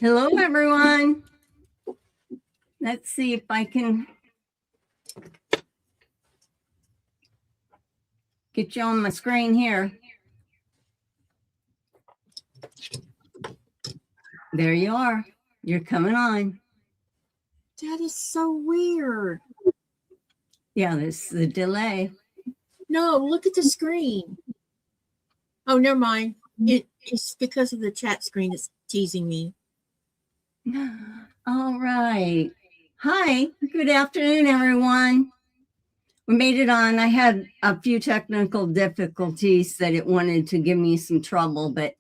Hello, everyone. Let's see if I can get you on my screen here. There you are. You're coming on. That is so weird. Yeah, this is the delay. No, look at the screen. Oh, never mind. It's because of the chat screen that's teasing me. All right. Hi. Good afternoon, everyone. We made it on. I had a few technical difficulties that it wanted to give me some trouble, but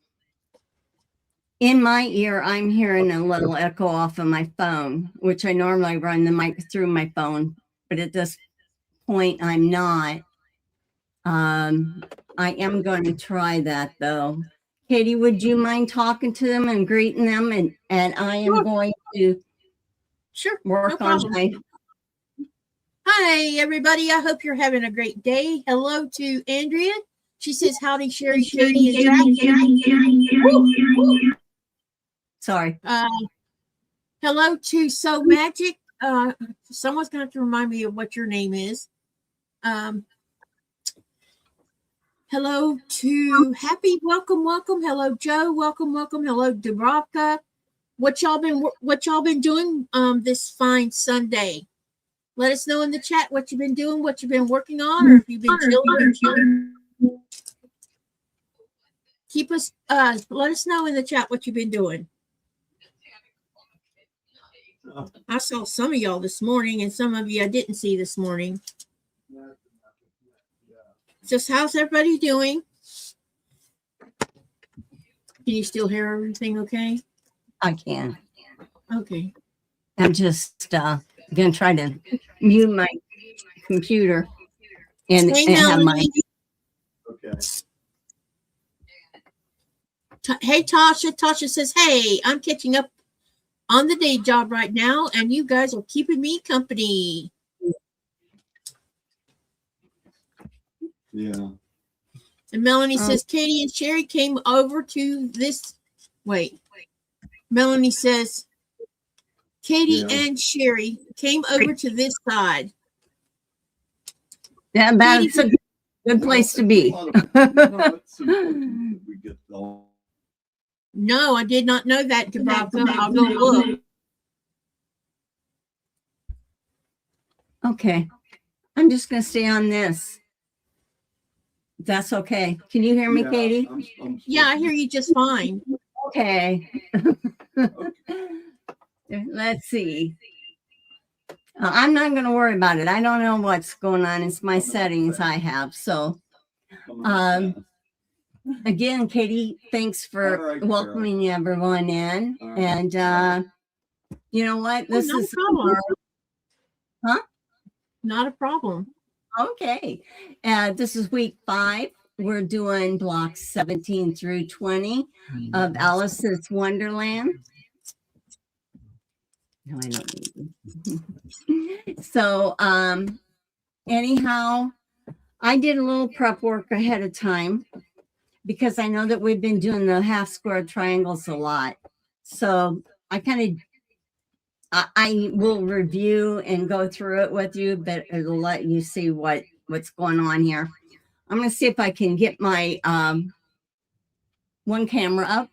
in my ear, I'm hearing a little echo off of my phone, which I normally run the mic through my phone, but at this point, I'm not. I am going to try that, though. Katy, would you mind talking to them and greeting them? And I am going to work on my... Hi, everybody. I hope you're having a great day. Hello to Andrea. She says, howdy, Cheri, Katy, and Jack. Sorry. Hello to So Magic. Someone's going to have to remind me of what your name is. Hello to Happy. Welcome. Hello, Joe. Welcome. Hello, Dubravka. What y'all been doing this fine Sunday? Let us know in the chat what you've been doing, what you've been working on, or if you've been chilling. Keep us. Let us know in the chat what you've been doing. I saw some of y'all this morning, and some of you I didn't see this morning. Just how's everybody doing? Can you still hear everything okay? I can. Okay. I'm just going to try to mute my computer and have my... Okay. Hey, Tasha. Tasha says, hey, I'm catching up on the day job right now, and you guys are keeping me company. Yeah. And Melanie says, Katy and Cheri came over to this. Wait. Melanie says, Katy and Cheri came over to this side. Yeah, that's a good place to be. No, I did not know that, Dubravka. I'll go look. Okay. I'm just going to stay on this. That's okay. Can you hear me, Katy? Yeah, I hear you just fine. Okay. Let's see. I'm not going to worry about it. I don't know what's going on. It's my settings I have. So, again, Katy, thanks for welcoming everyone in. And you know what? This is a problem. Huh? Not a problem. Okay. This is week 5. We're doing blocks 17 through 20 of Alice's Wonderland. No, I don't need them. So, anyhow, I did a little prep work ahead of time because I know that we've been doing the half square triangles a lot. So I will review and go through it with you, but it'll let you see what's going on here. I'm going to see if I can get my one camera up.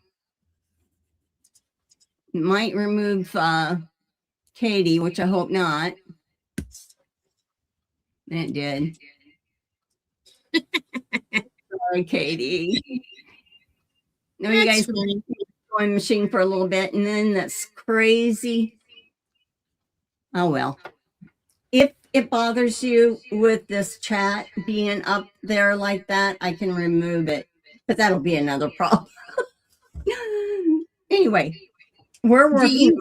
It might remove Katy, which I hope not. It did. Sorry, Katy. No, you guys going machine for a little bit, and then that's crazy. Oh well. If it bothers you with this chat being up there like that, I can remove it, but that'll be another problem. Anyway, we're working.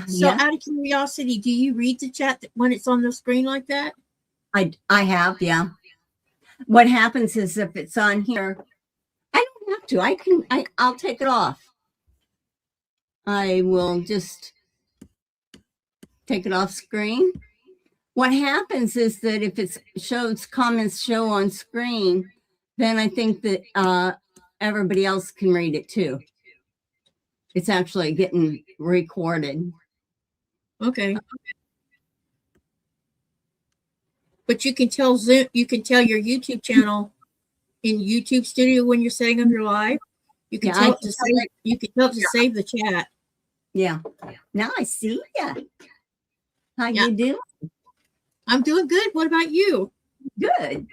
So out of curiosity, do you read the chat when it's on the screen like that? I have, yeah. What happens is if it's on here, I don't have to. I'll take it off. I will just take it off screen. What happens is that if it shows comments show on screen, then I think that everybody else can read it too. it's actually getting recorded. Okay. But you can tell Zoom, you can tell your YouTube channel in YouTube Studio when you're setting up your live. You can tell it to save. You can tell it to save the chat. Yeah. Now I see ya. How you doing? I'm doing good. What about you? Good.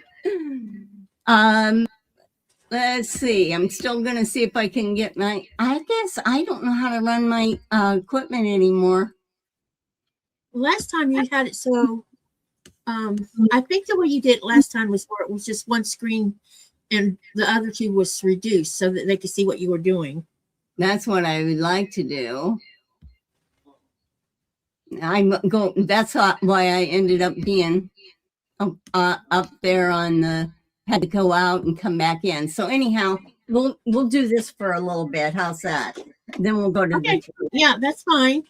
Let's see. I'm still gonna see if I can get my. I guess I don't know how to run my equipment anymore. Last time you had it so. I think the way you did it last time was where it was just one screen, and the other two was reduced so that they could see what you were doing. That's what I would like to do. That's why I ended up being up there on the. Had to go out and come back in. So anyhow, we'll do this for a little bit. How's that? Then we'll go to okay. Yeah, that's fine.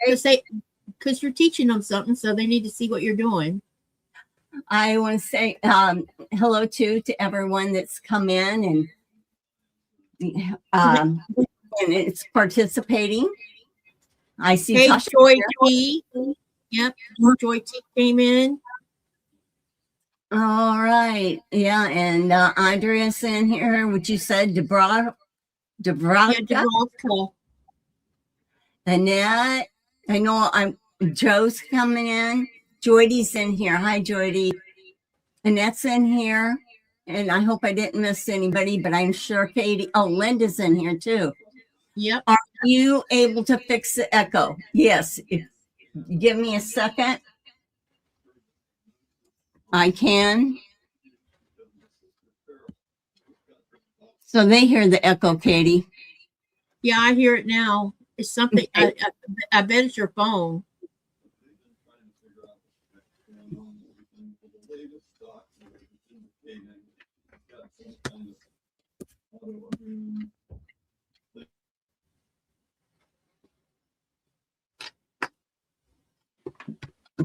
Because you're teaching them something, so they need to see what you're doing. I want to say hello to everyone that's come in and it's participating. I see. Hey, Joy T. Yep, Joy T came in. All right. Yeah, and Andrea's in here, which you said, Dubravka. Annette. I know Joe's coming in. Joydy's in here. Hi, Joydy. Annette's in here. And I hope I didn't miss anybody, but I'm sure Katy. Oh, Linda's in here too. Yep. Are you able to fix the echo? Yes. Give me a second. I can. So they hear the echo, Katy. Yeah, I hear it now. It's something. I bet it's your phone.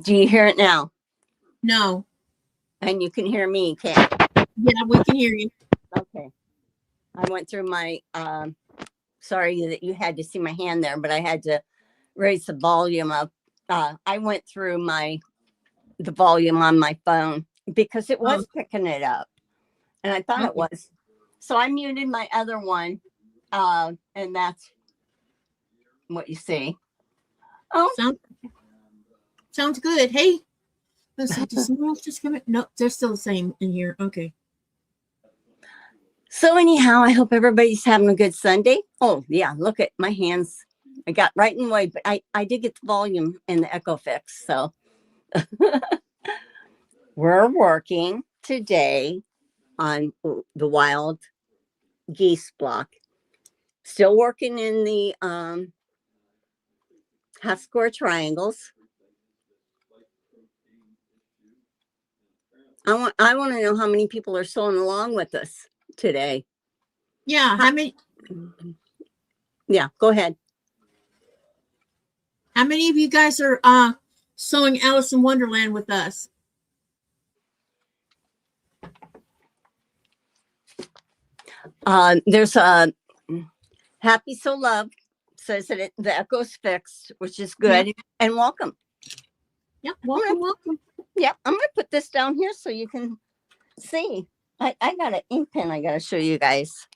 Do you hear it now? No. And you can hear me, Katy? Yeah, we can hear you. Okay. I went through my, sorry that you had to see my hand there, but I had to raise the volume up. I went through the volume on my phone because it was picking it up. And I thought it was. So I muted my other one. And that's what you see. Oh. Sounds good. Hey, let's see. Does someone else just come in? No, they're still the same in here. Okay. So anyhow, I hope everybody's having a good Sunday. Oh, yeah. Look at my hands. I got right in the way, but I did get the volume and the echo fixed. So we're working today on the wild geese block. Still working in the half square triangles. I want to know how many people are sewing along with us today. Yeah, how many? Yeah, go ahead. How many of you guys are sewing Alice in Wonderland with us? There's a Happy So Love says that the echo's fixed, which is good. Yep. And welcome. Yep, welcome. Yep, I'm gonna put this down here so you can see. I got an ink pen I gotta show you guys.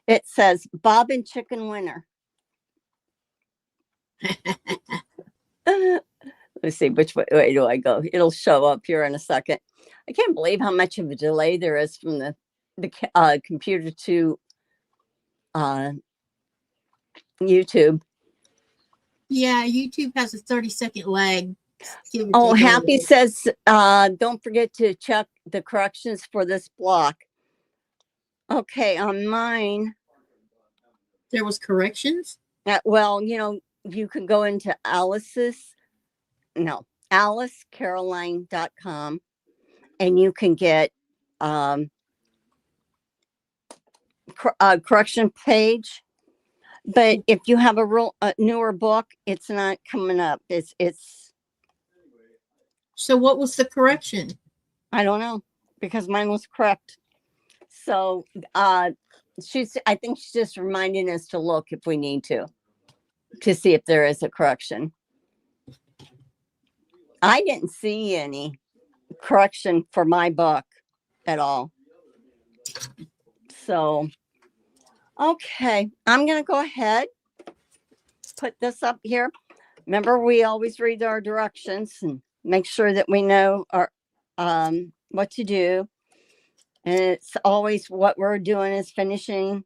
It says Bob and Chicken Winner. Let's see, which way do I go? It'll show up here in a second. I can't believe how much of a delay there is from the computer to YouTube. Yeah, YouTube has a 30-second lag. Oh, Happy says, don't forget to check the corrections for this block. Okay, on mine. There was corrections? Well, you know, you can go into AliceCaroline.com and you can get a correction page. But if you have a newer book, it's not coming up. It's. So what was the correction? I don't know, because mine was correct. So I think she's just reminding us to look if we need to see if there is a correction. I didn't see any correction for my book at all. So, okay, I'm going to go ahead, put this up here. Remember, we always read our directions and make sure that we know our what to do. And it's always what we're doing is finishing.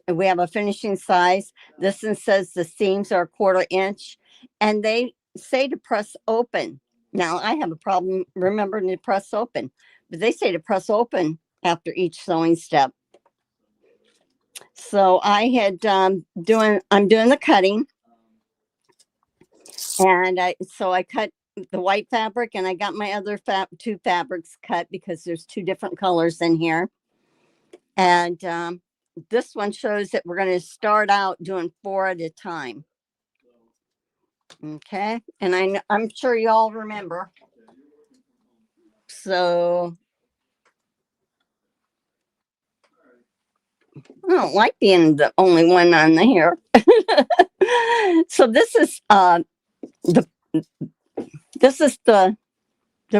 And we have a finishing size. This one says the seams are 1/4 inch, and they say to press open. Now I have a problem remembering to press open, but they say to press open after each sewing step. So I had I'm doing the cutting, and I cut the white fabric, and I got my other two fabrics cut because there's 2 different colors in here. And this one shows that we're going to start out doing 4 at a time. Okay, and I'm sure you all remember. So I don't like being the only one on here. So this is they're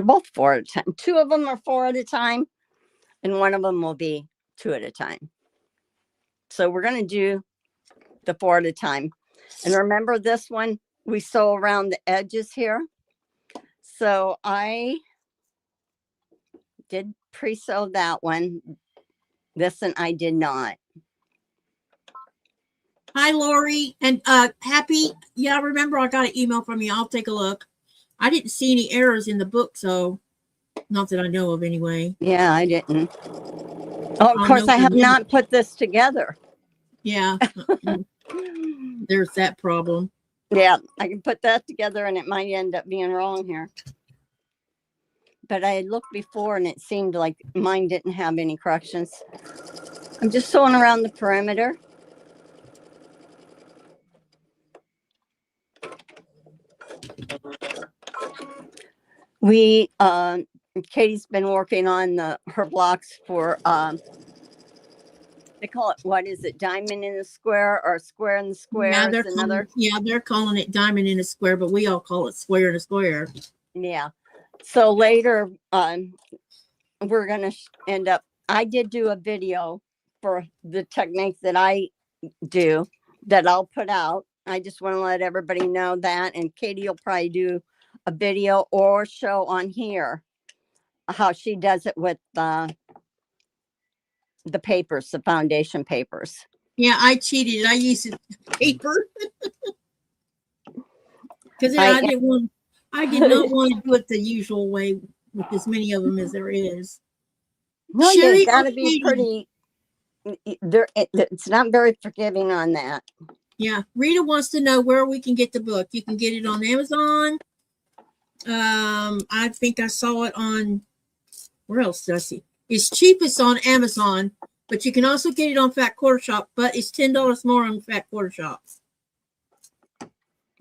both 4 at a time. 2 of them are 4 at a time, and 1 of them will be 2 at a time. So we're going to do the 4 at a time. And remember, this one we sew around the edges here. So I did pre-sew that one. This one I did not. Hi, Lori, and Happy. Yeah, remember I got an email from you. I'll take a look. I didn't see any errors in the book, so not that I know of anyway. Yeah, I didn't. Oh, of course, I have not put this together. Yeah, there's that problem. Yeah, I can put that together and it might end up being wrong here. But I had looked before and it seemed like mine didn't have any corrections. I'm just sewing around the perimeter. We, Katy's been working on her blocks for, they call it, what is it, diamond in a square or square in the square? Yeah, they're calling it diamond in a square, but we all call it square in a square. Yeah. So later, we're going to end up, I did do a video for the technique that I do that I'll put out. I just want to let everybody know that. And Katy will probably do a video or show on here how she does it with the papers, the foundation papers. Yeah, I cheated. I used paper because I did not want to do it the usual way with as many of them as there is. No, you got to be pretty. It's not very forgiving on that. Yeah, Rita wants to know where we can get the book. You can get it on Amazon. I think I saw it on. Where else did I see? It's cheapest on Amazon, but you can also get it on Fat Quarter Shop. But it's $10 more on Fat Quarter Shop.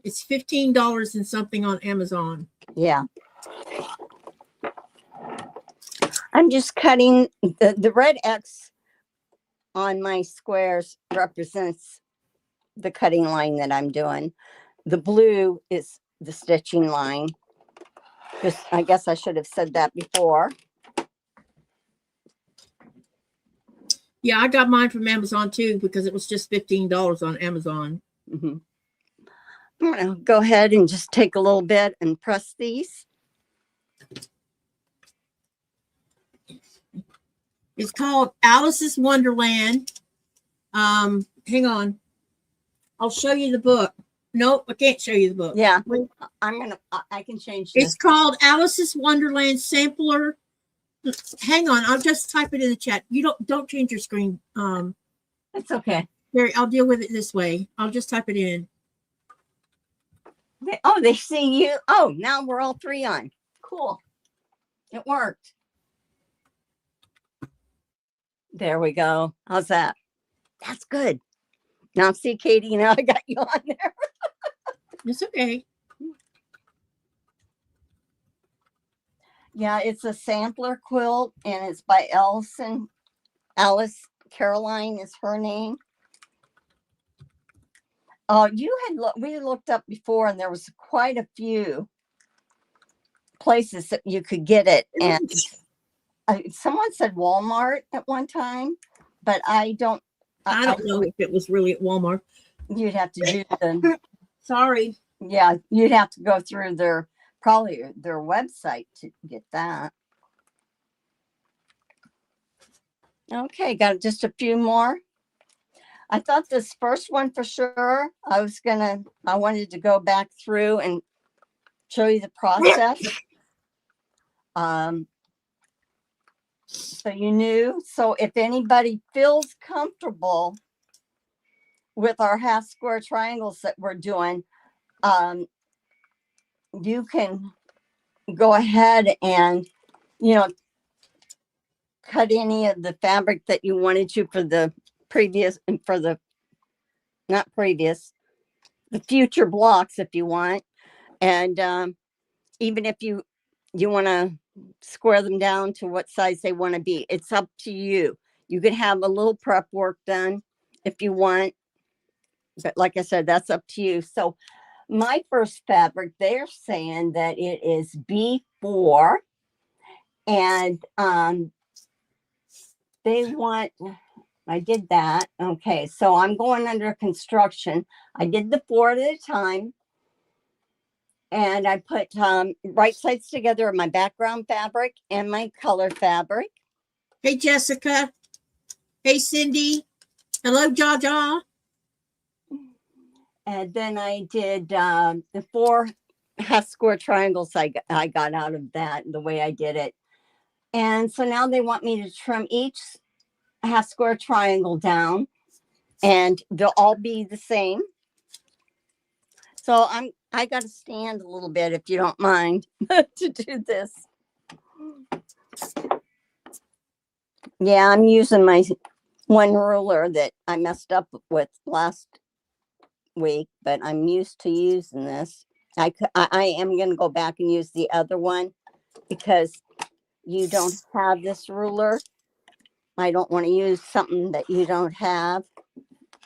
It's $15 and something on Amazon. Yeah. I'm just cutting the red X on my squares represents the cutting line that I'm doing. The blue is the stitching line. I guess I should have said that before. Yeah, I got mine from Amazon too because it was just $15 on Amazon. Mm-hmm. I'm going to go ahead and just take a little bit and press these. It's called Alice's Wonderland. Hang on. I'll show you the book. Nope, I can't show you the book. Yeah, I can change this. It's called Alice's Wonderland Sampler. Hang on, I'll just type it in the chat. You don't change your screen. It's okay. Mary, I'll deal with it this way. I'll just type it in. They see you. Oh, now we're all 3 on. Cool. It worked. There we go. How's that? That's good. Now see, Katy, now I got you on there. It's okay. Yeah, it's a sampler quilt and it's by Alice Caroline is her name. We looked up before, and there was quite a few places that you could get it. And someone said Walmart at one time, but I don't know if it was really at Walmart. You'd have to do the. Sorry. Yeah, you'd have to go through their website to get that. Okay, got just a few more. I thought this first one for sure, I wanted to go back through and show you the process. So you knew. So if anybody feels comfortable with our half square triangles that we're doing, you can go ahead and, cut any of the fabric that you wanted to for the previous and for the future blocks if you want. And even if you want to square them down to what size they want to be, it's up to you. You could have a little prep work done if you want, but like I said, that's up to you. So my first fabric, they're saying that it is B4, and I did that. Okay, so I'm going under construction. I did the 4 at a time, and I put right sides together of my background fabric and my color fabric. Hey, Jessica. Hey, Cindy. Hello, Jaja. And then I did the 4 half square triangles I got out of that, the way I did it. And so now they want me to trim each half square triangle down, and they'll all be the same. So I got to stand a little bit, if you don't mind, to do this. Yeah, I'm using my one ruler that I messed up with last week, but I'm used to using this. I am going to go back and use the other one because you don't have this ruler. I don't want to use something that you don't have.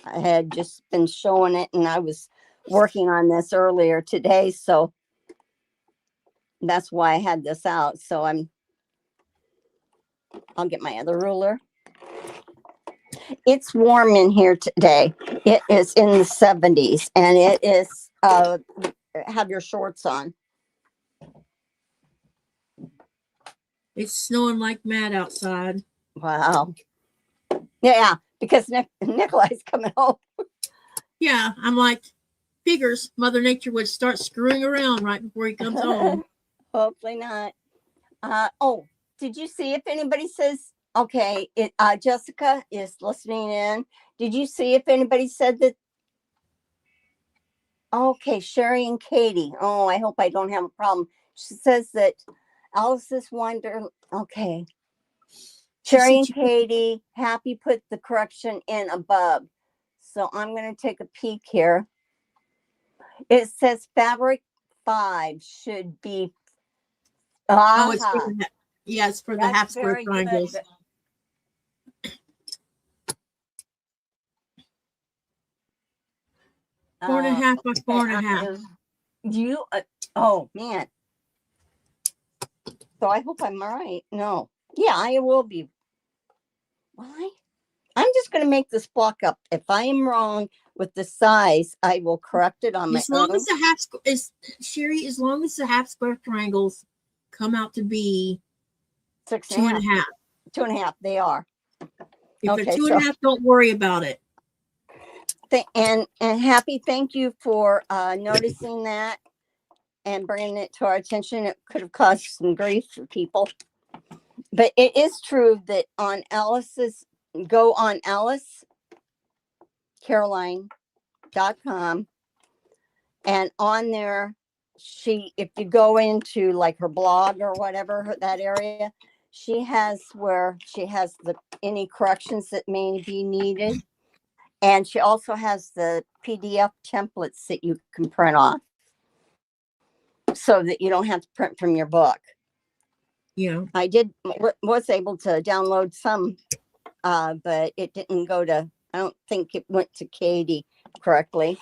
I had just been showing it, and I was working on this earlier today, so that's why I had this out. So I'll get my other ruler. It's warm in here today. It is in the 70s, and it is have your shorts on. It's snowing like mad outside. Wow. Yeah, because Nikolai's coming home. Yeah, I'm like, figures Mother Nature would start screwing around right before he comes home. Hopefully not. Did you see if anybody says, okay, Jessica is listening in. Did you see if anybody said that? Okay, Cheri and Katy. Oh, I hope I don't have a problem. She says that Alice's Wonderland. Okay. Cheri and Katy, Happy put the correction in above. So I'm going to take a peek here. It says fabric 5 should be. It's for the half square triangles. Good. 4.5 by 4.5. Oh man. So I hope I'm right. No. Yeah, I will be. Why? I'm just going to make this block up. If I am wrong with the size, I will correct it on my own. As long as the half Cheri, as long as the half square triangles come out to be 2.5. 2.5. They are. If they're 2.5, don't worry about it. And Happy, thank you for noticing that and bringing it to our attention. It could have caused some grief for people. But it is true that on go on AliceCaroline.com, and on there, if you go into like her blog or whatever, that area, she has any corrections that may be needed. And she also has the PDF templates that you can print off so that you don't have to print from your book. Yeah. I was able to download some but it didn't go to, I don't think it went to Katy correctly.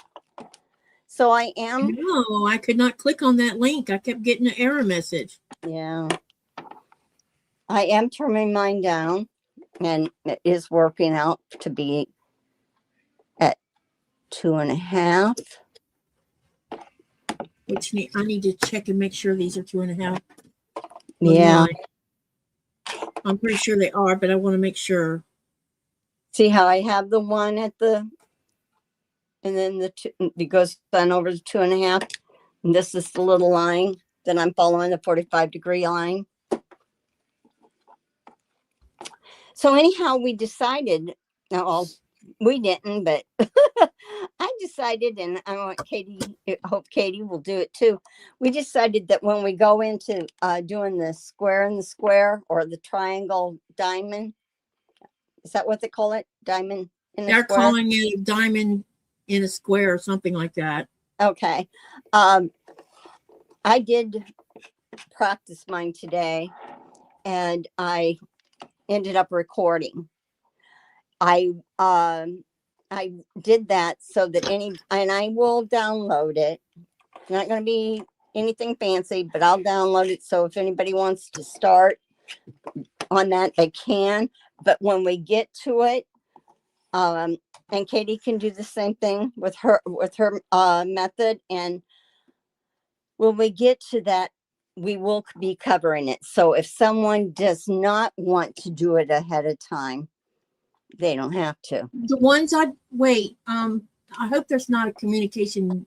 So I am. No, I could not click on that link. I kept getting an error message. Yeah. I am turning mine down, and it is working out to be at 2.5. Which I need to check and make sure these are 2.5. Yeah. I'm pretty sure they are, but I want to make sure. See how I have the one at the, and then the two, it goes on over to 2.5. And this is the little line that I'm following, the 45-degree line. So anyhow, we decided, well, we didn't, but I decided, and I want Katy, I hope Katy will do it too. We decided that when we go into doing the square in the square or the triangle diamond, is that what they call it? Diamond in the They're square? calling it a diamond in a square or something like that. Okay. I did practice mine today, and I ended up recording. I did that so that and I will download it. It's not going to be anything fancy, but I'll download it. So if anybody wants to start on that, they can. But when we get to it, and Katy can do the same thing with her method. And when we get to that, we will be covering it. So if someone does not want to do it ahead of time, they don't have to. The ones I hope there's not a communication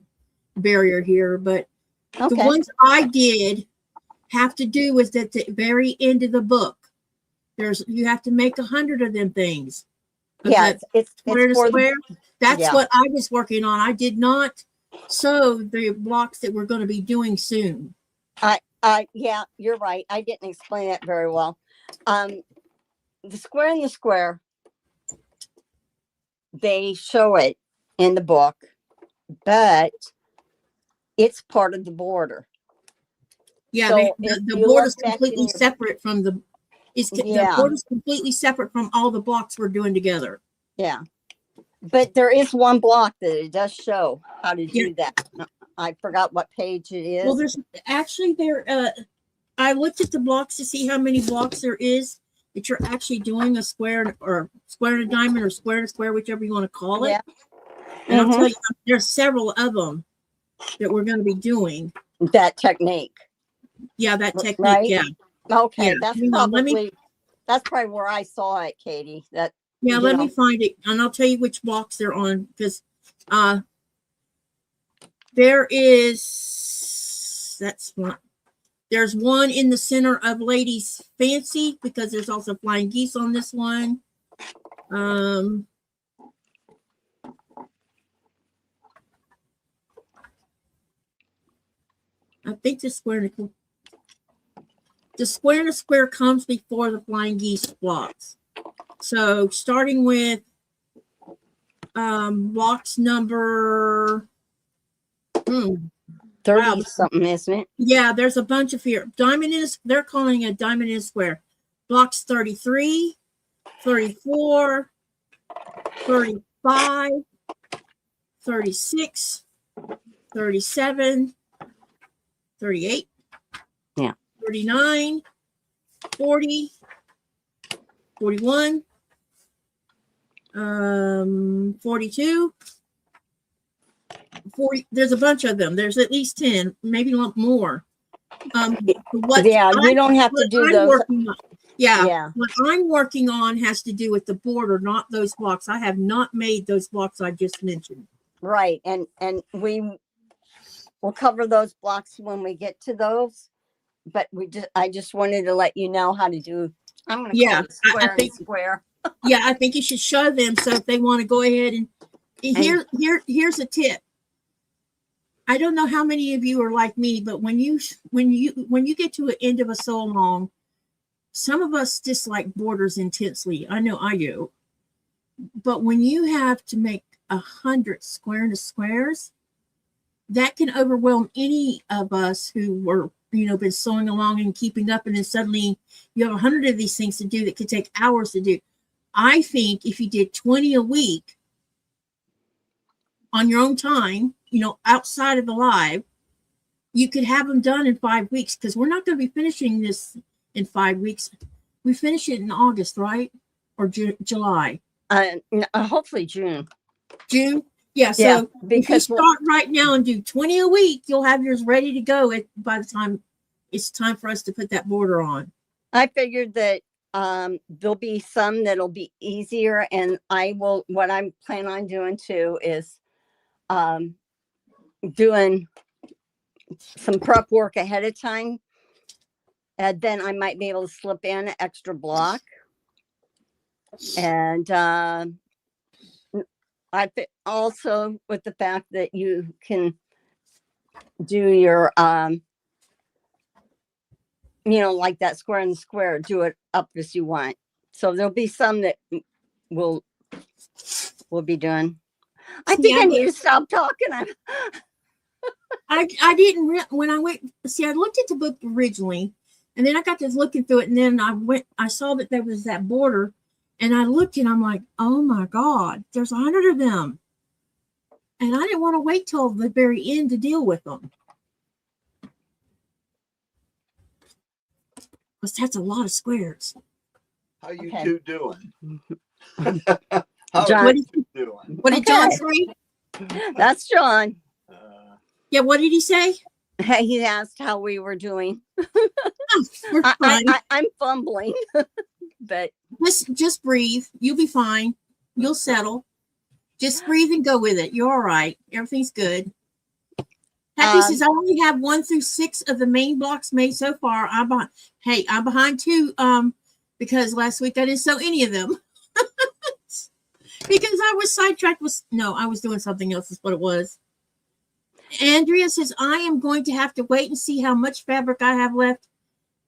barrier here, but Okay. the ones I did have to do with at the very end of the book. You have to make 100 of them things. Yeah, it's square to square. That's what I was working on. I did not sew the blocks that we're going to be doing soon. Yeah, you're right. I didn't explain that very well. The square in the square, they show it in the book, but it's part of the border. Yeah, So the border is completely separate from the. The border is completely separate from all the blocks we're doing together. Yeah, but there is one block that it does show how to do that. I forgot what page it is. Well, there's actually I looked at the blocks to see how many blocks there is that you're actually doing a square or square and a diamond or square to square, whichever you want to call it. Yeah. And I'll tell you, there's several of them that we're going to be doing. That technique. Yeah, that technique. Right? Yeah. Okay, yeah. That's probably where I saw it, Katy. Let me find it, and I'll tell you which blocks they're on, because there's one in the center of Lady's Fancy, because there's also flying geese on this one. I think the square and a square comes before the flying geese blocks. So starting with blocks number 30 something, isn't it? Yeah, there's a bunch of here. They're calling it diamond in a square. Blocks 33, 34, 35, 36, 37, 38, 39, 40, 41, 42, 40. There's a bunch of them. There's at least 10, maybe a lot more. You don't have to do those. What I'm working on has to do with the border, not those blocks. I have not made those blocks I just mentioned. Right, and we will cover those blocks when we get to those. But I just wanted to let you know how to do. I'm going to call it square and square. Yeah, I think you should show them, so if they want to go ahead and here's a tip. I don't know how many of you are like me, but when you get to an end of a sew along, some of us dislike borders intensely. I know I do. But when you have to make 100 square and squares, that can overwhelm any of us who were been sewing along and keeping up, and then suddenly you have 100 of these things to do that could take hours to do. I think if you did 20 a week on your own time, outside of the live, you could have them done in 5 weeks, because we're not going to be finishing this in 5 weeks. We finish it in August, right? Or July? Hopefully June. June? Yeah, so Yeah, if you because start right now and do 20 a week, you'll have yours ready to go by the time it's time for us to put that border on. I figured that there'll be some that'll be easier, and what I'm planning on doing too is doing some prep work ahead of time, and then I might be able to slip in an extra block. And I also, with the fact that you can do your like that square and square, do it up as you want. So there'll be some that we'll be doing. I think I need to stop talking. I didn't when I went. See, I looked at the book originally, and then I got to looking through it, and then I saw that there was that border, and I looked, and I'm like, oh my God, there's 100 of them, and I didn't want to wait till the very end to deal with them, because that's a lot of squares. How you two doing? John, what are you doing? What did John say? That's John. Yeah, what did he say? He asked how we were doing. We're fine. I'm fumbling, but just breathe. You'll be fine. You'll settle. Just breathe and go with it. You're all right. Everything's good. Happy says, I only have 1 through 6 of the main blocks made so far. I'm behind 2 because last week I didn't sew any of them because I was sidetracked. I was doing something else is what it was. Andrea says, I am going to have to wait and see how much fabric I have left,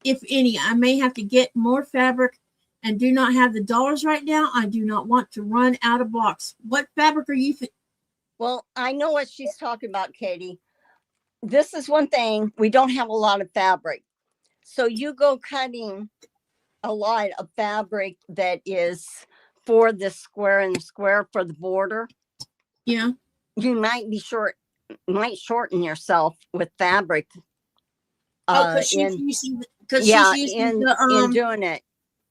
if any. I may have to get more fabric and do not have the dollars right now. I do not want to run out of blocks. What fabric are you? Well, I know what she's talking about, Katy. This is one thing. We don't have a lot of fabric. So you go cutting a lot of fabric that is for the square and the square for the border. Yeah. You might be shorten yourself with fabric. Because she's using in doing it.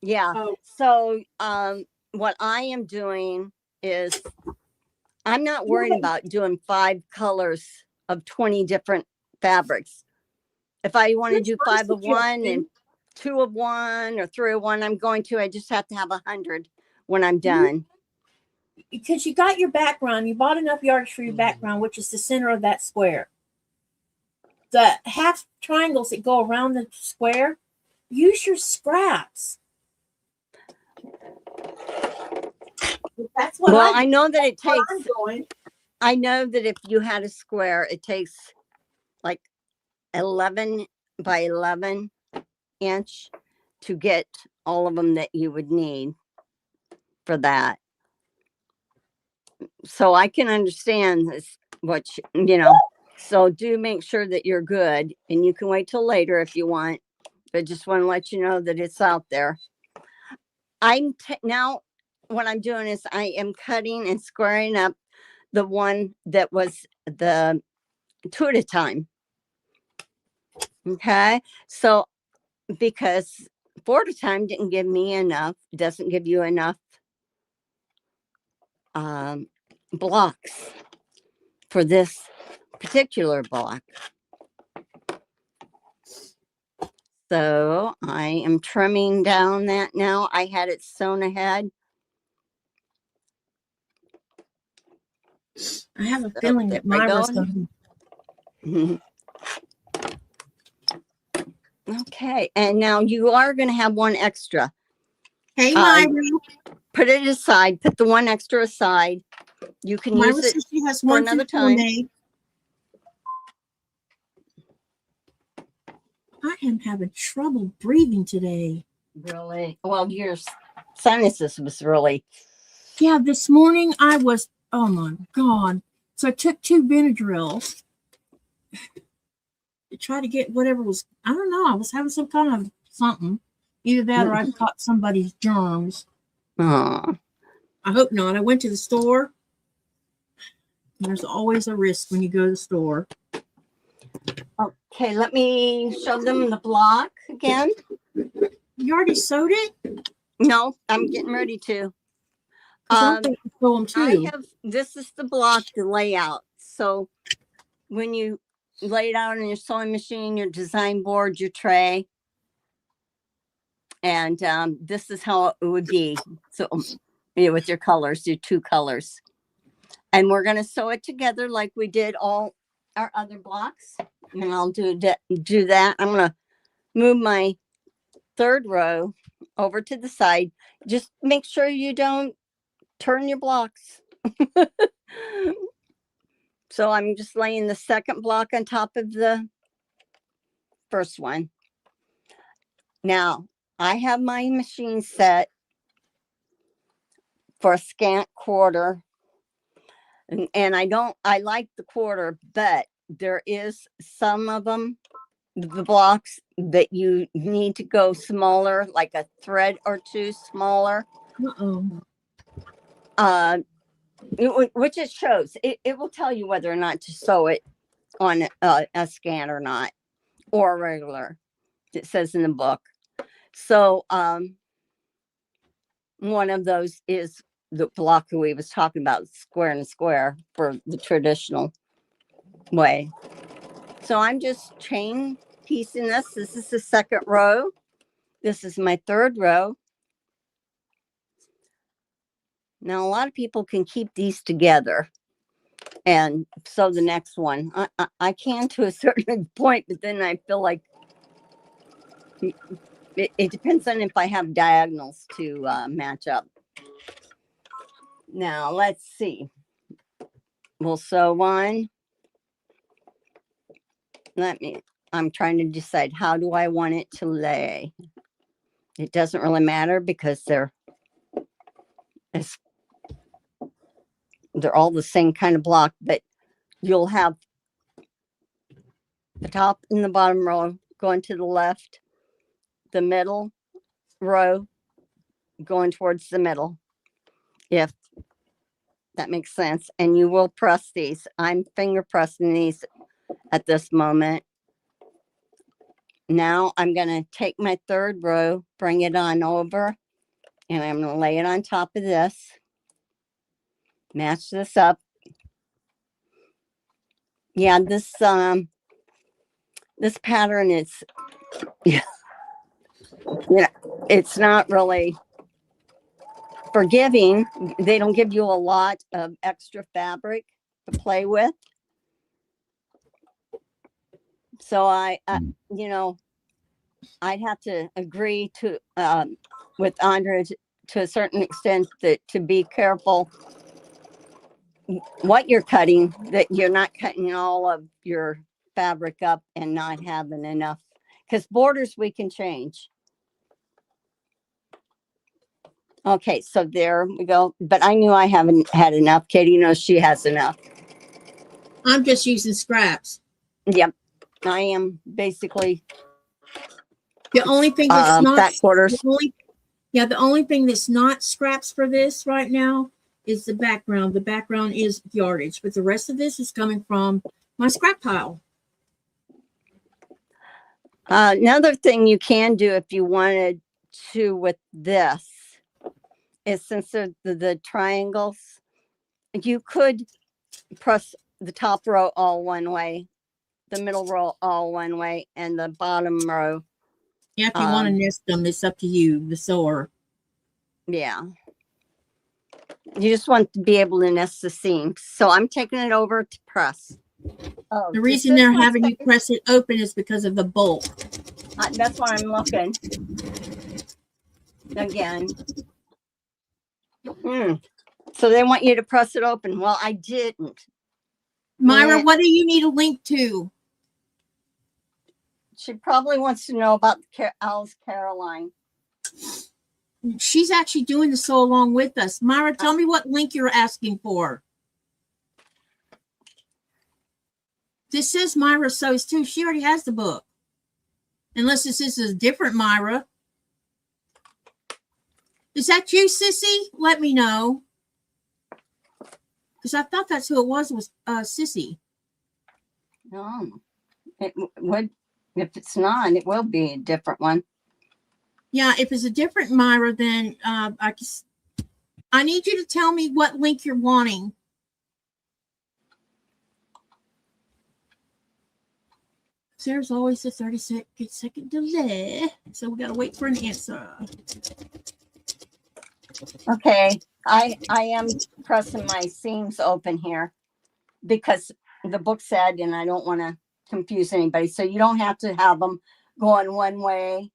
Yeah. Oh. So what I am doing is I'm not worried about doing 5 colors of 20 different fabrics. If I want to do 5 of one and 2 of one or 3 of one, I'm going to. I just have to have 100 when I'm done. Because you got your background, you bought enough yardage for your background, which is the center of that square. The half triangles that go around the square, use your scraps. That's what I know that it takes. I know that if you had a square, it takes like 11 by 11 inch to get all of them that you would need for that. So I can understand this, so do make sure that you're good, and you can wait till later if you want, but just want to let you know that it's out there. Now what I'm doing is I am cutting and squaring up the one that was the 2 at a time. Okay. So because 4 at a time didn't give me enough, doesn't give you enough blocks for this particular block. So I am trimming down that now. I had it sewn ahead. I have a feeling that mine was going to. Okay, and now you are going to have 1 extra. Hey, Myra. Put it aside. Put the 1 extra aside. You can use it she has for another time. I am having trouble breathing today. Really? Well, your sinuses was really. Yeah, this morning I was, oh my God. So I took 2 Benadryls to try to get whatever was, I don't know. I was having some kind of something. Either that or I caught somebody's germs. Oh, I hope not. I went to the store. There's always a risk when you go to the store. okay. Let me show them the block again. You already sewed it? No, I'm getting ready to. 'Cause I'm going to sew them too. This is the block, the layout. So when you lay it out on your sewing machine, your design board, your tray, and this is how it would be. So with your colors, your 2 colors. And we're going to sew it together like we did all our other blocks. And I'll do that. I'm going to move my 3rd row over to the side. Just make sure you don't turn your blocks. So I'm just laying the 2nd block on top of the 1st one. Now I have my machine set for a scant quarter. And I like the quarter, but there is some of them, the blocks that you need to go smaller, like a thread or 2 smaller. Which it shows. It will tell you whether or not to sew it on a scan or not, or a regular. It says in the book. So one of those is the block that we was talking about, square and square for the traditional way. So I'm just chain piecing this. This is the 2nd row. This is my 3rd row. Now, a lot of people can keep these together and sew the next one. I can to a certain point, but then I feel like it depends on if I have diagonals to match up. Now, let's see. We'll sew one. I'm trying to decide, how do I want it to lay? It doesn't really matter because they're all the same kind of block, but you'll have the top and the bottom row going to the left, the middle row going towards the middle, if that makes sense. And you will press these. I'm finger pressing these at this moment. Now I'm going to take my 3rd row, bring it on over, and I'm going to lay it on top of this. Match this up. Yeah, this pattern is, it's not really forgiving. They don't give you a lot of extra fabric to play with. So I'd have to agree to with Andrea to a certain extent that to be careful what you're cutting, that you're not cutting all of your fabric up and not having enough, because borders we can change. Okay, so there we go. But I knew I haven't had enough. Katy knows she has enough. I'm just using scraps. Yep, I am basically the only thing that's not back quarters. The only thing that's not scraps for this right now is the background. The background is yardage, but the rest of this is coming from my scrap pile. Another thing you can do if you wanted to with this is, since the triangles, you could press the top row all one way, the middle row all one way, and the bottom row. Yeah, if you want to nest them, it's up to you, the sewer. Yeah. You just want to be able to nest the seams. So I'm taking it over to press. Oh, the reason they're having you press it open is because of the bulk. That's why I'm looking. Again. So they want you to press it open. Well, I didn't. Myra, what do you need a link to? She probably wants to know about Alice Caroline. She's actually doing the sew along with us. Myra, tell me what link you're asking for. This says Myra sews too. She already has the book. Unless this is a different Myra. Is that you, Sissy? Let me know. Because I thought that's who it was Sissy. No, it would. If it's not, it will be a different one. Yeah, if it's a different Myra, then I need you to tell me what link you're wanting. There's always a 30-second delay, so we got to wait for an answer. Okay, I am pressing my seams open here because the book said, and I don't want to confuse anybody. So you don't have to have them going one way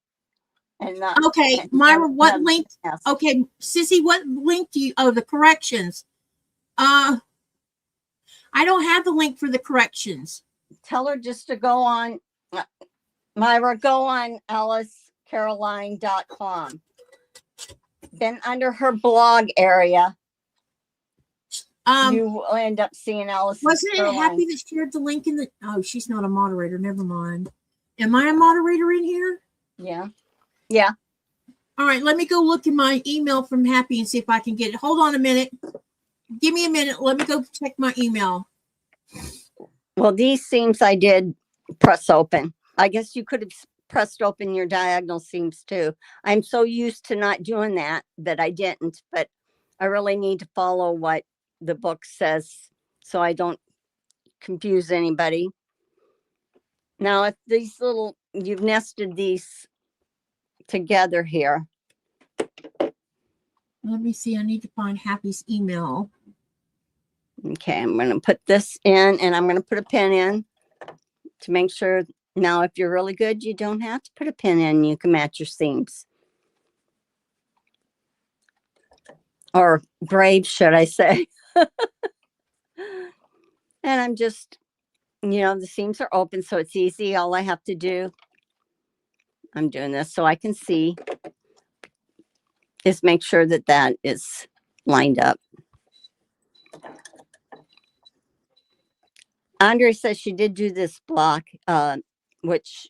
and not. Okay, and Myra, have- what have- link? yes. Okay, Sissy, what link do you? Oh, the corrections. I don't have the link for the corrections. Tell her just to go on, Myra, go on AliceCaroline.com. Then under her blog area, you will end up seeing Alice. Wasn't it Happy that shared the link in the? Oh, she's not a moderator. Never mind. Am I a moderator in here? Yeah. Yeah. All right, let me go look in my email from Happy and see if I can get it. Hold on a minute. Give me a minute. Let me go check my email. Well, these seams I did press open. I guess you could have pressed open your diagonal seams too. I'm so used to not doing that I didn't, but I really need to follow what the book says so I don't confuse anybody. Now, if these little, you've nested these together here. Let me see. I need to find Happy's email. Okay, I'm going to put this in and I'm going to put a pin in to make sure. Now, if you're really good, you don't have to put a pin in. You can match your seams. Or brave, should I say. And I'm just, the seams are open, so it's easy. All I have to do, I'm doing this so I can see, is make sure that that is lined up. Andre says she did do this block, which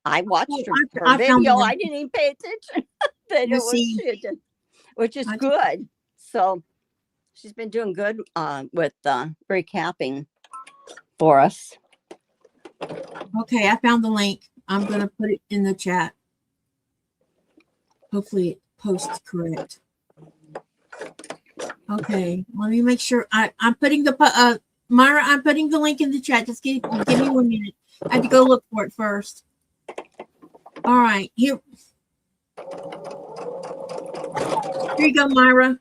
I watched her video. I didn't even pay attention that it was she did, which is good. So she's been doing good with recapping for us. Okay, I found the link. I'm going to put it in the chat. Hopefully it posts correct. Okay, let me make sure. I'm putting the Myra, I'm putting the link in the chat. Just give me 1 minute. I had to go look for it first. All right, here you go, Myra.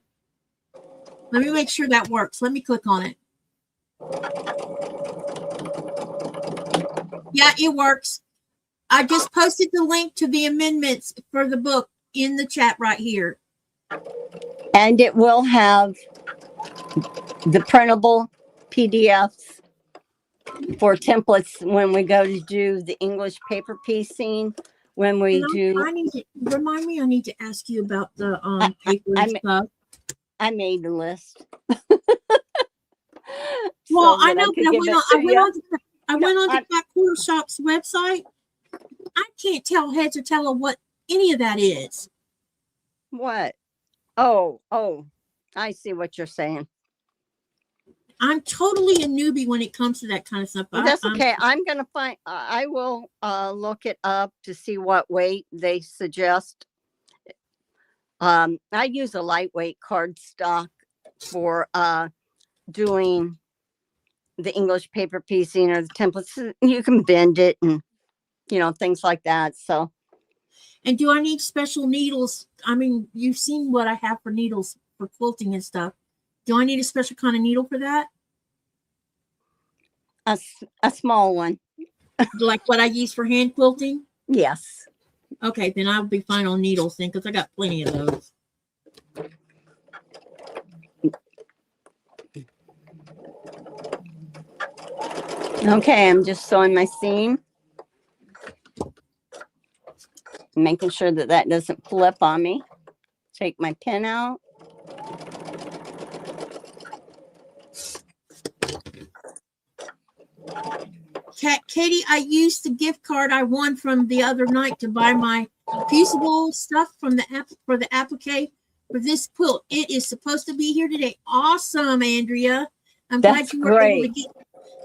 Let me make sure that works. Let me click on it. Yeah, it works. I just posted the link to the amendments for the book in the chat right here. And it will have the printable PDFs for templates when we go to do the English paper piecing. When we Remind me, I need to ask you about the paper and stuff. I made a list. Well, I know, but I went on the Fat Quarter Shop's website. I can't tell heads or tail of what any of that is. What? Oh, I see what you're saying. I'm totally a newbie when it comes to that kind of stuff. That's okay. I'm going to find, I will look it up to see what weight they suggest. I use a lightweight cardstock for doing the English paper piecing or the templates. You can bend it and, things like that. So. And do I need special needles? I mean, you've seen what I have for needles for quilting and stuff. Do I need a special kind of needle for that? A small one. Like what I use for hand quilting? Yes. Okay, then I'll be fine on needles then, because I got plenty of those. Okay, I'm just sewing my seam. Making sure that that doesn't flip on me. Take my pin out. Katy, I used the gift card I won from the other night to buy my fusible stuff from the applique for this quilt. It is supposed to be here today. Awesome, Andrea. I'm That's glad you were able to great. get.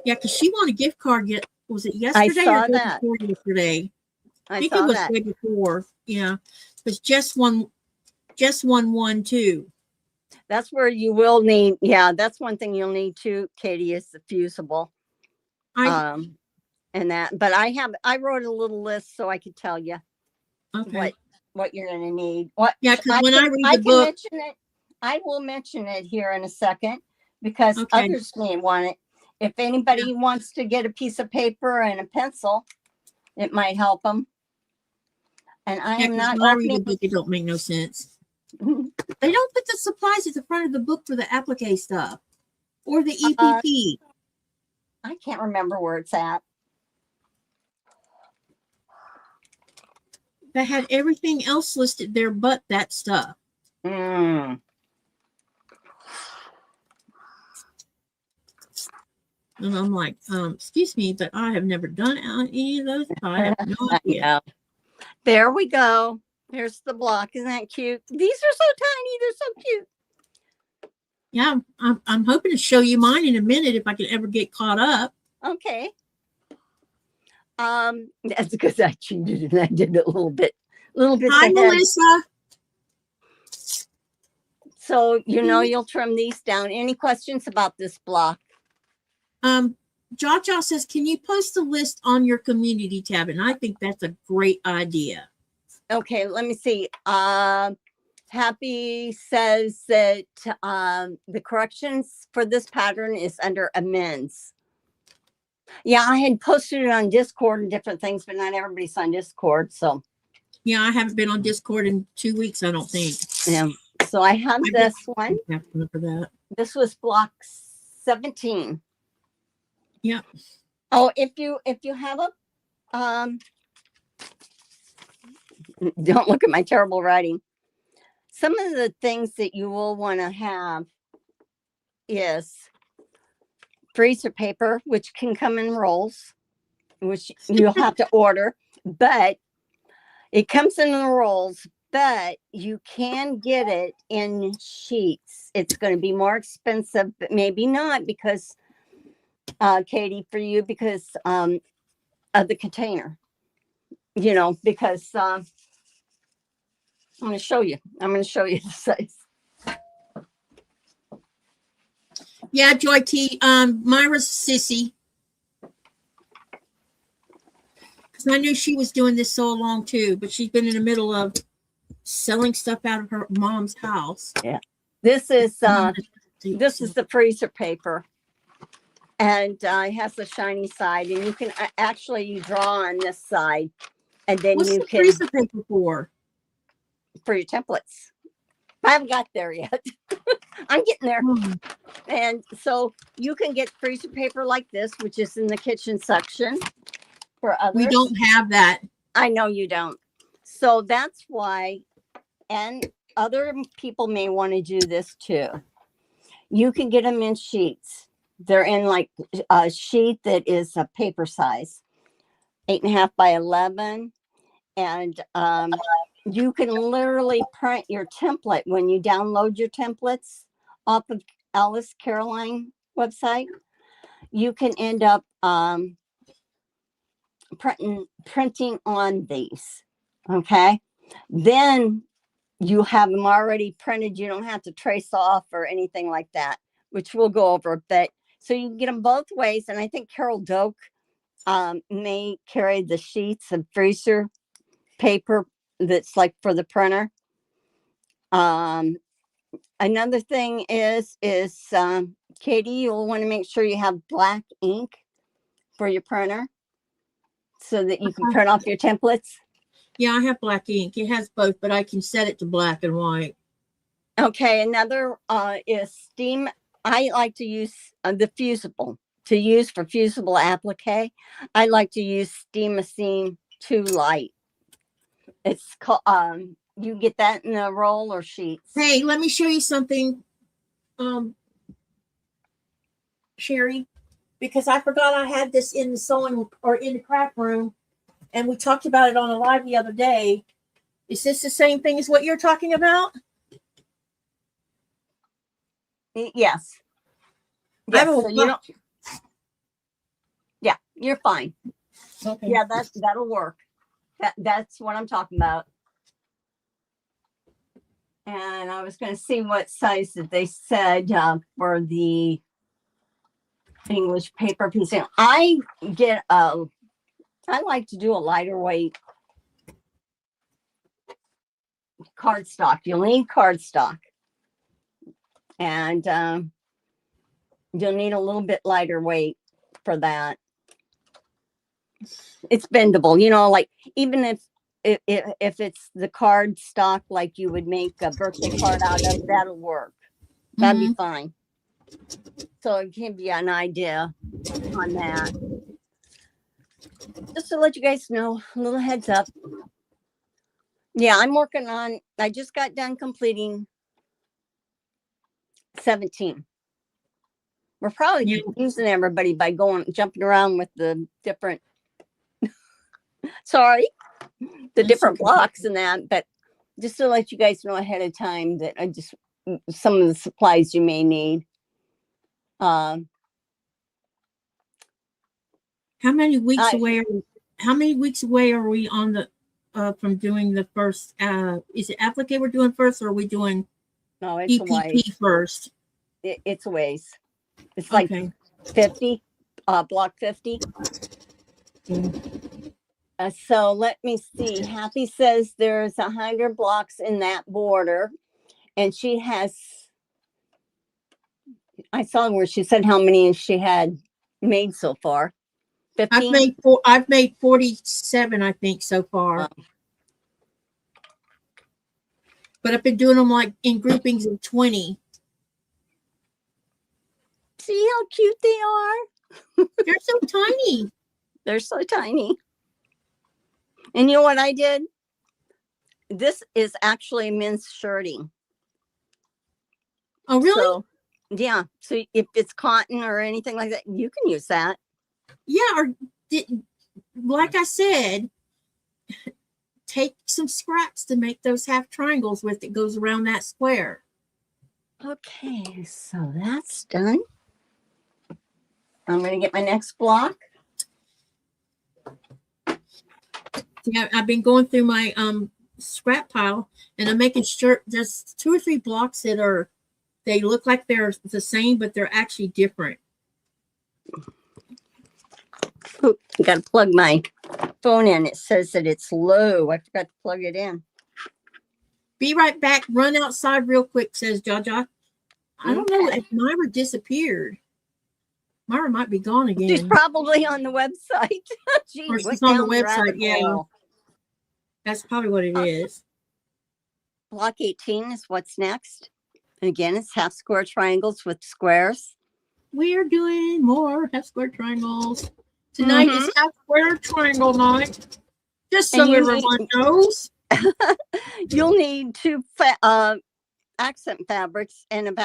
Yeah, because she won a gift card. Was it yesterday saw or the day that. before yesterday? I think saw it was that. way before. Yeah, because Jess won one too. That's where you will need. Yeah, that's one thing you'll need too, Katy, is the fusible. And that. But I wrote a little list so I could tell you what you're going to need. What? Yeah, because when I read the book, mention it. I will mention it here in a second because others may want it. If anybody wants to get a piece of paper and a pencil, it might help them. And I am not. When I read the book, it don't make no sense. They don't put the supplies at the front of the book for the applique stuff or the EPP. I can't remember where it's at. They had everything else listed there but that stuff. Mm. And I'm like, excuse me, but I have never done any of those. I have no idea. There we go. There's the block. Isn't that cute? These are so tiny. They're so cute. Yeah, I'm hoping to show you mine in a minute if I can ever get caught up. Okay. That's because I cheated and I did a little bit. Hi, ahead. Melissa. So you'll trim these down. Any questions about this block? Jaja says, can you post a list on your community tab? And I think that's a great idea. Okay, let me see. Happy says that the corrections for this pattern is under amends. Yeah, I had posted it on Discord and different things, but not everybody's on Discord. So yeah, I haven't been on Discord in 2 weeks, I don't think. Yeah. So I have this one. For that. This was block 17. Yeah. Oh, if you have a don't look at my terrible writing. Some of the things that you will want to have is freezer paper, which can come in rolls, which you'll have to order, but it comes in the rolls, but you can get it in sheets. It's going to be more expensive, but maybe not because, Katy, for you, because of the container, because I'm going to show you. I'm going to show you the size. Yeah, Joy T. Myra's sissy. Because I knew she was doing this so long too, but she's been in the middle of selling stuff out of her mom's house. Yeah. This is the freezer paper. And it has the shiny side. And you can actually draw on this side. And then What's you the can freezer paper for your templates. I haven't got there yet. I'm getting there. And so you can get freezer paper like this, which is in the kitchen section for others. We don't have that. I know you don't. So that's why, and other people may want to do this too. You can get them in sheets. They're in like a sheet that is a paper size, 8.5 by 11. And you can literally print your template when you download your templates off of Alice Caroline website. You can end up printing on these. Okay. Then you have them already printed. You don't have to trace off or anything like that, which we'll go over. But so you can get them both ways. And I think Carol Doak may carry the sheets of freezer paper that's like for the printer. Another thing is Katy, you'll want to make sure you have black ink for your printer so that you can print off your templates. Yeah, I have black ink. It has both, but I can set it to black and white. Okay. Another is steam. I like to use the fusible to use for fusible applique. I like to use Steam-A-Seam 2 Light. It's called, you get that in a roll or sheets. Hey, let me show you something, Cheri, because I forgot I had this in the sewing or in the craft room, and we talked about it on a live the other day. Is this the same thing as what you're talking about? Yes. I have Yes, a so you don't. Yeah, you're fine. Okay. Yeah, that'll work. That's what I'm talking about. And I was going to see what size that they said for the English paper piece. I like to do a lighter weight cardstock. You'll need cardstock, and you'll need a little bit lighter weight for that. It's bendable, like even if it's the cardstock like you would make a birthday card out of, that'll work. That'd be fine. So it give you an idea on that. Just to let you guys know, a little heads up. Yeah, I'm working on, I just got done completing 17. We're probably confusing everybody by jumping around with the different, different blocks and that, but just to let you guys know ahead of time that some of the supplies you may need. How many weeks away? How many weeks away are we on the from doing the first? Is it applique we're doing first, or are we doing EPP first? It's a ways. It's like 50, block 50. So let me see. Happy says there's 100 blocks in that border, and she has. I saw where she said how many she had made so far. 15? I've made 47, I think, so far. But I've been doing them like in groupings of 20. See how cute they are? They're so tiny. They're so tiny. And you know what I did? This is actually men's shirting. Oh, really? So, yeah. So if it's cotton or anything like that, you can use that. Yeah. Like I said, take some scraps to make those half triangles with that goes around that square. Okay. So that's done. I'm going to get my next block. Yeah, I've been going through my scrap pile, and I'm making sure there's 2 or 3 blocks that they look like they're the same, but they're actually different. Ooh, I got to plug my phone in. It says that it's low. I forgot to plug it in. Be right back. Run outside real quick, says Jaja. I don't know if Myra disappeared. Myra might be gone again. She's probably on the website. Or she's on the website, yeah. That's probably what it is. Block 18 is what's next. And again, it's half square triangles with squares. We're doing more half square triangles. Tonight is half square triangle night. Just so everyone knows. You'll need 2 accent fabrics and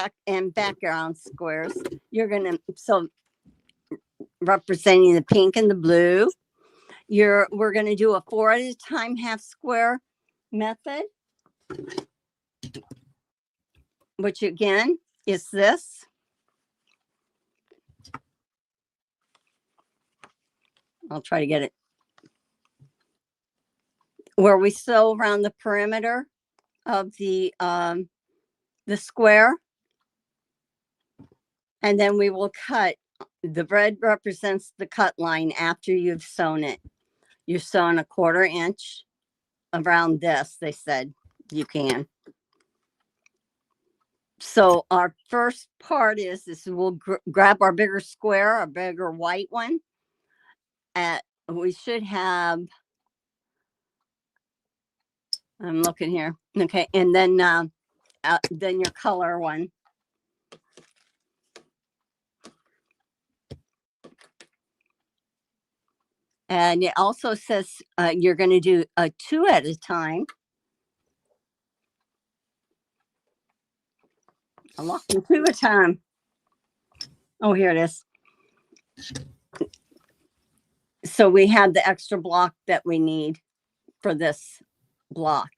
background squares. You're gonna representing the pink and the blue. We're gonna do a 4 at a time half square method, which again is this. I'll try to get it. Where we sew around the perimeter of the square, and then we will cut. The red represents the cut line after you've sewn it. You're sewing 1/4 inch around this. They said you can. So our first part is we'll grab our bigger square, our bigger white one. We should have. I'm looking here. Okay, and then your color one. And it also says you're going to do a 2 at a time. I'm looking 2 at a time. Oh, here it is. So we have the extra block that we need for this block.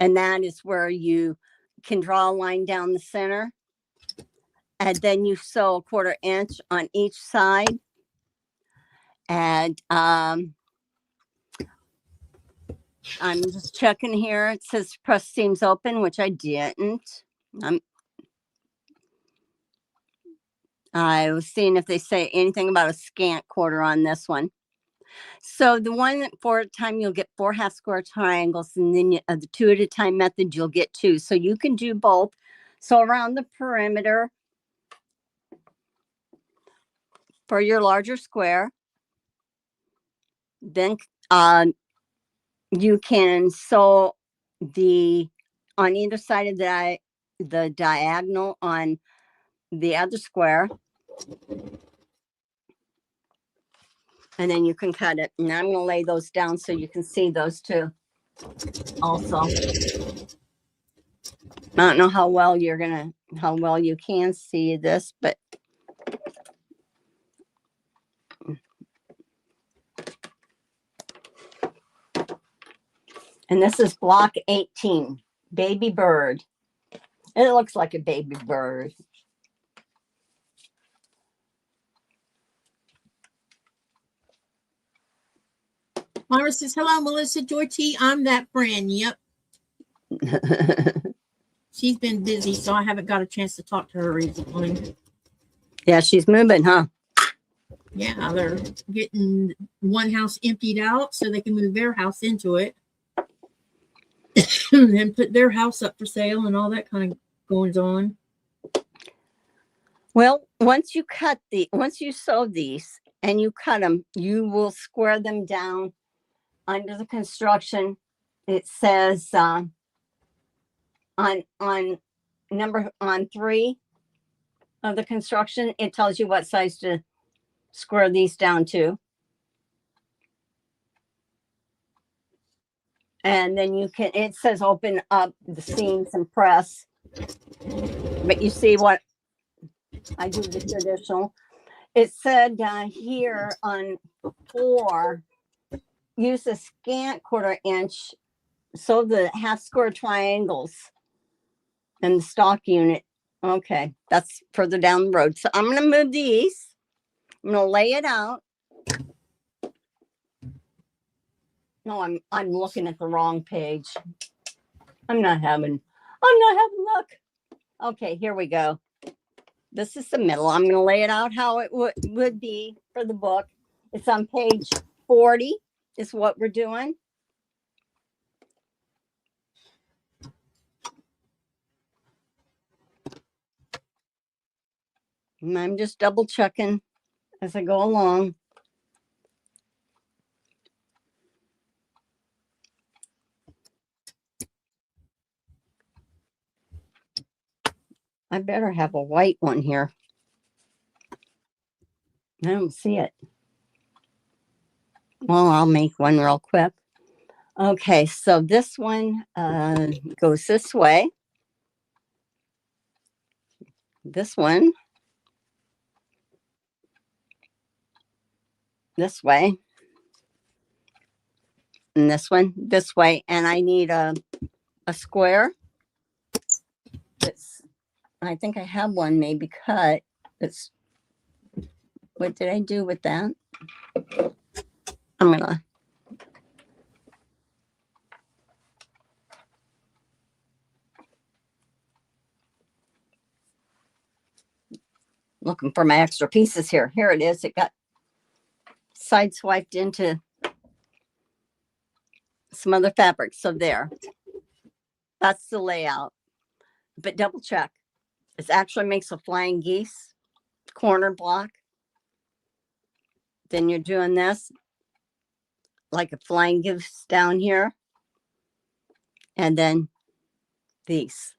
And that is where you can draw a line down the center. and then you sew a 1/4 inch on each side. And I'm just checking here. It says press seams open, which I didn't. I was seeing if they say anything about a scant 1/4 on this one. So the one for a time, you'll get 4 half square triangles, and then the 2 at a time method, you'll get 2. So you can do both. So around the perimeter for your larger square, then you can sew on either side of the diagonal on the other square. And then you can cut it. And I'm going to lay those down so you can see those too. Also, I don't know how well you can see this, but and this is block 18, baby bird. And it looks like a baby bird. Myra says, hello, Melissa Joy T. I'm that friend. Yep. She's been busy, so I haven't got a chance to talk to her recently. Yeah, she's moving, huh? Yeah, they're getting one house emptied out so they can move their house into it. And put their house up for sale and all that kind of goings on. Well, once you sew these and you cut them, you will square them down under the construction. It says on 3 of the construction, it tells you what size to square these down to. And then it says open up the seams and press. But you see what I do the traditional. It said here on 4, use a scant 1/4 inch, sew the half square triangles and the stock unit. Okay, that's further down the road. So I'm going to move these. I'm going to lay it out. No, I'm looking at the wrong page. I'm not having luck. Okay, here we go. This is the middle. I'm going to lay it out how it would be for the book. It's on page 40 is what we're doing. And I'm just double checking as I go along. I better have a white one here. I don't see it. Well, I'll make one real quick. Okay, so this one goes this way. This one this way. And this one this way. And I need a square. I think I have one maybe cut. What did I do with that? I'm gonna looking for my extra pieces here. Here it is. It got sideswiped into some other fabric. So there. That's the layout. But double check. It actually makes a flying geese corner block. Then you're doing this like a flying goose down here. And then these.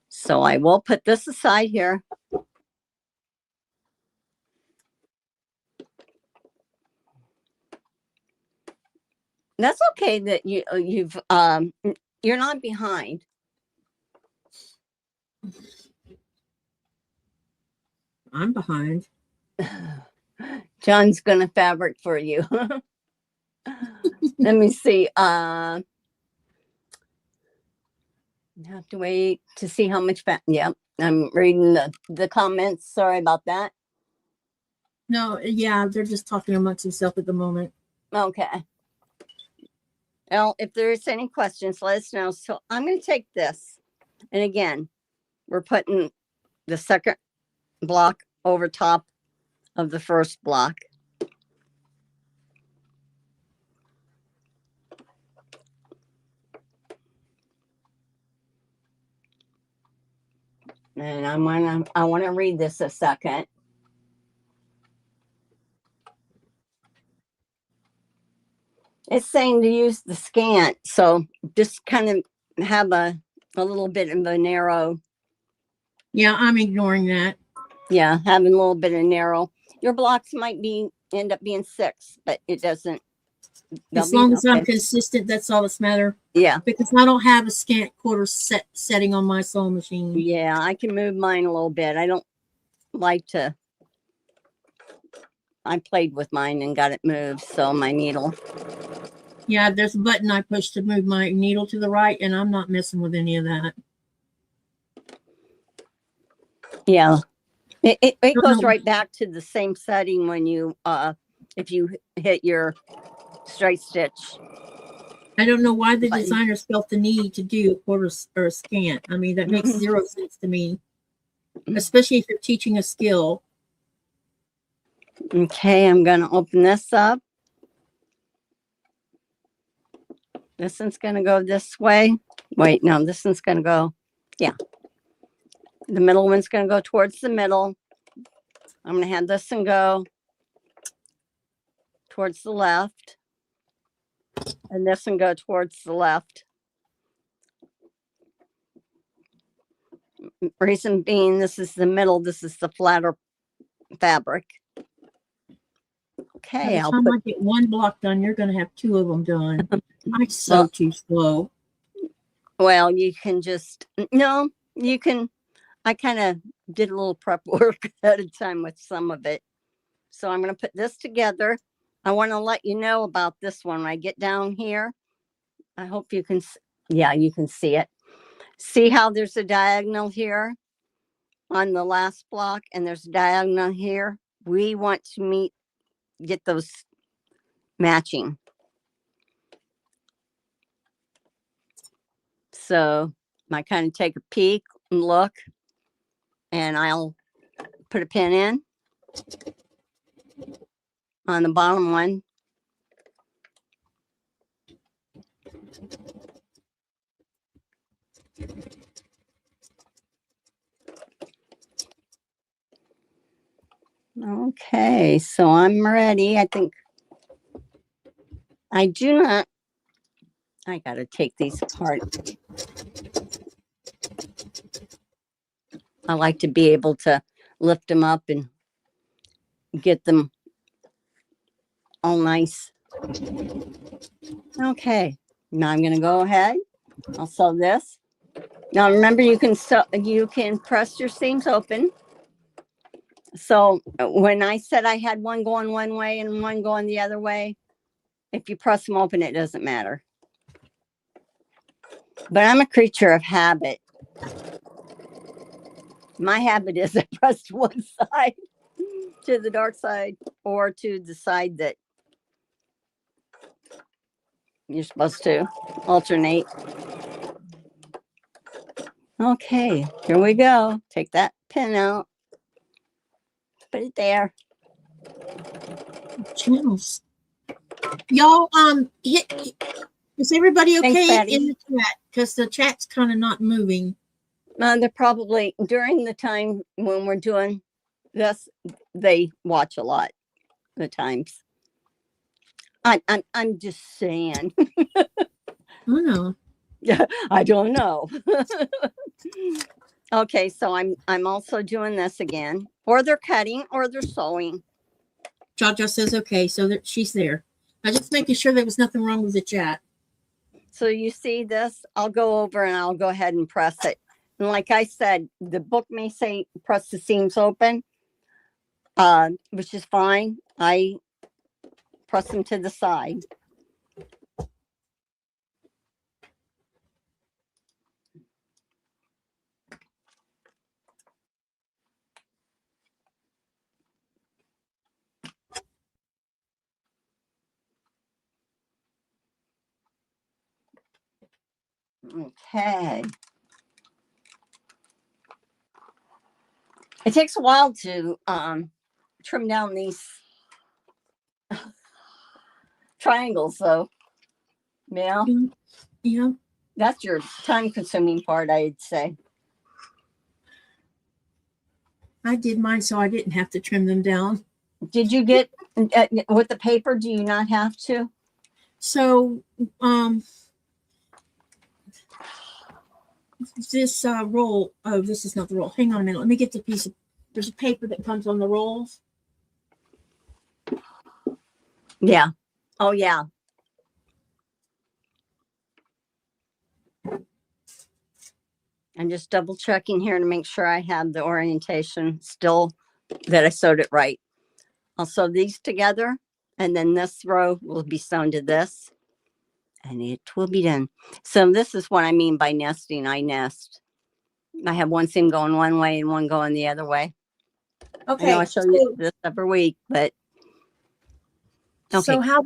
So I will put this aside here. That's okay that you're not behind. I'm behind. John's gonna fabric for you. Let me see. Have to wait to see how much Yep. I'm reading the comments. Sorry about that. No, yeah, they're just talking amongst themselves at the moment. Okay. Well, if there's any questions, let us know. So I'm going to take this. And again, we're putting the second block over top of the first block. And I want to read this a second. It's saying to use the scant. So just kind of have a little bit of a narrow. Yeah, I'm ignoring that. Yeah, having a little bit of narrow. Your blocks might end up being 6, but it doesn't. As long as I'm consistent, that's all that's matter. Yeah. Because I don't have a scant quarter setting on my sewing machine. Yeah, I can move mine a little bit. I don't like to. I played with mine and got it moved. So my needle. Yeah, there's a button I push to move my needle to the right, and I'm not messing with any of that. Yeah. It goes right back to the same setting when you if you hit your straight stitch. I don't know why the button. designers felt the need to do a quarter or a scant. I mean, that makes zero sense to me, especially if you're teaching a skill. Okay, I'm going to open this up. This one's going to go this way. Wait, no, this one's going to go. Yeah. The middle one's going to go towards the middle. I'm going to have this one go towards the left. And this one go towards the left. Reason being, this is the middle. This is the flatter fabric. Okay. By the time I get one block done, you're going to have 2 of them done. I sew too slow. Well, you can just, no, you can, I kind of did a little prep work ahead of time with some of it. So I'm going to put this together. I want to let you know about this one. When I get down here, I hope you can, yeah, you can see it. See how there's a diagonal here on the last block and there's a diagonal here. We want to get those matching. So I kind of take a peek and look, and I'll put a pin in on the bottom one. Okay, so I'm ready. I think I do not. I got to take these apart. I like to be able to lift them up and get them all nice. Okay, now I'm going to go ahead. I'll sew this. Now remember, you can press your seams open. So when I said I had one going one way and one going the other way, if you press them open, it doesn't matter. But I'm a creature of habit. My habit is I press to one side, to the dark side, or to the side that you're supposed to alternate. Okay, here we go. Take that pin out. Put it there. Channels. Y'all, is everybody okay? Thanks, in the chat? Because the chat's kind of not moving. They're probably during the time when we're doing this, they watch a lot of the times. I'm just saying. Oh no. Yeah, I don't know. Okay, so I'm also doing this again, or they're cutting or they're sewing. Jaja says okay, so that she's there. I just making sure there was nothing wrong with the chat. So you see this, I'll go over and I'll go ahead and press it. And like I said, the book may say press the seams open, which is fine. I press them to the side. Okay. It takes a while to trim down these triangles, though. Yeah, Yeah. that's your time-consuming part, I'd say. I did mine so I didn't have to trim them down. Did you get with the paper? Do you not have to? So, this roll. Oh, this is not the roll. Hang on a minute. Let me get the piece of. There's a paper that comes on the rolls. Yeah. Oh, yeah. I'm just double checking here to make sure I have the orientation still, that I sewed it right. I'll sew these together, and then this row will be sewn to this, and it will be done. So this is what I mean by nesting. I nest. I have one seam going one way and one going the other way. Okay. I know I show you this every week, but okay. So how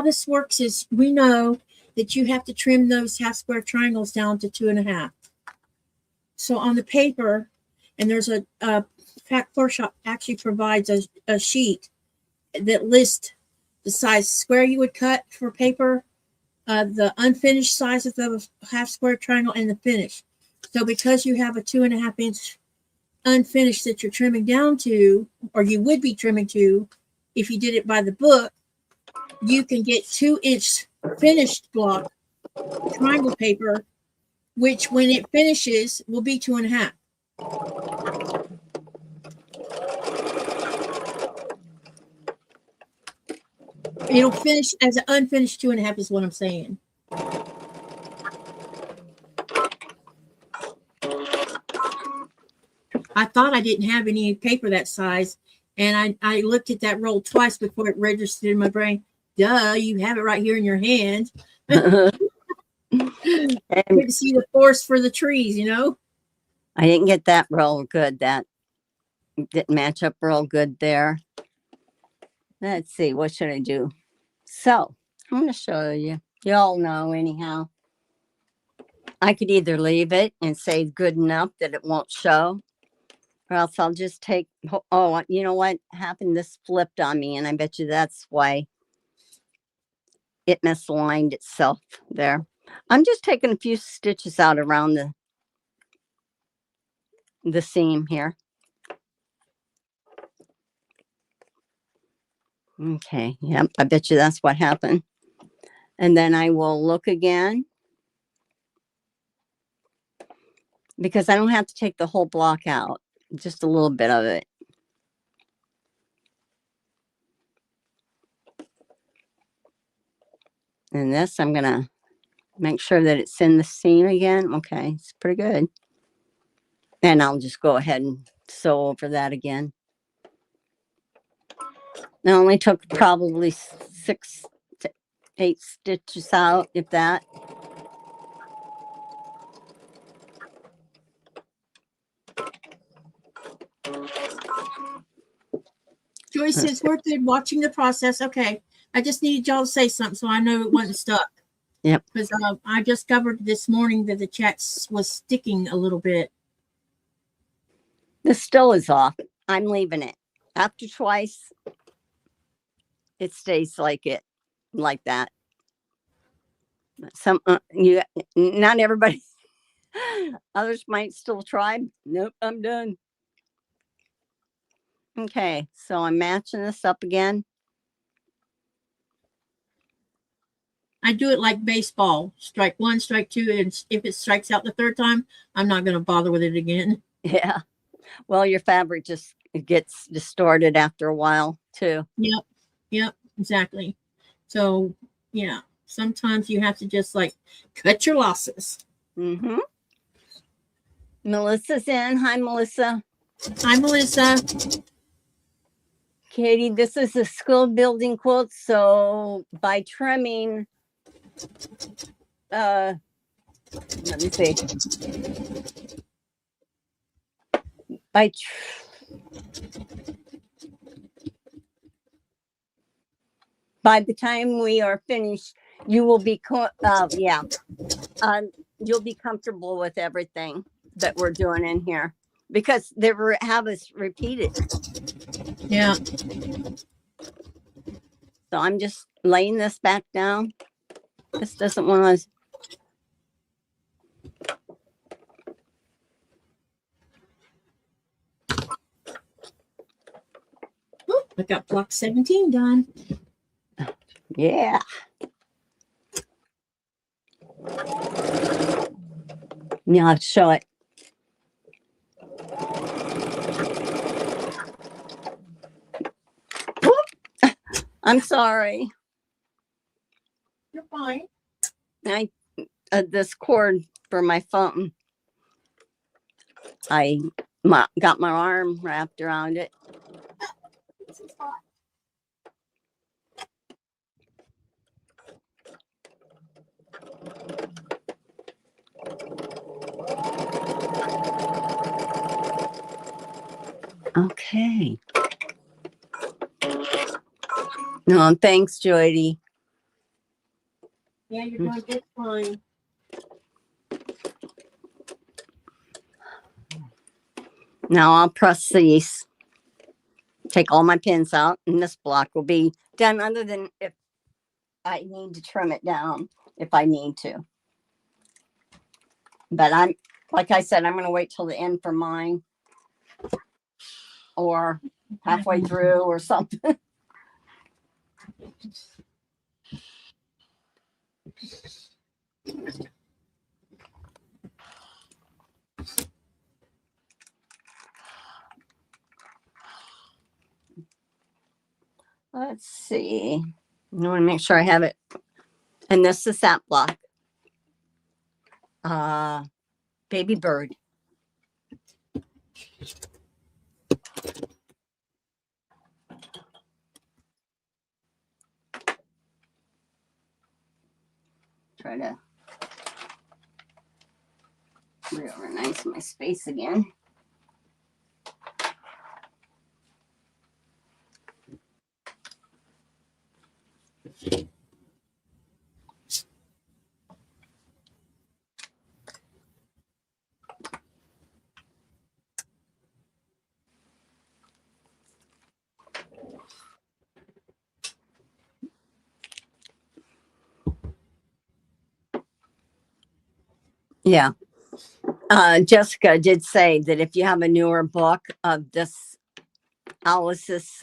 this works is we know that you have to trim those half square triangles down to 2.5. So on the paper, and there's a Fat Floor Shop actually provides a sheet that lists the size square you would cut for paper, the unfinished size of the half square triangle, and the finish. So because you have a 2.5-inch unfinished that you're trimming down to, or you would be trimming to, if you did it by the book, you can get 2-inch finished block triangle paper, which when it finishes will be 2.5. It'll finish as an unfinished 2.5 is what I'm saying. I thought I didn't have any paper that size, and I looked at that roll twice before it registered in my brain. Duh, you have it right here in your hand. You can see the forest for the trees, you know? I didn't get that real good. That didn't match up real good there. Let's see, what should I do? So I'm going to show you. You all know anyhow. I could either leave it and say good enough that it won't show, or else I'll just take, oh, you know what happened? This flipped on me, and I bet you that's why it misaligned itself there. I'm just taking a few stitches out around the seam here. Okay, yep, I bet you that's what happened. And then I will look again, because I don't have to take the whole block out, just a little bit of it. And this, I'm going to make sure that it's in the seam again. Okay, it's pretty good. And I'll just go ahead and sew over that again. It only took probably 6 to 8 stitches out, if that. Joyce says, we're good watching the process. Okay. I just needed y'all to say something so I know it wasn't stuck. Yep. Because I discovered this morning that the chat was sticking a little bit. This still is off. I'm leaving it. After twice, it stays like that. Some not everybody. Others might still try. Nope, I'm done. Okay, so I'm matching this up again. I do it like baseball. Strike 1, strike 2, and if it strikes out the third time, I'm not going to bother with it again. Yeah. Well, your fabric just gets distorted after a while too. Yep, exactly. So, yeah, sometimes you have to just like cut your losses. Mm-hmm. Melissa's in. Hi, Melissa. Hi, Melissa. Katie, this is a school building quilt. So by trimming, let me see. By the time we are finished, you will be, yeah. you'll be comfortable with everything that we're doing in here because they have us repeat it. Yeah. So I'm just laying this back down. This doesn't want to. Oh, I got block 17 done. Yeah. Yeah, I'll show it. I'm sorry. You're fine. This cord for my phone. I got my arm wrapped around it. This is hot. Okay. No, thanks, Jody. Yeah, you're doing just fine. Now I'll press these. Take all my pins out, and this block will be done other than if I need to trim it down, if I need to. But like I said, I'm going to wait till the end for mine or halfway through or something. Let's see. I want to make sure I have it. And this is that block. Baby bird. Try to reorganize my space again. Yeah. Jessica did say that if you have a newer book of this Alice's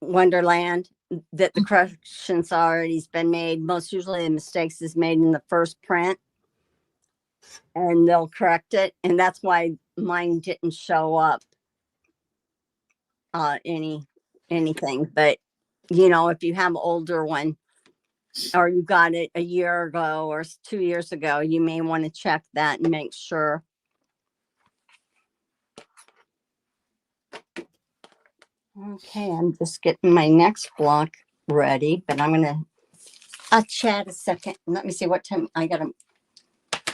Wonderland, that the corrections already been made. Most usually the mistakes is made in the first print and they'll correct it. And that's why mine didn't show up anything. But you know, if you have an older one or you got it a year ago or 2 years ago, you may want to check that and make sure. Okay, I'm just getting my next block ready, but I'll chat a second. Let me see what time I gotta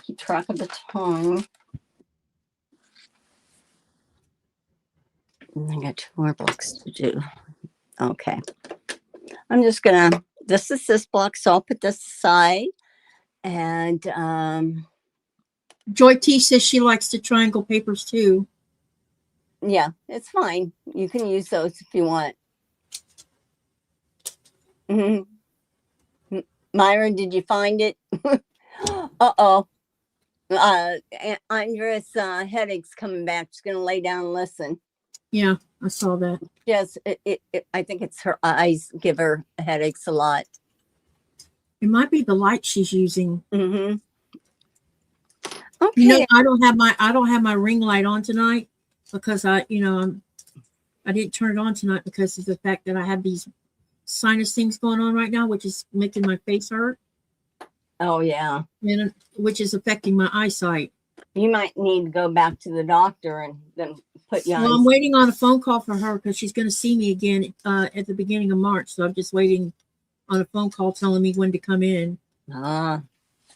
keep track of the time. I got 2 more blocks to do. Okay. I'm just gonna, this is this block, so I'll put this aside. And Joy T says she likes the triangle papers too. yeah, it's fine. You can use those if you want. Myron, did you find it? Uh-oh. Andrea's headache's coming back. She's gonna lay down and listen. Yeah, I saw that. Yes, I think it's her eyes give her headaches a lot. It might be the light she's using. Okay. You know, I don't have my ring light on tonight because I didn't turn it on tonight because of the fact that I have these sinus things going on right now, which is making my face hurt. Oh yeah. And which is affecting my eyesight. You might need to go back to the doctor and then put you on. Well, I'm waiting on a phone call for her because she's going to see me again at the beginning of March. So I'm just waiting on a phone call telling me when to come in. If I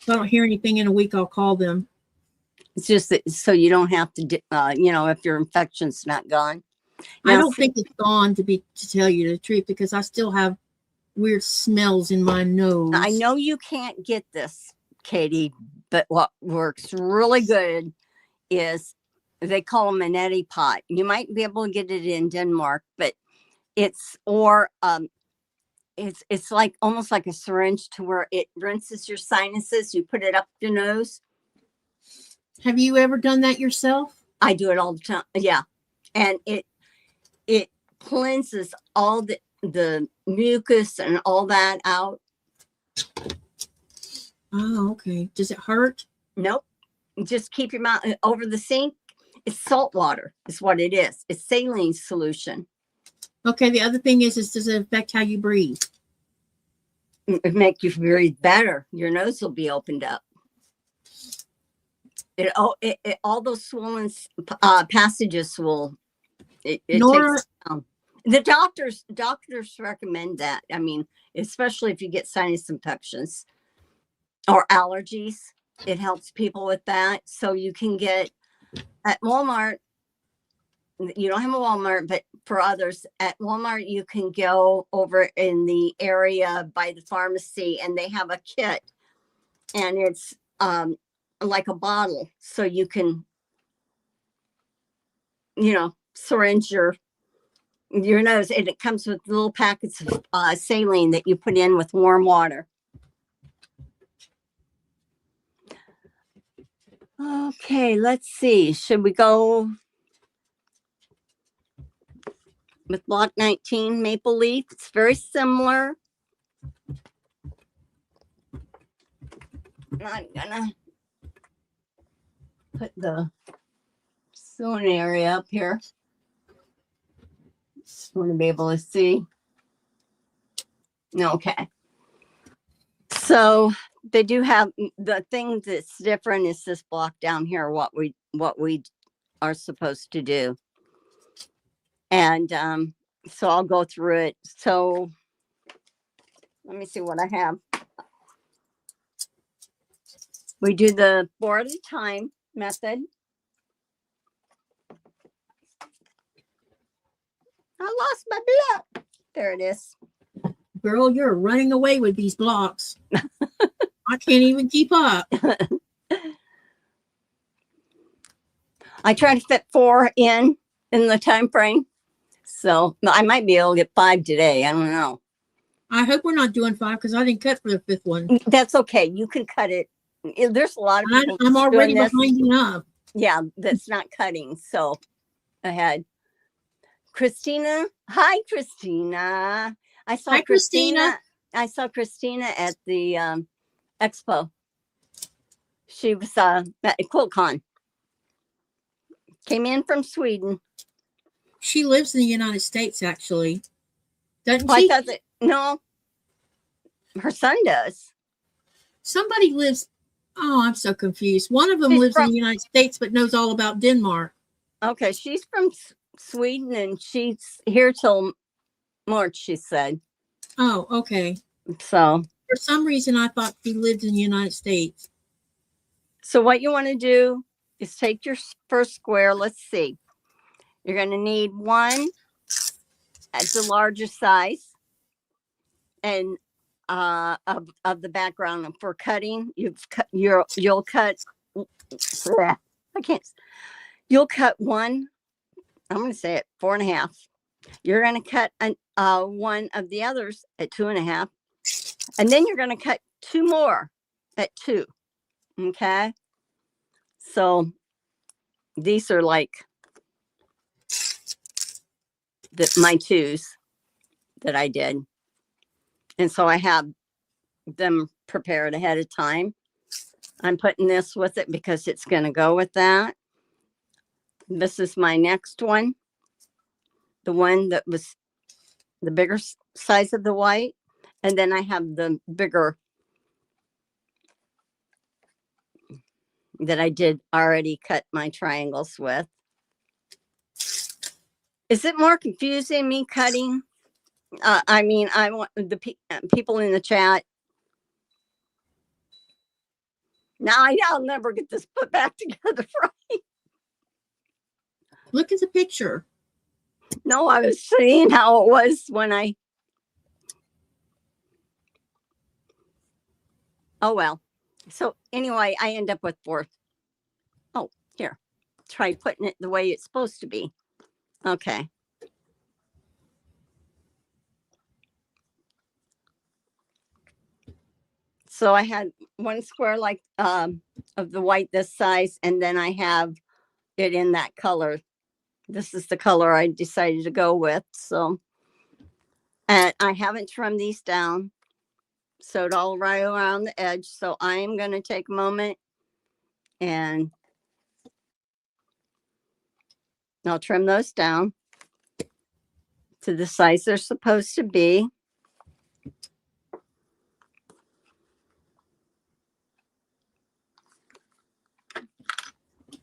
don't hear anything in a week, I'll call them. It's just that so you don't have to, if your infection's not gone. I don't think it's gone to tell you the truth, because I still have weird smells in my nose. I know you can't get this, Katy, but what works really good is they call them an neti pot. You might be able to get it in Denmark, but it's like almost like a syringe to where it rinses your sinuses. You put it up your nose. Have you ever done that yourself? I do it all the time. Yeah, and it cleanses all the mucus and all that out. Oh, okay. Does it hurt? Nope. Just keep your mouth over the sink. It's salt water is what it is. It's saline solution. Okay. The other thing is does it affect how you breathe? It make you breathe better. Your nose will be opened up. All those swollen passages will. It takes. The doctors recommend that. I mean, especially if you get sinus infections or allergies, it helps people with that. So you can get at Walmart. You don't have a Walmart, but for others at Walmart, you can go over in the area by the pharmacy and they have a kit and it's like a bottle. So you can, syringe your nose, and it comes with little packets of saline that you put in with warm water. Okay, let's see. Should we go with block 19 maple leaf? It's very similar. I'm gonna put the sewing area up here. Just want to be able to see. Okay. So they do have the thing that's different is this block down here, what we are supposed to do. And so I'll go through it. So let me see what I have. We do the 4 at a time method. I lost my block. There it is. Girl, you're running away with these blocks. I can't even keep up. I try to fit 4 in the time frame. So I might be able to get 5 today. I don't know. I hope we're not doing 5 because I didn't cut for the 5th one. That's okay. You can cut it. There's a lot of people. I'm already behind enough. Yeah, that's not cutting. So ahead. Christina. Hi, Christina. I saw Christina. I saw Christina at the expo. She was at QuiltCon. Came in from Sweden. She lives in the United States, actually. Doesn't I she? thought that, no. Her son does. Somebody lives. Oh, I'm so confused. One of them lives in the United States, but knows all about Denmark. Okay, she's from Sweden, and she's here till March, she said. Oh, okay. So for some reason, I thought she lived in the United States. So what you want to do is take your first square. Let's see. You're going to need 1 at the larger size, and of the background. And for cutting, you'll cut. I can't. You'll cut 1. I'm going to say it 4.5. You're going to cut one of the others at 2.5, and then you're going to cut 2 more at 2. Okay. So these are like my 2s that I did. And so I have them prepared ahead of time. I'm putting this with it because it's going to go with that. This is my next one. The one that was the bigger size of the white. And then I have the bigger that I did already cut my triangles with. Is it more confusing me cutting? I mean, I want the people in the chat. Now I'll never get this put back together right. Look at the picture. No, I was seeing how it was when I. Oh, well. So anyway, I end up with 4. Oh, here. Try putting it the way it's supposed to be. Okay. So I had 1 square like of the white this size, and then I have it in that color. This is the color I decided to go with. So, and I haven't trimmed these down, sewed all right around the edge. So I'm going to take a moment and I'll trim those down to the size they're supposed to be.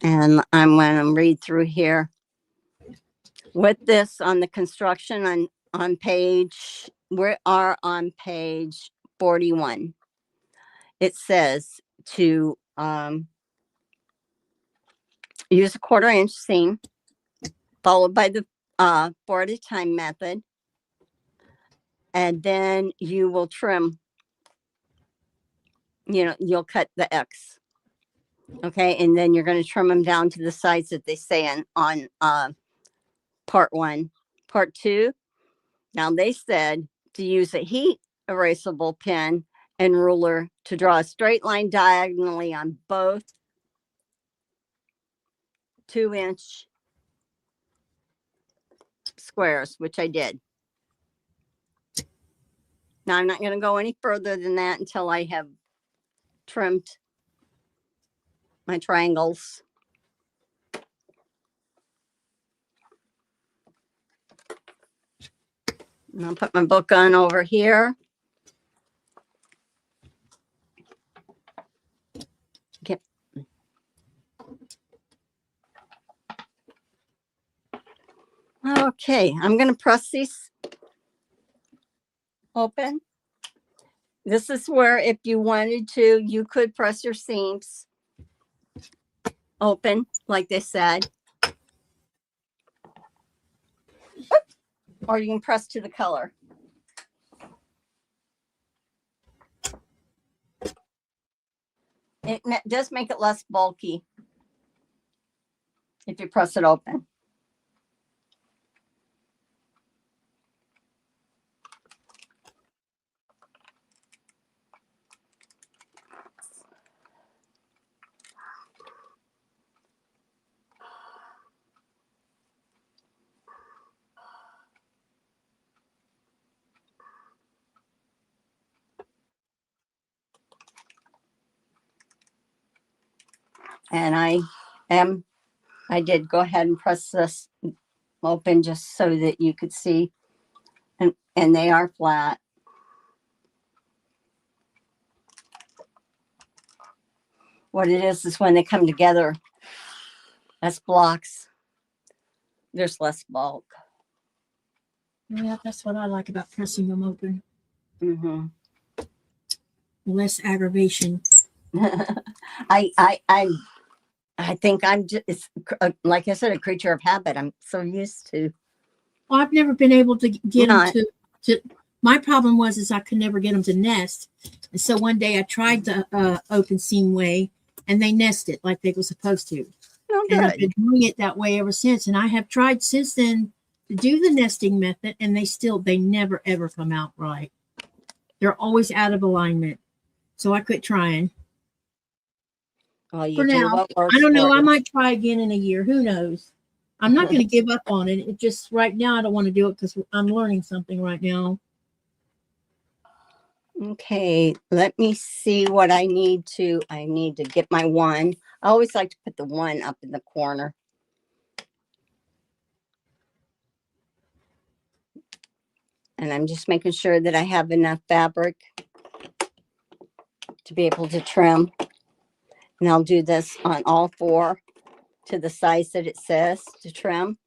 And I'm going to read through here. With this on the construction on page, we are on page 41. It says to use a 1/4 inch seam, followed by the 4 at a time method. And then you will trim, you'll cut the X. Okay. And then you're going to trim them down to the size that they say on part 1. Part 2. Now they said to use a heat erasable pen and ruler to draw a straight line diagonally on both 2-inch squares, which I did. Now I'm not going to go any further than that until I have trimmed my triangles. And I'll put my book on over here. Okay, I'm going to press these open. This is where if you wanted to, you could press your seams open, like they said. Or you can press to the color. It does make it less bulky if you press it open. And I did go ahead and press this open just so that you could see. And they are flat. What it is when they come together as blocks, there's less bulk. Yeah, that's what I like about pressing them open. Mm-hmm. Less aggravation. I think I'm just, like I said, a creature of habit. I'm so used to. Well, I've never been able to get them to. My problem was I could never get them to nest, and so one day I tried the open seam way, and they nested like they were supposed to. Oh, and I've been doing it that way ever since. And I have tried since then to do the nesting method, and they never ever come out right. They're always out of alignment. So I quit trying. Well, for now, I don't know. I might try again in a year. Who knows? I'm not going to give up on it. It just right now I don't want to do it because I'm learning something right now. Okay, let me see what I need to get my 1. I always like to put the 1 up in the corner. And I'm just making sure that I have enough fabric to be able to trim. And I'll do this on all 4 to the size that it says to trim.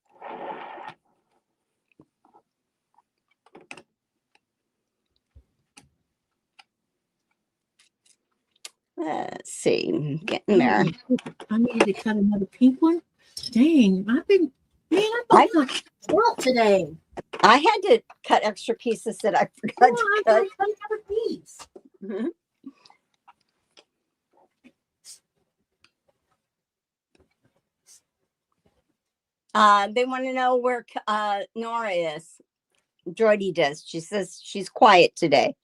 Let's see, getting there. I needed to cut another pink one. Dang, I bought my quilt today. I had to cut extra pieces that I forgot to cut. Another piece. Mm-hmm. They want to know where Nora is. Jordy does. She says she's quiet today.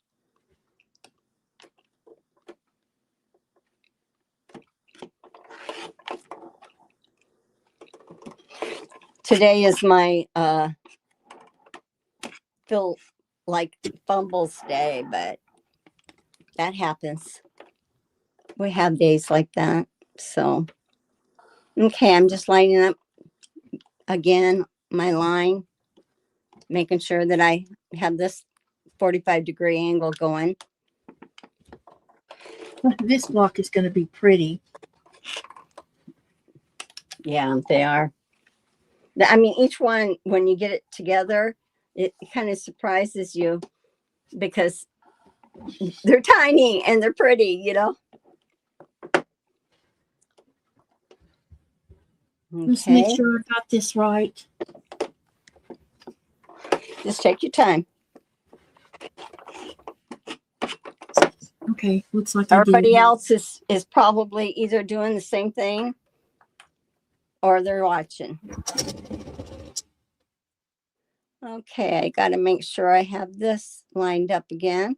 Today is my feel like fumbles day, but that happens. We have days like that. So, okay, I'm just lining up again my line, making sure that I have this 45-degree angle going. This block is going to be pretty. Yeah, they are. I mean, each one, when you get it together, it kind of surprises you because they're tiny and they're pretty, you know. Let's make Okay, sure I got this right. just take your time. Okay, looks like I Everybody did. else is probably either doing the same thing or they're watching. Okay, I got to make sure I have this lined up again.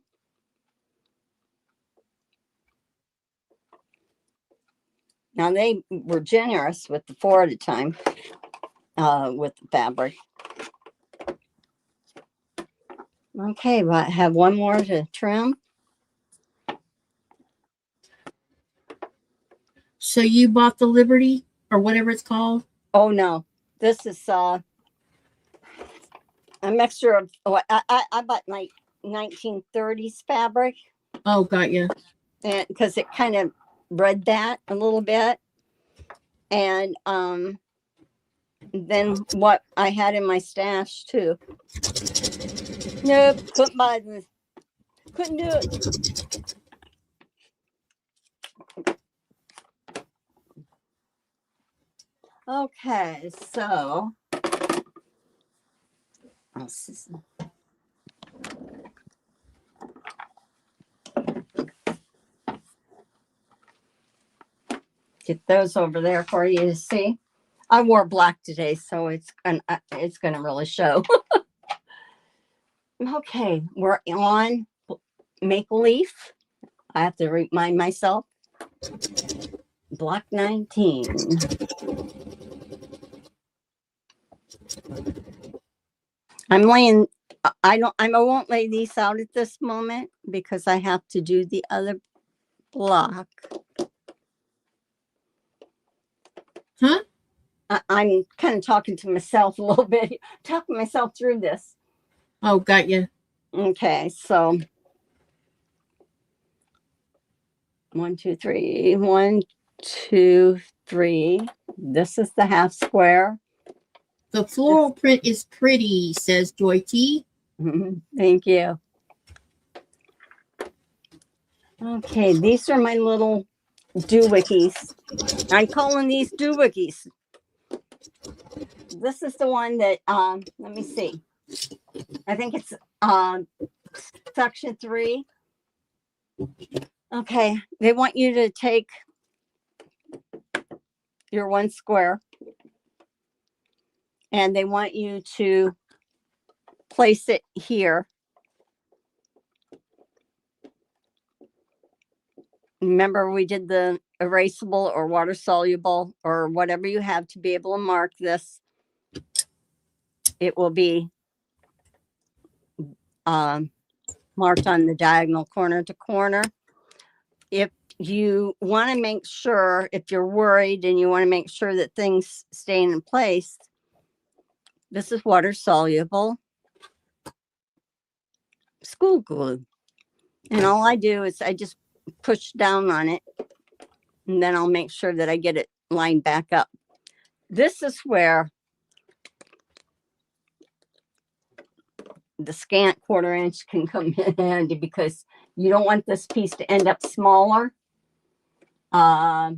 Now they were generous with the 4 at a time with the fabric. Okay, but I have one more to trim. So you bought the Liberty or whatever it's called? Oh no, this is a mixture of what I bought like 1930s fabric, Oh, got you. and because it kind of bred that a little bit, and then what I had in my stash too. Nope, couldn't buy this. Couldn't do it. Okay, so get those over there for you to see. I wore black today, so it's gonna really show. Okay, we're on Maple Leaf. I have to remind myself. Block 19. I'm laying. I won't lay these out at this moment because I have to do the other block. Huh? I'm kind of talking to myself a little bit, talking myself through this. Oh, got you. Okay, so 1, 2, 3, 1, 2, 3. This is the half square. The floral print is pretty, says Joy T. Thank you. Okay, these are my little doohickeys. I'm calling these doohickeys. This is the one that let me see. I think it's section 3. Okay, they want you to take your 1 square and they want you to place it here. Remember, we did the erasable or water soluble or whatever you have to be able to mark this. It will be marked on the diagonal corner to corner. If you want to make sure, if you're worried and you want to make sure that things stay in place, this is water soluble school glue. And all I do is I just push down on it and then I'll make sure that I get it lined back up. This is where the scant 1/4 inch can come in handy because you don't want this piece to end up smaller. Let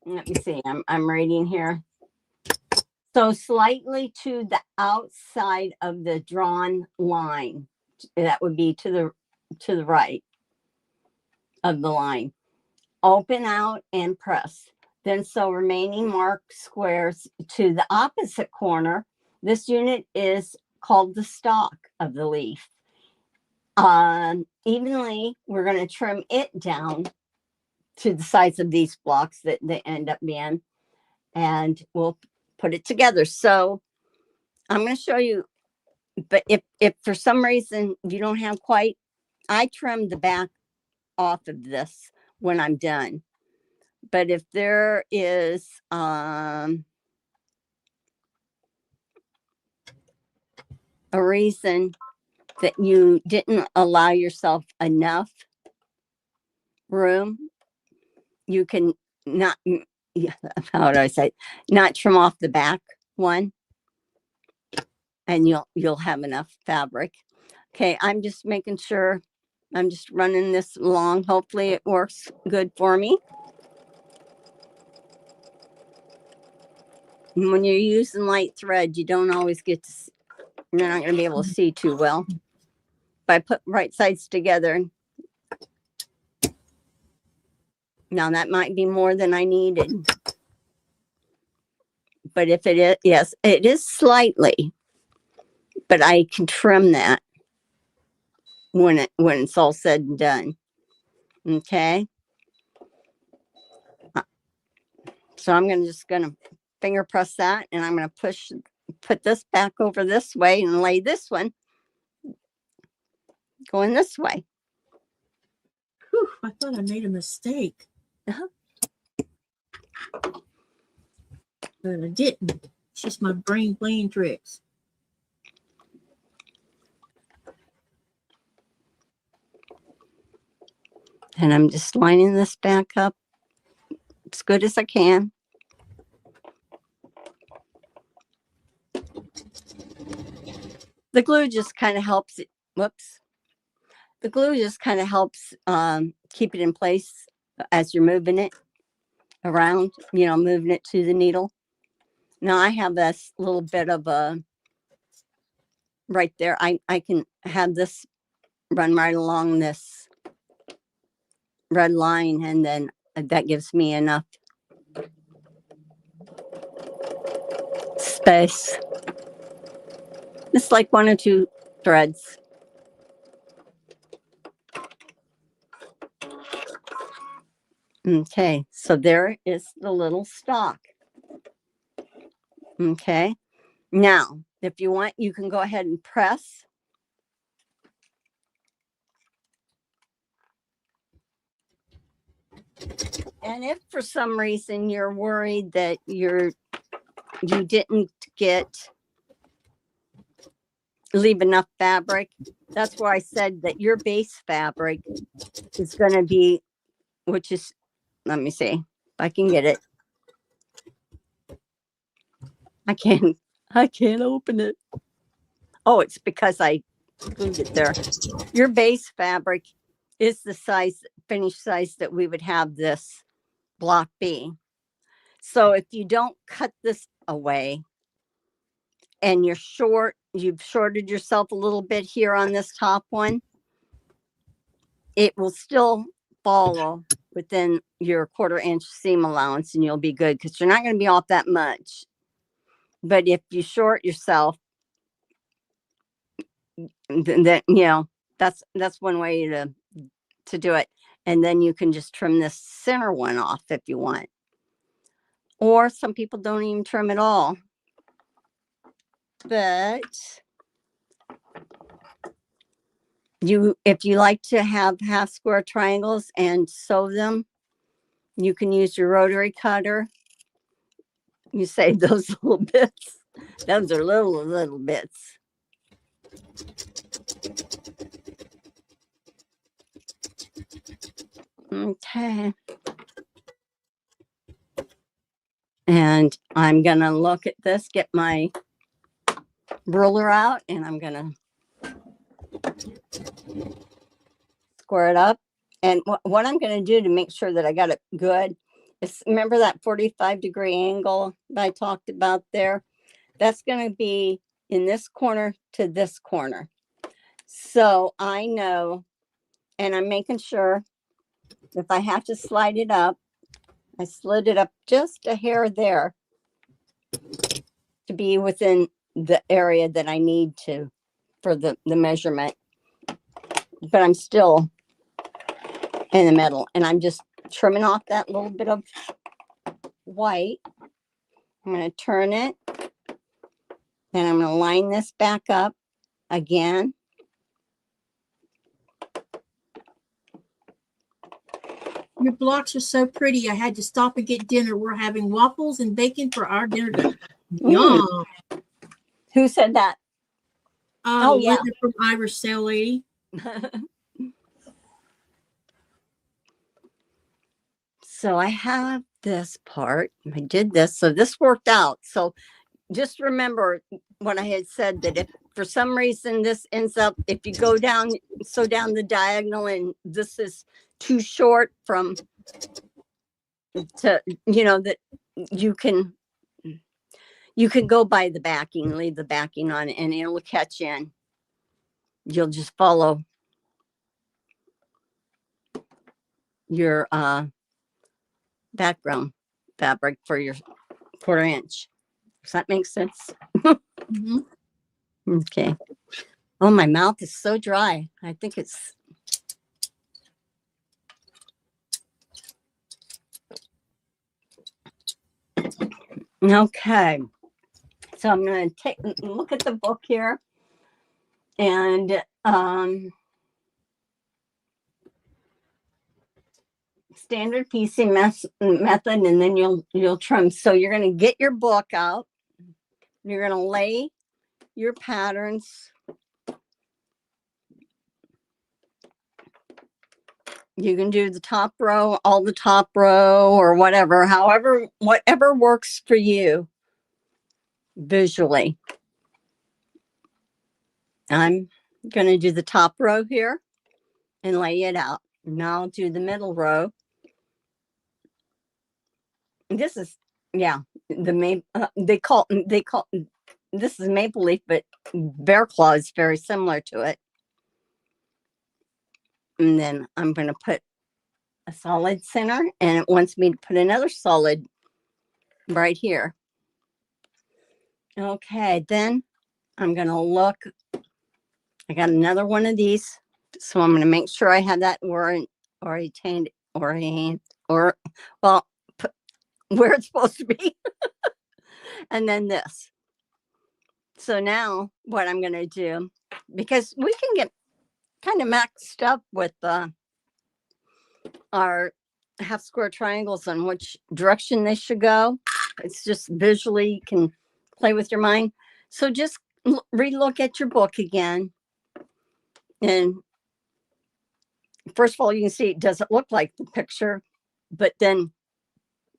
me see, I'm reading here. So slightly to the outside of the drawn line, that would be to the right of the line. Open out and press. Then sew remaining marked squares to the opposite corner. This unit is called the stalk of the leaf. Evenly, we're going to trim it down to the size of these blocks that they end up being, and we'll put it together. So I'm going to show you, but if for some reason you don't have quite, I trim the back off of this when I'm done. But if there is a reason that you didn't allow yourself enough room, you can not, how do I say, not trim off the back one, and you'll have enough fabric. Okay, I'm just making sure, I'm just running this along. Hopefully it works good for me. And when you're using light thread, you don't always get to, you're not going to be able to see too well. But I put right sides together. Now that might be more than I needed. But if it is, yes, it is slightly, but I can trim that when it's all said and done. Okay. So I'm just going to finger press that, and I'm going to put this back over this way and lay this one going this way. Whew, I thought I made a mistake. But I didn't. It's just my brain playing tricks. And I'm just lining this back up as good as I can. The glue just kind of helps it. Whoops. The glue just kind of helps keep it in place as you're moving it around, moving it to the needle. Now I have this little bit of a, right there. I can have this run right along this red line, and then that gives me enough space. It's like 1 or 2 threads. Okay, so there is the little stalk. Okay, now if you want, you can go ahead and press. And if for some reason you're worried that you didn't leave enough fabric, that's why I said that your base fabric is going to be, which is, let me see if I can get it. I can't open it. Oh, it's because I glued it there. Your base fabric is the size, finished size that we would have this block be. So if you don't cut this away and you've shorted yourself a little bit here on this top one, it will still follow within your 1/4 inch seam allowance, and you'll be good, because you're not going to be off that much. But if you short yourself, then that's one way to do it. And then you can just trim this center one off if you want. Or some people don't even trim at all. But if you like to have half square triangles and sew them, you can use your rotary cutter. You save those little bits. Those are little bits. Okay. And I'm going to look at this, get my ruler out, and I'm going to square it up. And what I'm going to do to make sure that I got it good is, remember that 45-degree angle that I talked about there? That's going to be in this corner to this corner. So I know, and I'm making sure if I have to slide it up, I slid it up just a hair there to be within the area that I need to for the measurement. But I'm still in the middle, and I'm just trimming off that little bit of white. I'm going to turn it, and I'm going to line this back up again. Your blocks are so pretty. I had to stop and get dinner. We're having waffles and bacon for our dinner. Yum. Who said that? Oh, yeah. Linda from Irish Sale Lady. So I have this part. I did this. So this worked out. So just remember what I had said, that if for some reason this ends up, if you go down, sew down the diagonal and this is too short from to, that you can go by the backing, leave the backing on, and it'll catch in. You'll just follow your background fabric for your 1/4 inch. Does that make sense? Mm-hmm. Okay. Oh, my mouth is so dry. I think it's. Okay. So I'm going to take look at the book here, and standard piecing method, and then you'll trim. So you're going to get your book out. You're going to lay your patterns. You can do the top row, all the top row, or whatever, whatever works for you visually. I'm going to do the top row here and lay it out. Now I'll do the middle row. This is, yeah, they call this is maple leaf, but bear claw is very similar to it. And then I'm going to put a solid center, and it wants me to put another solid right here. Okay, then I'm going to look. I got another one of these, so I'm going to make sure I have that where it's supposed to be. And then this. So now what I'm going to do, because we can get kind of maxed up with our half square triangles on which direction they should go. It's just visually, you can play with your mind. So just relook at your book again. And first of all, you can see it doesn't look like the picture, but then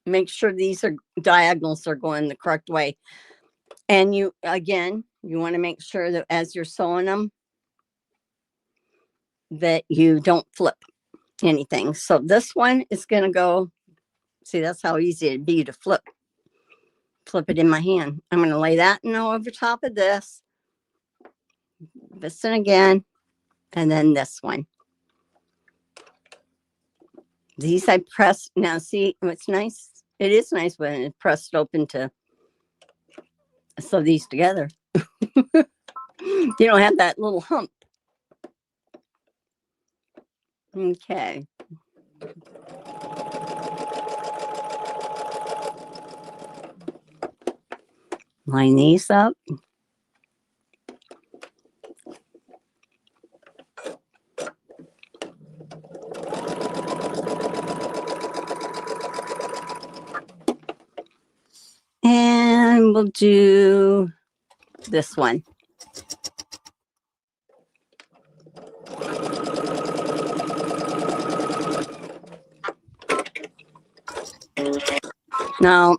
make sure these diagonals are going the correct way. And you want to make sure that as you're sewing them, that you don't flip anything. So this one is going to go, see, that's how easy it'd be to flip it in my hand. I'm going to lay that now over top of this one again, and then this one. These I press. Now see what's nice? It is nice when it's pressed open to sew these together. You don't have that little hump. Okay. Line these up. And we'll do this one. Now,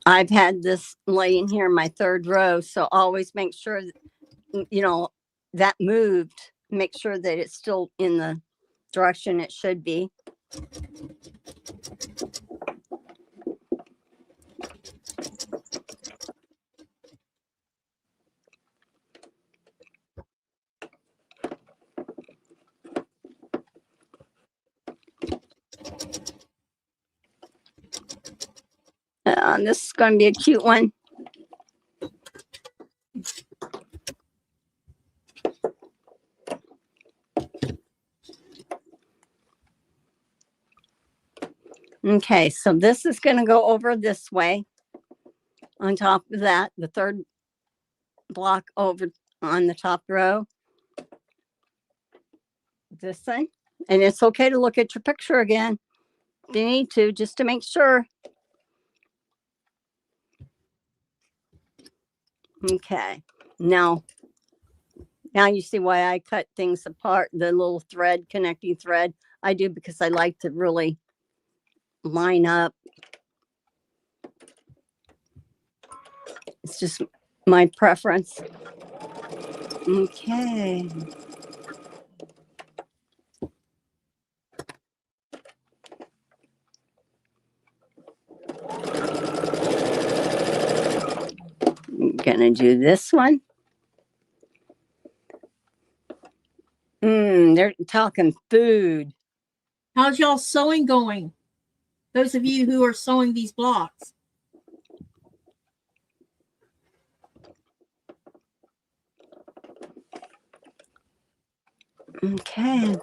I've had this laying here in my 3rd row, so always make sure that, that moved. Make sure that it's still in the direction it should be. This is going to be a cute one. Okay, so this is going to go over this way. On top of that, the third block over on the top row. This thing. And it's okay to look at your picture again if you need to, just to make sure. Okay, now you see why I cut things apart, the little thread, connecting thread. I do because I like to really line up. It's just my preference. Okay. I'm gonna do this one. They're talking food. How's y'all sewing going? Those of you who are sewing these blocks. Okay.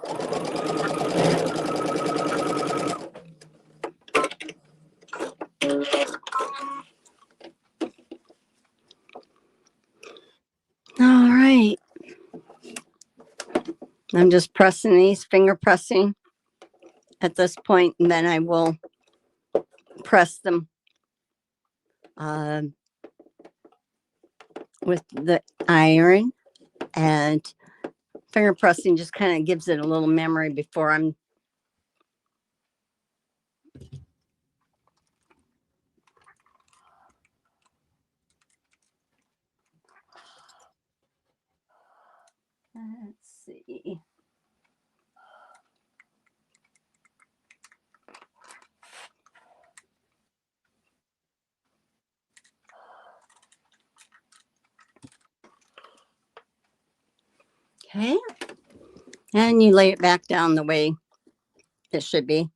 All right. I'm just pressing these, finger pressing at this point, and then I will press them with the iron, and finger pressing just kind of gives it a little memory before I'm let's see. Okay. And you lay it back down the way it should be.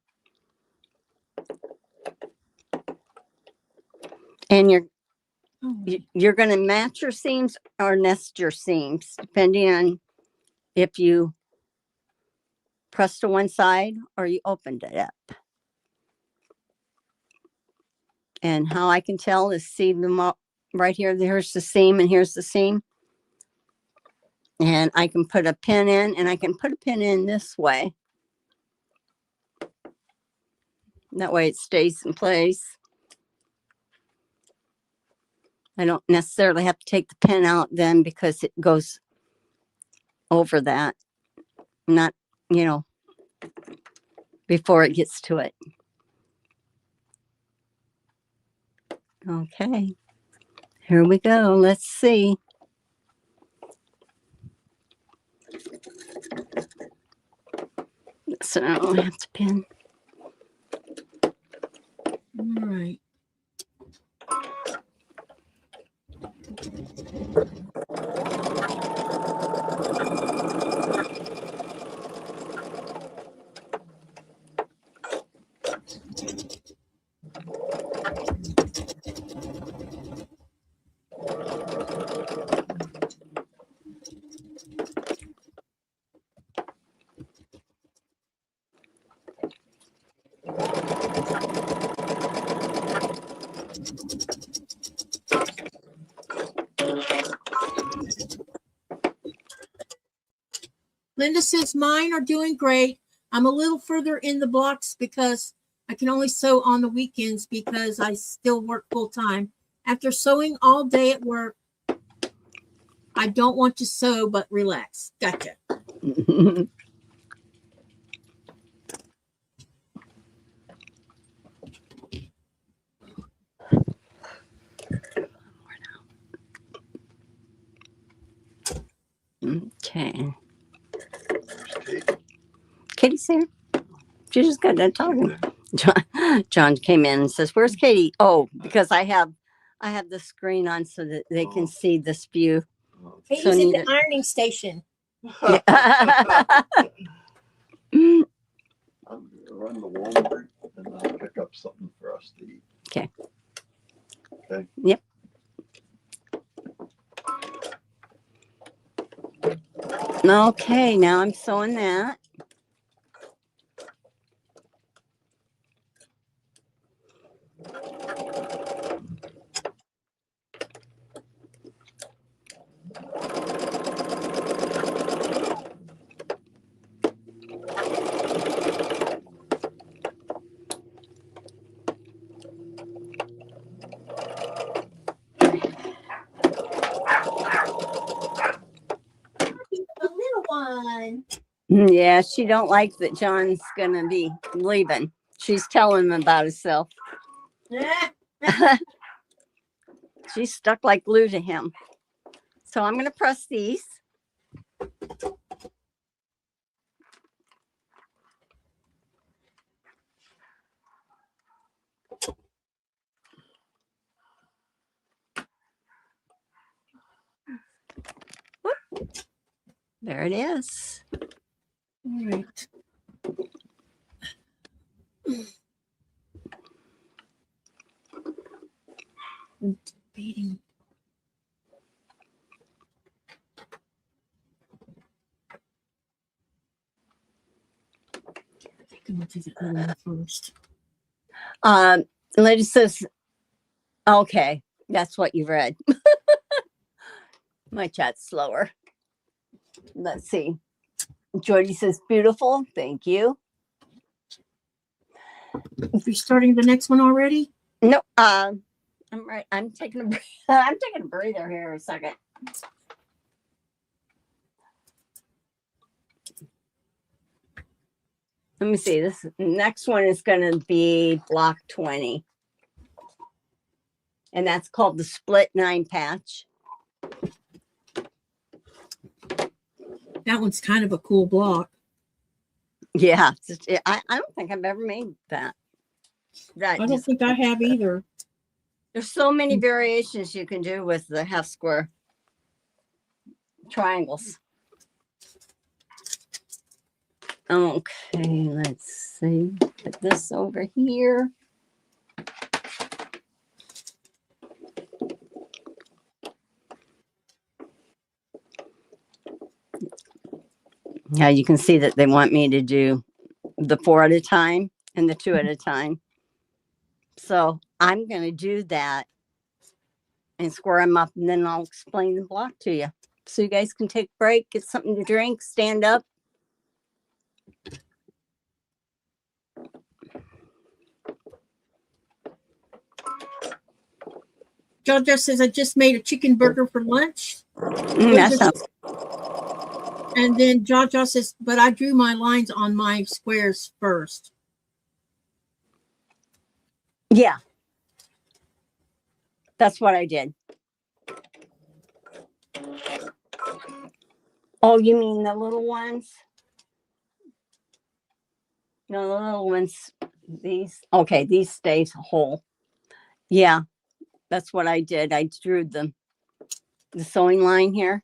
And you're going to match your seams or nest your seams, depending on if you press to one side or you opened it up. And how I can tell is see them up right here. Here's the seam and here's the seam. And I can put a pin in, and I can put a pin in this way. That way it stays in place. I don't necessarily have to take the pin out then because it goes over that. Not, before it gets to it. Okay. Here we go. Let's see. So I don't have to pin. All right. Linda says mine are doing great. I'm a little further in the blocks because I can only sew on the weekends because I still work full time. After sewing all day at work, I don't want to sew but relax. Gotcha. Okay. Katy's here. She just got done talking. John came in and says, "Where's Katy?" Oh, because I have the screen on so that they can see this view. He's So in neat. the ironing station. I'm gonna run the Walmart and I'll pick up something for us to eat. Okay. Okay. Yep. Okay, now I'm sewing that. The little one. Yeah, she don't like that John's gonna be leaving. She's telling him about herself. She's stuck like glue to him. So I'm gonna press these. Whoop. There it is. All right. Beating. I think I'm gonna do the other one first. Lady says, okay, that's what you read. My chat's slower. Let's see. Jordy says, beautiful. Thank you. You're starting the next one already? No, I'm right. I'm taking a I'm taking a breather here a second. Let me see. This next one is going to be block 20. And that's called the split 9 patch. That one's kind of a cool block. Yeah. I don't think I've ever made that. I don't think I have either. There's so many variations you can do with the half square triangles. Okay, let's see. Put this over here. Yeah, you can see that they want me to do the 4 at a time and the 2 at a time. So I'm going to do that and square them up, and then I'll explain the block to you. So you guys can take a break, get something to drink, stand up. Jojo says, I just made a chicken burger for lunch. That sounds. And then Jojo says, but I drew my lines on my squares first. Yeah. That's what I did. Oh, you mean the little ones? No, the little ones, these. Okay, these stay whole. Yeah, that's what I did. I drew the sewing line here.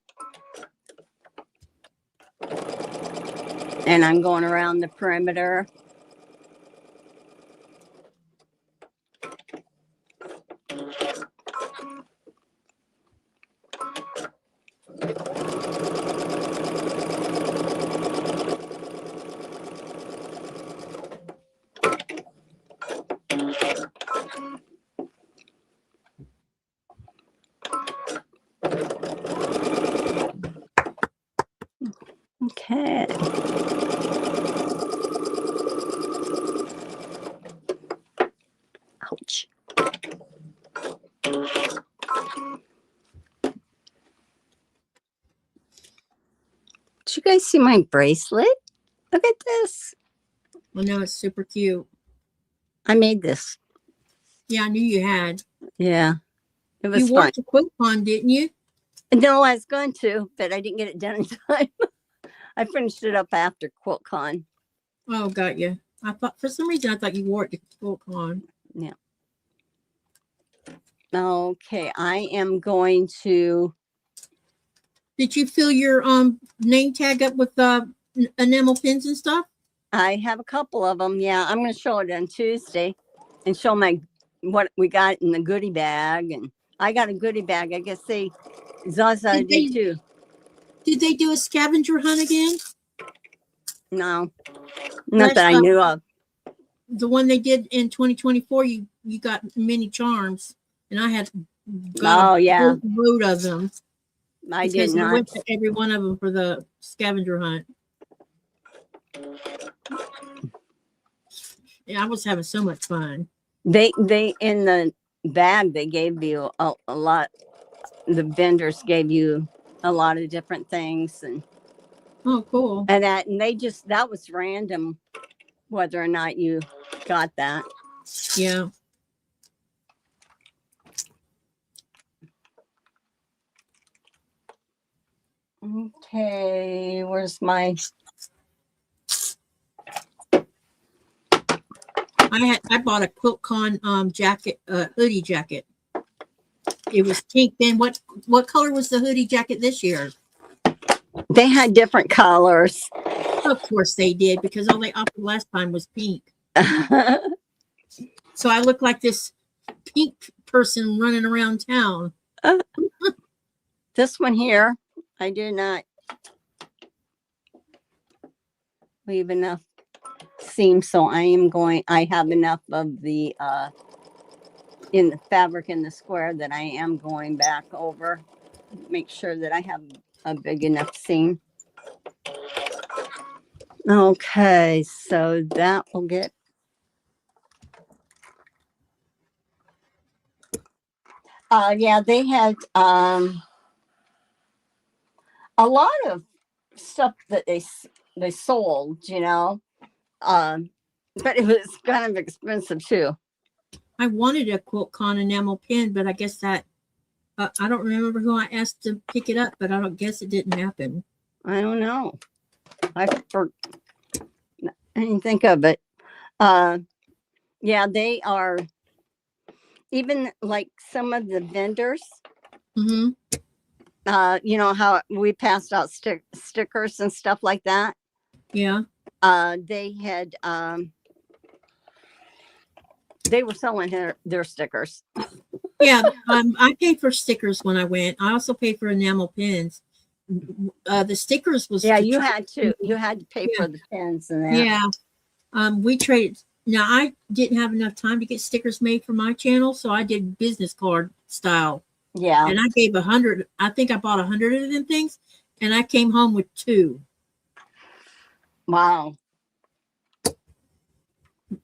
And I'm going around the perimeter. Okay. Ouch. Did you guys see my bracelet? Look at this. Well, no, it's super cute. I made this. Yeah, I knew you had. Yeah. It was You fun. wore the quilt on, didn't you? No, I was going to, but I didn't get it done in time. I finished it up after QuiltCon. Oh, got you. I thought, for some reason, I thought you wore it to QuiltCon. Yeah. Okay, I am going to. Did you fill your name tag up with enamel pins and stuff? I have a couple of them. Yeah, I'm going to show it on Tuesday and show my what we got in the goodie bag, and I got a goodie bag. I guess Zaza did too. Did they do a scavenger hunt again? No, not that I knew of. The one they did in 2024, you got many charms, and I had got a load of them. I did not. I went to every one of them for the scavenger hunt. Yeah, I was having so much fun. They in the bag they gave you a lot. The vendors gave you a lot of different things, and oh, cool. And that was random whether or not you got that. Yeah. Okay, where's my? I bought a QuiltCon jacket, hoodie jacket. It was pink. Then what color was the hoodie jacket this year? They had different colors. Of course they did, because all they offered last time was pink. So I look like this pink person running around town. This one here, I did not leave enough seam, so I have enough of the in the fabric in the square that I am going back over, make sure that I have a big enough seam. Okay, so that will get yeah, they had a lot of stuff that they sold, but it was kind of expensive too. I wanted a QuiltCon enamel pin, but I guess that I don't remember who I asked to pick it up, but I guess it didn't happen. I don't know. I didn't think of it. Yeah, they are. Even like some of the vendors, Mm-hmm. You know how we passed out stickers and stuff like that. Yeah. They had they were selling their stickers. Yeah, I paid for stickers when I went. I also paid for enamel pins. The stickers was you had to pay for the pins and that. Yeah. We traded. Now I didn't have enough time to get stickers made for my channel, so I did business card style. Yeah. And I gave 100. I think I bought 100 of them things, and I came home with 2. Wow.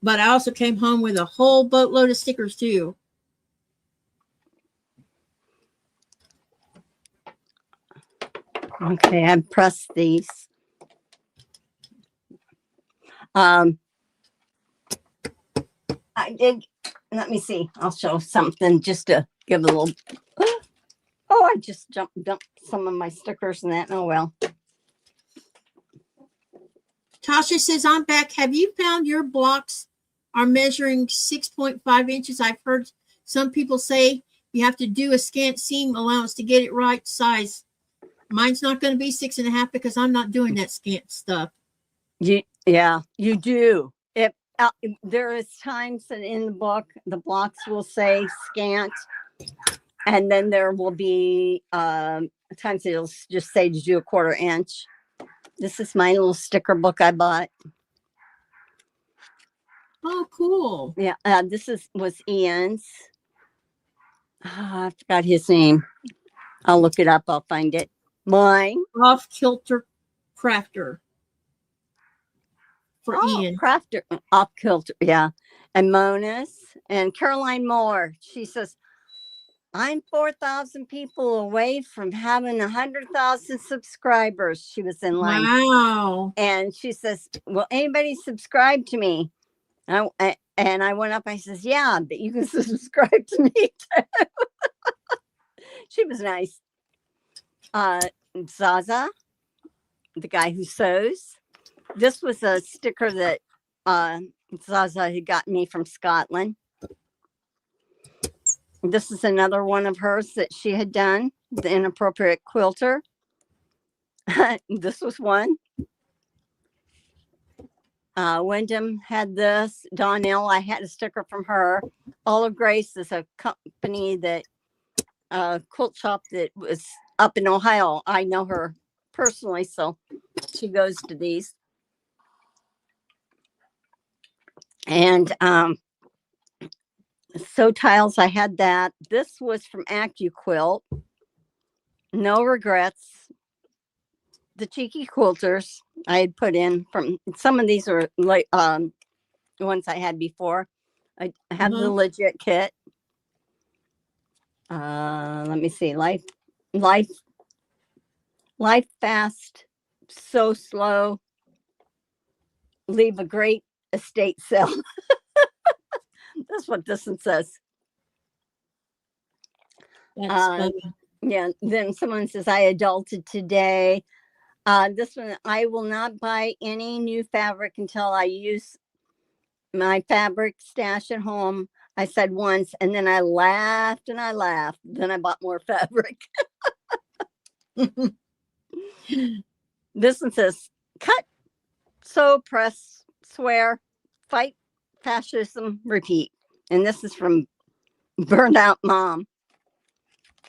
But I also came home with a whole boatload of stickers too. Okay, I pressed these. I did. Let me see. I'll show something just to give a little. Oh, I just dumped some of my stickers in that. Oh well. Tasha says, I'm back. Have you found your blocks are measuring 6.5 inches? I've heard some people say you have to do a scant seam allowance to get it right size. Mine's not going to be 6.5 because I'm not doing that scant stuff. Yeah, you do. There is times that in the book, the blocks will say scant, and then there will be times it'll just say to do 1/4 inch. This is my little sticker book I bought. Oh, cool. Yeah, this was Ian's. I forgot his name. I'll look it up. I'll find it. Mine. Off Quilter Crafter. For Ian. Crafter. Off Quilter. Yeah. And Mona's and Caroline Moore. She says, I'm 4,000 people away from having 100,000 subscribers. She was in line. Wow. And she says, will anybody subscribe to me? And I went up. I says, yeah, but you can subscribe to me too. She was nice. Zaza, the guy who sews. This was a sticker that Zaza had gotten me from Scotland. This is another one of hers that she had done, the inappropriate quilter. This was one. Wyndham had this. Donnell, I had a sticker from her. Olive Grace is a company that quilt shop that was up in Ohio. I know her personally, so she goes to these. And sew tiles, I had that. This was from AccuQuilt. No regrets. The cheeky quilters I had put in from some of these are like ones I had before. I have the legit kit. Let me see. Life fast, so slow. Leave a great estate sale. That's what this one says. That's funny. Yeah. Then someone says, I adulted today. This one, I will not buy any new fabric until I use my fabric stash at home. I said once, and then I laughed and I laughed. Then I bought more fabric. This one says, cut, sew, press, swear, fight, fascism, repeat. And this is from Burned Out Mom.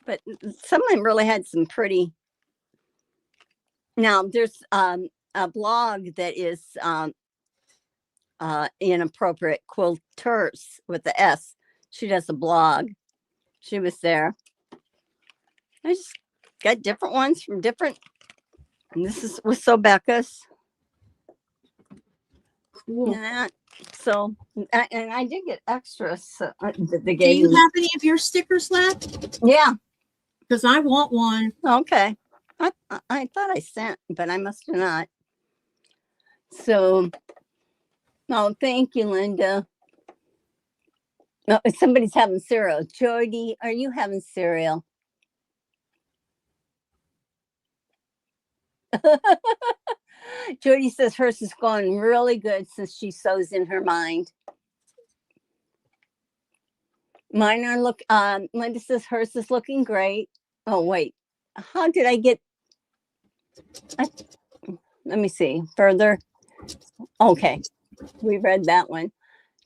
But some of them really had some pretty. Now, there's a blog that is Inappropriate Quilters with the S. She does a blog. She was there. I just got different ones from different. And this was so Becca's. Cool. Yeah. So, and I did get extras. That they Do gave you me. have any of your stickers left? Yeah. Because I want one. Okay. I thought I sent, but I must have not. So, oh, thank you, Linda. Oh, somebody's having cereal. Jody, are you having cereal? Jody says hers is going really good since she sews in her mind. Mine are Linda says hers is looking great. Oh, wait. How did I get? Let me see further. Okay. We read that one.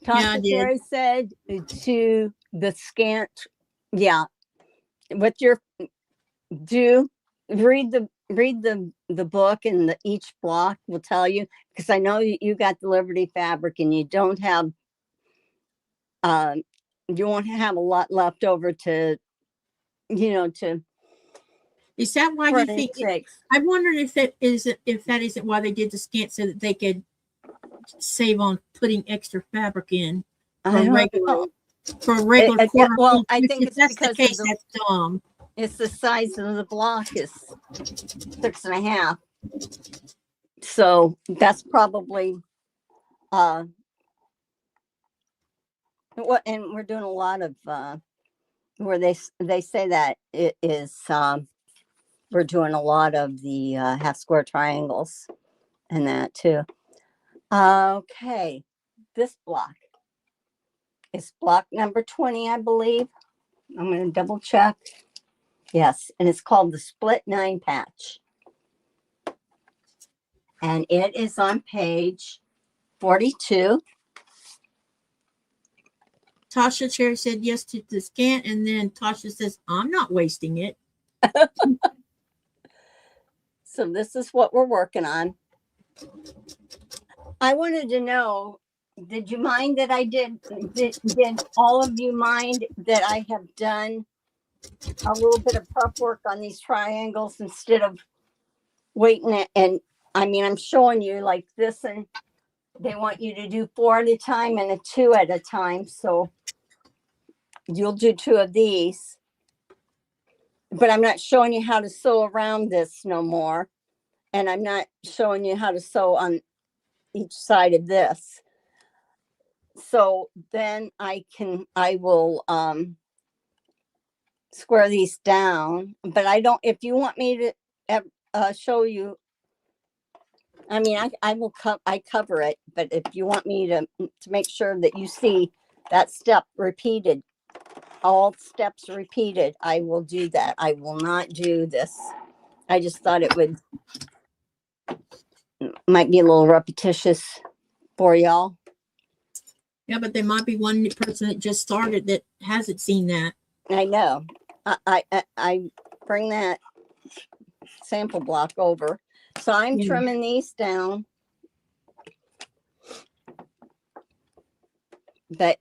Tasha Cheri said to the scant. Yeah. What your read the book, and each block will tell you, because I know you got the Liberty fabric and you don't have you won't have a lot left over to Is that why you think? I wondered if that isn't why they did the scant, so that they could save on putting extra fabric in for a regular quarter. Well, I think if that's the case, that's dumb. It's the size of the block is 6.5. So that's probably what, and we're doing a lot of where they say that it is we're doing a lot of the half square triangles and that too. Okay, this block is block number 20, I believe. I'm going to double check. Yes, and it's called the Split 9 Patch. And it is on page 42. Tasha Cheri said yes to the scant, and then Tasha says, I'm not wasting it. So this is what we're working on. I wanted to know, did you mind that I did all of you mind that I have done a little bit of prep work on these triangles instead of waiting? And I mean, I'm showing you like this, and they want you to do 4 at a time and a 2 at a time. So you'll do 2 of these, but I'm not showing you how to sew around this no more. And I'm not showing you how to sew on each side of this. So then I will square these down, but I don't, if you want me to show you, I mean, I will cover it, but if you want me to make sure that you see that step repeated, all steps repeated, I will do that. I will not do this. I just thought it might be a little repetitious for y'all. Yeah, but there might be one person that just started that hasn't seen that. I know. I bring that sample block over. So I'm Yeah. trimming these down. But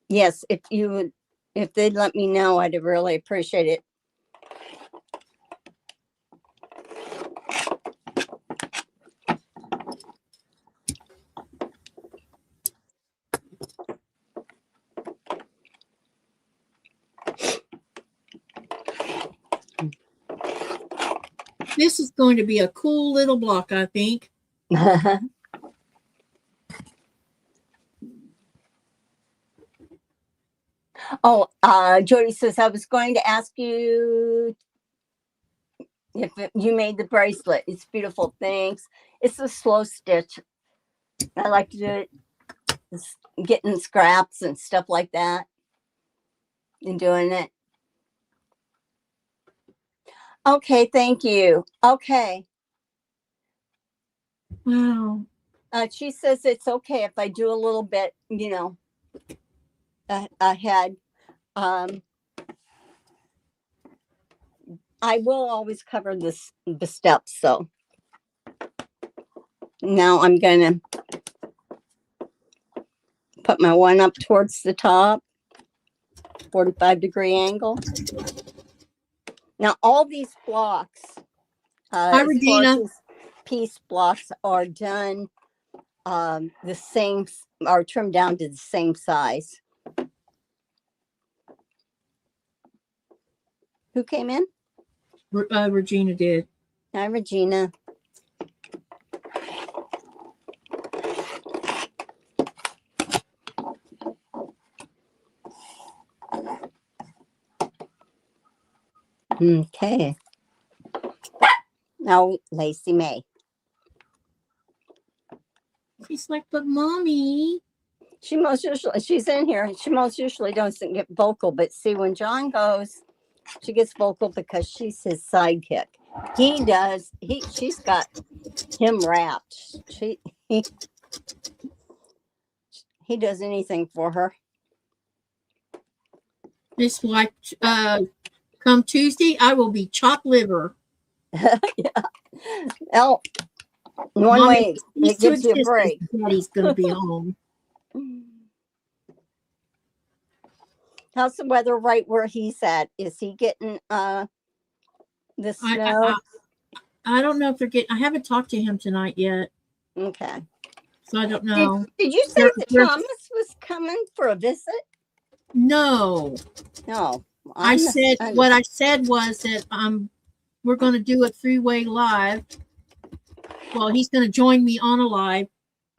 yes, if they'd let me know, I'd really appreciate it. This is going to be a cool little block, I think. Oh, Jody says, I was going to ask you if you made the bracelet. It's beautiful. Thanks. It's a slow stitch. I like to do it, getting scraps and stuff like that and doing it. Okay, thank you. Okay. Wow. She says it's okay if I do a little bit, ahead. I will always cover the steps. So now I'm going to put my one up towards the top, 45-degree angle. Now all these blocks, Hi, as Regina. far as these piece blocks are done the same, are trimmed down to the same size. Who came in? Regina did. Hi, Regina. Okay. Now, Lacey May. She's like, but mommy. She's in here. She most usually doesn't get vocal, but see, when John goes, she gets vocal because she's his sidekick. She's got him wrapped. He does anything for her. It's like, come Tuesday, I will be chopped liver. Yeah. Oh, one Mommy, way it gives you a break. Daddy's going to be home. How's the weather right where he's at? Is he getting the snow? I don't know if they're getting. I haven't talked to him tonight yet, Okay. so I don't know. Did you say that Thomas was coming for a visit? No. No. What I said was that we're going to do a 3-way live. Well, he's going to join me on a live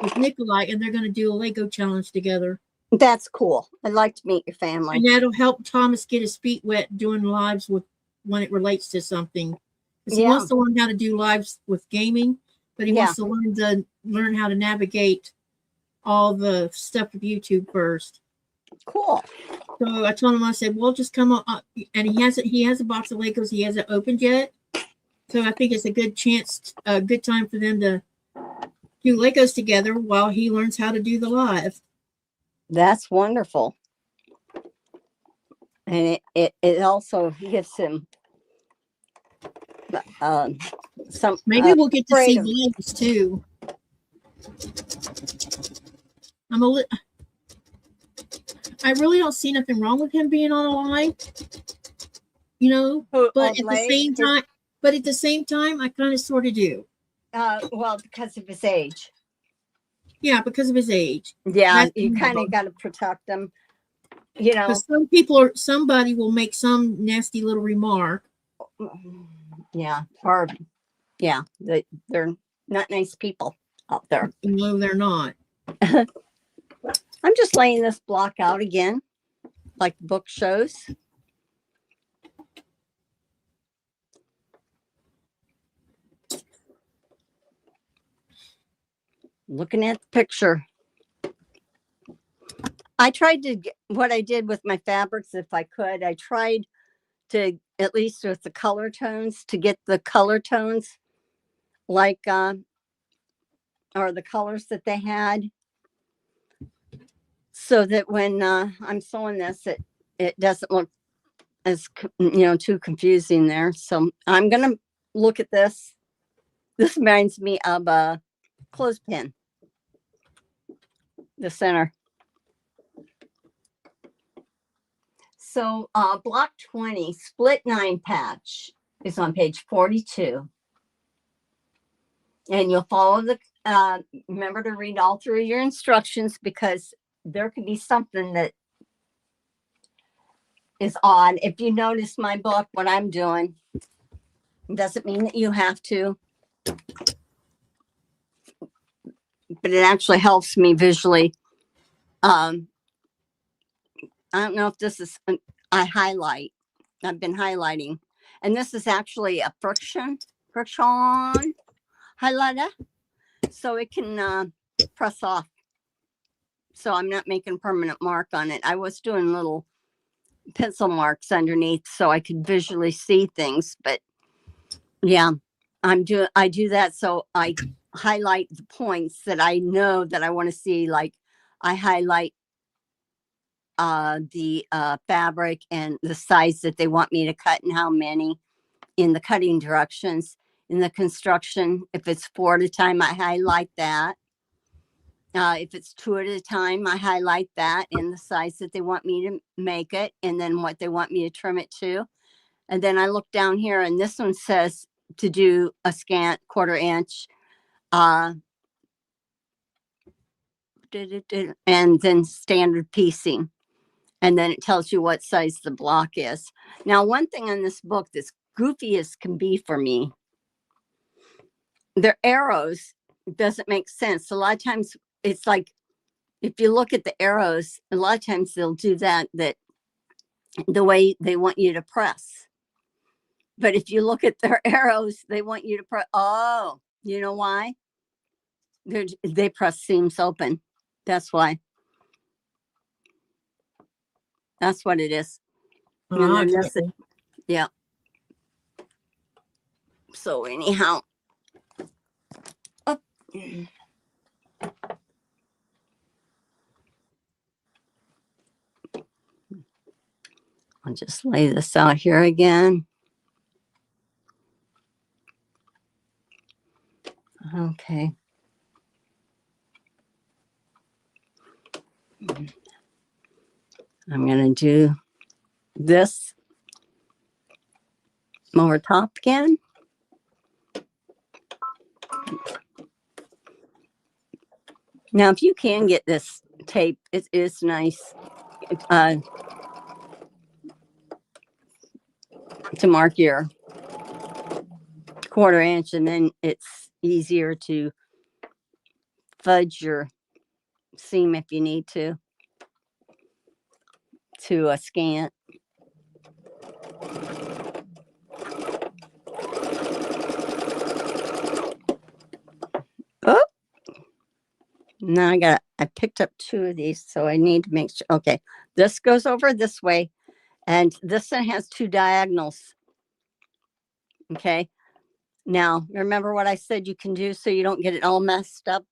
with Nikolai, and they're going to do a Lego challenge together. That's cool. I'd like to meet your family. And that'll help Thomas get his feet wet doing lives when it relates to something. Because he wants to learn how to do lives with gaming, but he wants to learn how to navigate all the stuff with YouTube first. Cool. So I told him, I said, well, just come on. And he has a box of Legos he hasn't opened yet. So I think it's a good time for them to do Legos together while he learns how to do the live. That's wonderful. And it also gives him some. Maybe we'll get to see Legos too. I really don't see nothing wrong with him being on a live, but at the same time, I kind of sort of do. Well, because of his age. Yeah, because of his age. Yeah, you kind of got to protect him. Because somebody will make some nasty little remark. Yeah, they're not nice people out there. No, they're not. I'm just laying this block out again, like the book shows. Looking at the picture. I tried to get what I did with my fabrics, if I could. I tried to, at least with the color tones, to get the color tones like or the colors that they had, so that when I'm sewing this, it doesn't look as too confusing there. So I'm gonna look at this. This reminds me of a clothespin, the center. So block 20, split 9 patch is on page 42. And you'll follow the, remember to read all through your instructions, because there could be something that is odd. If you notice my book, what I'm doing, doesn't mean that you have to, but it actually helps me visually. I don't know if this is, I highlight. I've been highlighting, and this is actually a friction highlighter, so it can press off. So I'm not making a permanent mark on it. I was doing little pencil marks underneath so I could visually see things, but yeah, I do that. So I highlight the points that I know that I want to see. Like I highlight the fabric and the size that they want me to cut and how many in the cutting directions. In the construction, if it's 4 at a time, I highlight that. If it's 2 at a time, I highlight that in the size that they want me to make it, and then what they want me to trim it to. And then I look down here, and this one says to do a scant 1/4 inch, and then standard piecing. And then it tells you what size the block is. Now, one thing on this book that's goofy as can be for me, their arrows doesn't make sense. A lot of times it's like, if you look at the arrows, a lot of times they'll do that the way they want you to press. But if you look at their arrows, they want you to press. Oh, you know why? They press seams open. That's why. That's what it is. And then that's it. Yeah. So anyhow. Oh. I'll just lay this out here again. Okay. I'm going to do this over top again. Now, if you can get this tape, it is nice to mark your 1/4 inch, and then it's easier to fudge your seam if you need to a scant. Oh, now I picked up 2 of these, so I need to make sure. Okay, this goes over this way, and this one has 2 diagonals. Okay, now remember what I said you can do so you don't get it all messed up.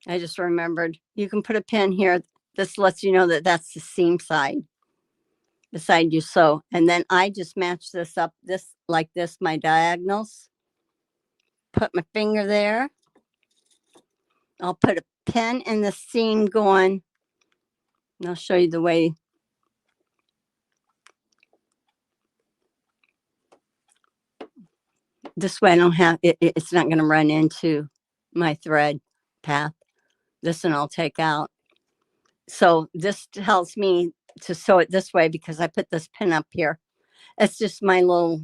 I just remembered you can put a pin here. This lets you know that that's the seam side, the side you sew. And then I just match this up like this, my diagonals. Put my finger there. I'll put a pin in the seam going, and I'll show you the way. This way I don't have it, it's not going to run into my thread path. This one I'll take out. So this tells me to sew it this way because I put this pin up here. It's just my little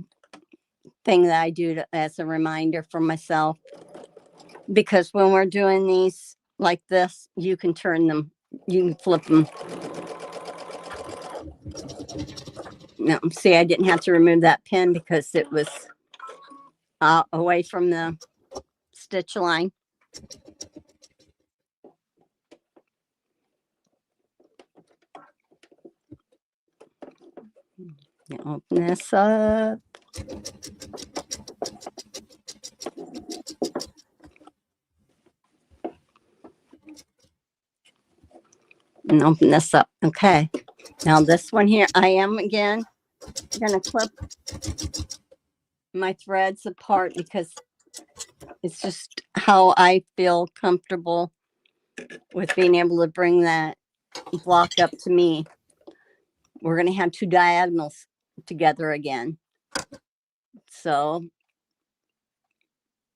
thing that I do as a reminder for myself. Because when we're doing these like this, you can turn them, you can flip them. No, see, I didn't have to remove that pin because it was away from the stitch line. You open this up. and open this up. Okay. Now this one here, I am again going to clip my threads apart because it's just how I feel comfortable with being able to bring that block up to me. We're going to have two diagonals together again. So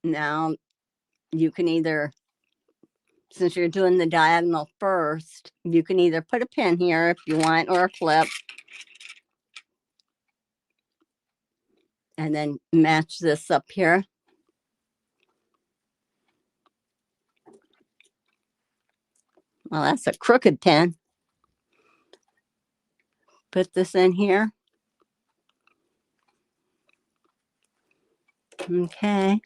now you can either, since you're doing the diagonal first, you can either put a pin here if you want or a clip. And then match this up here. Well, that's a crooked pin. Put this in here. Okay.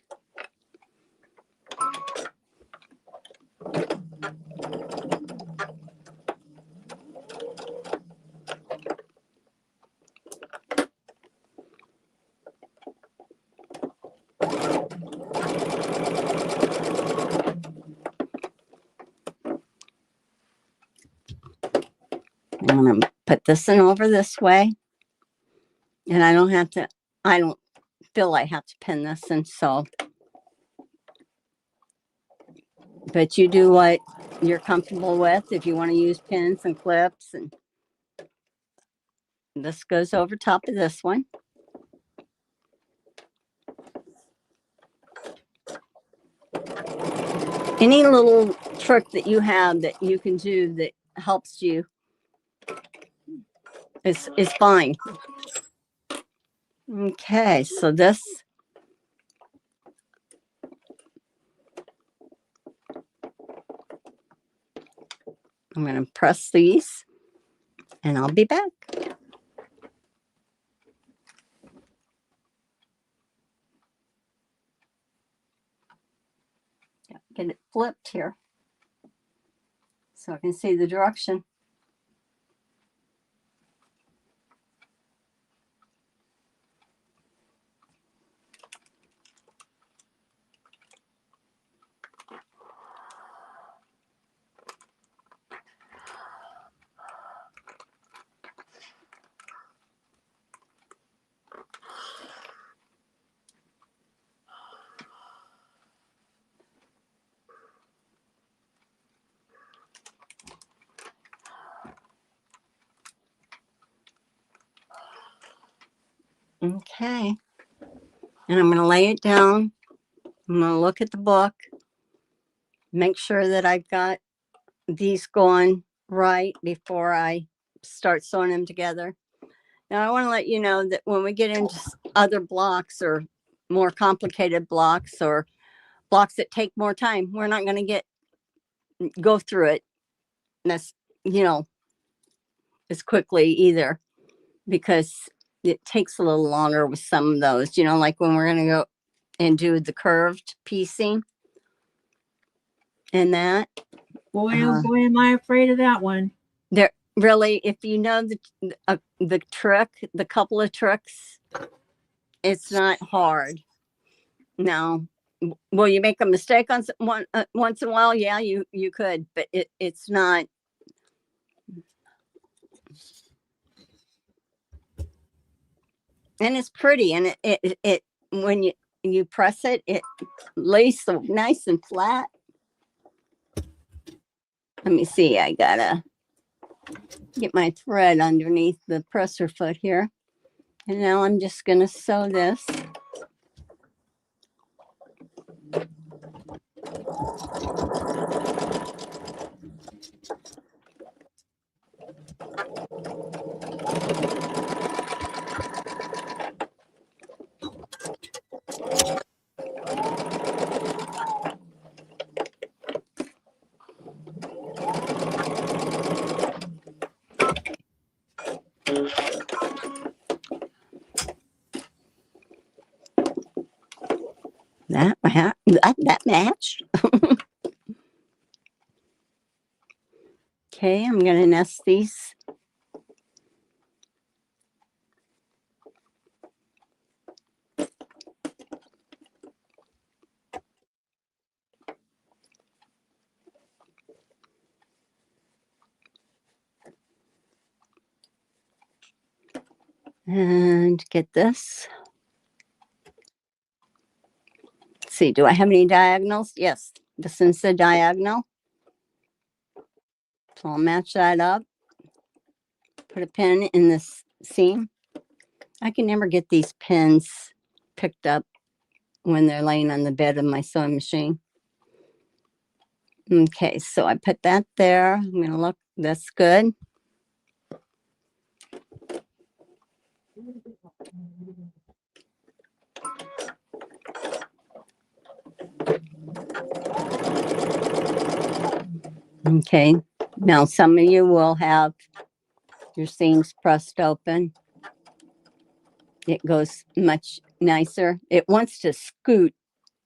I'm going to put this in over this way. And I don't feel I have to pin this in, so. But you do what you're comfortable with. If you want to use pins and clips, and this goes over top of this one. Any little trick that you have that you can do that helps you is fine. Okay, so this, I'm going to press these and I'll be back. Get it flipped here so I can see the direction. Okay. And I'm going to lay it down. I'm going to look at the book, make sure that I've got these going right before I start sewing them together. Now, I want to let you know that when we get into other blocks or more complicated blocks or blocks that take more time, we're not going to go through it as quickly either, because it takes a little longer with some of those, like when we're going to go and do the curved piecing and that. Boy, oh boy, am I afraid of that one. There really, if you know the trick, the couple of tricks, it's not hard. Now, will you make a mistake on once in a while? Yeah, you could, but it's not. And it's pretty, and it when you press it, it lays so nice and flat. Let me see. I gotta get my thread underneath the presser foot here, and now I'm just gonna sew this. That matched. Okay, I'm going to nest these. And get this. Let's see, do I have any diagonals? Yes, this is the diagonal. So I'll match that up. Put a pin in this seam. I can never get these pins picked up when they're laying on the bed of my sewing machine. Okay, so I put that there. I'm going to look, that's good. Okay, now some of you will have your seams pressed open. It goes much nicer. It wants to scoot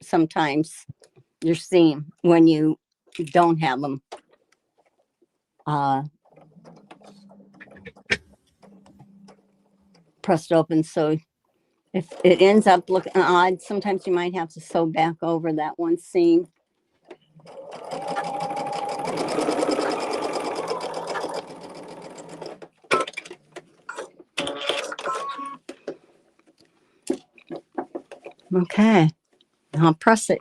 sometimes, your seam, when you don't have them pressed open. So if it ends up looking odd, sometimes you might have to sew back over that one seam. Okay, I'll press it.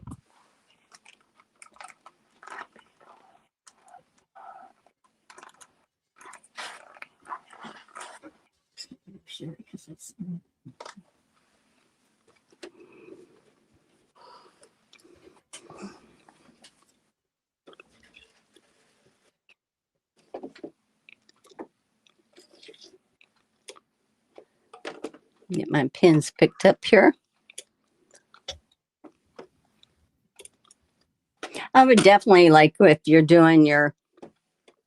Get my pins picked up here. I would definitely, like, if you're doing your,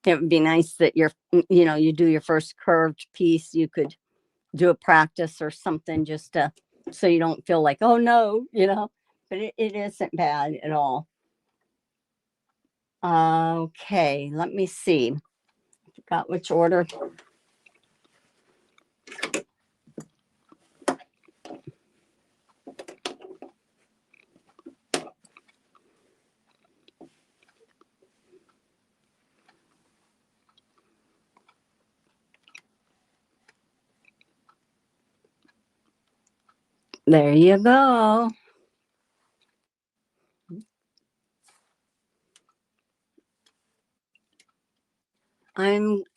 it would be nice that you're, you know, you do your first curved piece, you could do a practice or something just to, so you don't feel like, oh no, you know, but it isn't bad at all. Okay, let me see. Forgot which order. There you go. Andrea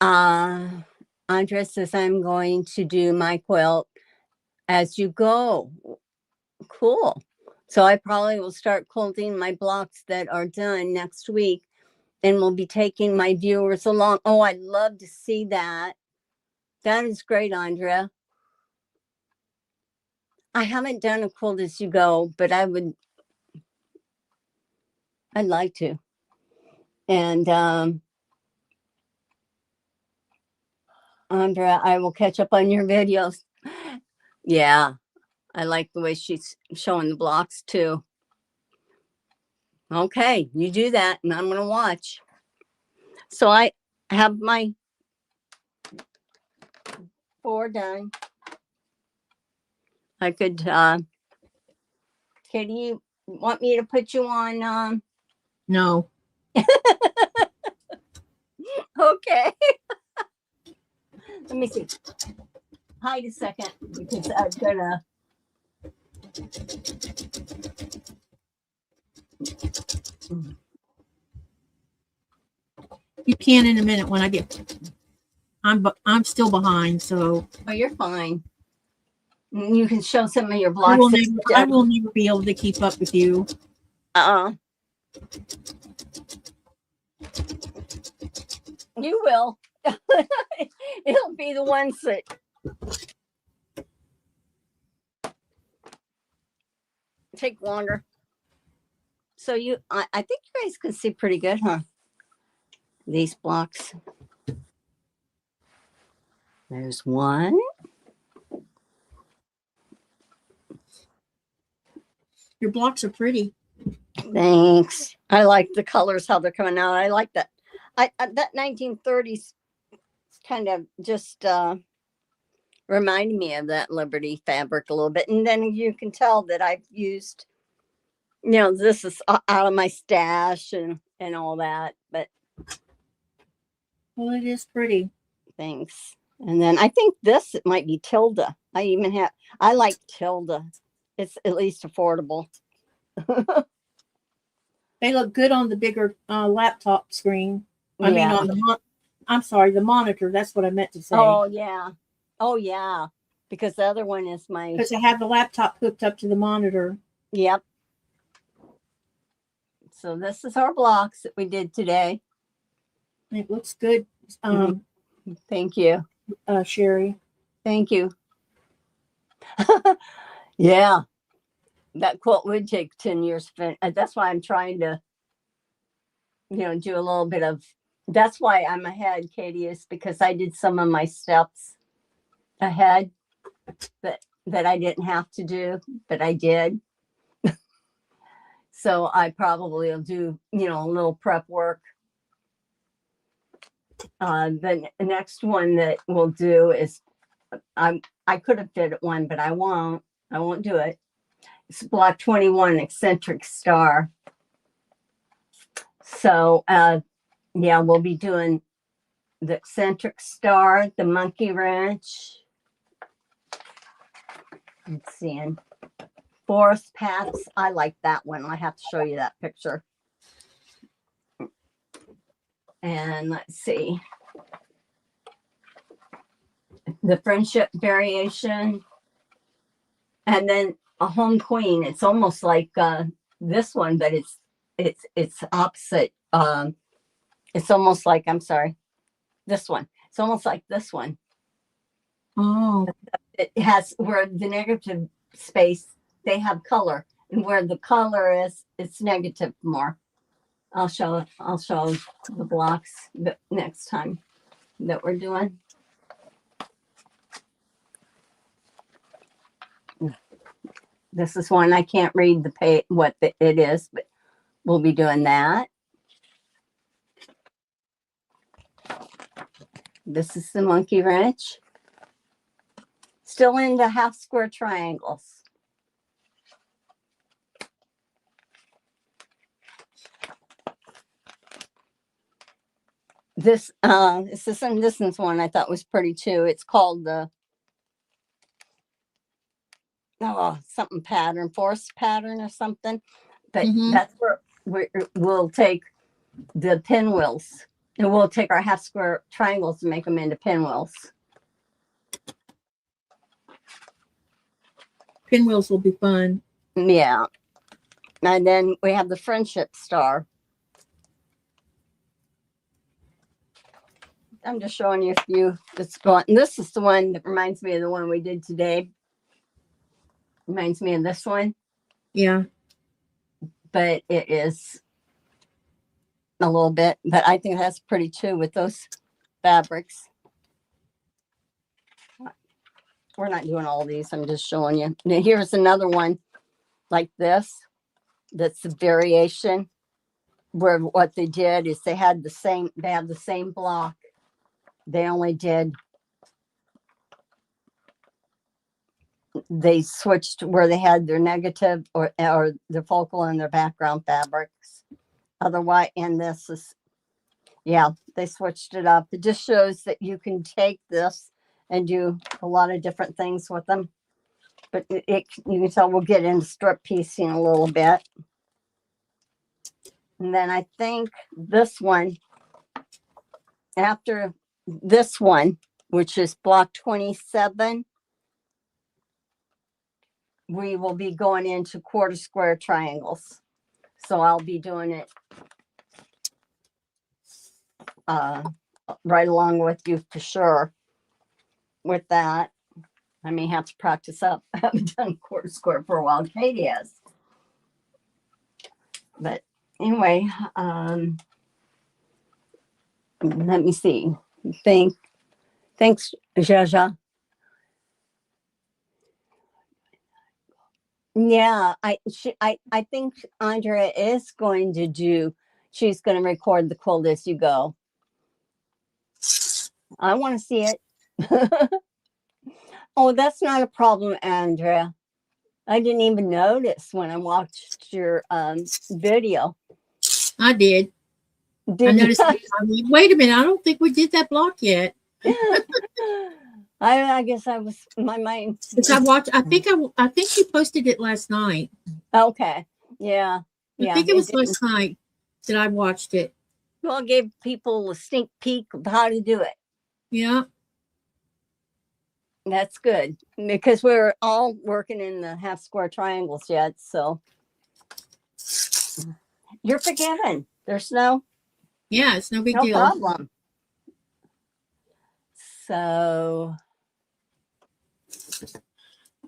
says I'm going to do my quilt as you go. Cool. So I probably will start quilting my blocks that are done next week, and we'll be taking my viewers along. Oh, I'd love to see that. That is great, Andrea. I haven't done a quilt as you go, but I'd like to. And Andrea, I will catch up on your videos. Yeah, I like the way she's showing the blocks too. Okay, you do that and I'm gonna watch. So I have my 4 done. I could, Katy, you want me to put you on? No. Okay. Let me see. Hide a second because I'm gonna. You can in a minute when I get. I'm still behind, so. Oh, you're fine. You can show some of your I blocks. will never be able to keep up with you. You will. It'll be the ones that. Take longer. So I think you guys can see pretty good, huh? These blocks. There's one. Your blocks are pretty. Thanks. I like the colors, how they're coming out. I like that. That 1930s kind of just reminded me of that Liberty fabric a little bit. And then you can tell that I've used, you know, this is out of my stash and all that. But Well, it is pretty. thanks. And then I think this, it might be Tilda. I like Tilda. It's at least affordable. They look good on the bigger laptop screen. I mean, Yeah. on the I'm sorry, the monitor. That's what I meant to say. Oh, yeah. Oh, yeah. Because the other one is my, Because I have the laptop hooked up to the monitor. yep. So this is our blocks that we did today. It looks good, Thank you. Cheri. Thank you. Yeah. That quilt would take 10 years. That's why I'm trying to, do a little bit of, that's why I'm ahead, Katy, is because I did some of my steps ahead that I didn't have to do, but I did. So I probably will do, a little prep work. The next one that we'll do is, I could have did one, but I won't do it. It's block 21, eccentric star. So, yeah, we'll be doing the eccentric star, the monkey wrench. Let's see, and forest paths. I like that one. I have to show you that picture. And let's see. The friendship variation. And then a home queen. It's almost like this one, but it's opposite. It's almost like, I'm sorry, this one. It's almost like this one. Oh. It has where the negative space, they have color. And where the color is, it's negative more. I'll show the blocks the next time that we're doing. This is one I can't read the page what it is, but we'll be doing that. This is the monkey wrench. Still into half square triangles. This is one I thought was pretty too. It's called the something pattern, forest pattern or something. But that's where we'll take the pinwheels and we'll take our half square triangles and make them into pinwheels. Pinwheels will be fun. Yeah. And then we have the friendship star. I'm just showing you a few that's going. And this is the one that reminds me of the one we did today. Reminds me of this one. Yeah. But it is a little bit, but I think that's pretty too with those fabrics. We're not doing all these. I'm just showing you. Now here's another one like this. That's the variation where what they did is they have the same block. They switched where they had their negative or their focal and their background fabrics. Otherwise, and this is, yeah, they switched it up. It just shows that you can take this and do a lot of different things with them. But you can tell we'll get into strip piecing a little bit. And then I think this one, after this one, which is block 27, we will be going into quarter square triangles. So I'll be doing it right along with you for sure with that. I may have to practice up. I haven't done quarter square for a while. Katy has. But anyway, let me see. Thanks, Jaja. Yeah, I think Andrea is going to do. She's going to record the quilt as you go. I want to see it. Oh, that's not a problem, Andrea. I didn't even notice when I watched your video. I did. I noticed. Wait a minute. I don't think we did that block yet. I guess I was my mind. Since I watched, I think you posted it last night. Okay. Yeah. I think it was last night that I watched it. Well, it gave people a sneak peek of how to do it. Yeah. That's good because we're all working in the half square triangles yet. So you're forgiven. There's no Yeah, it's no big no deal. problem. So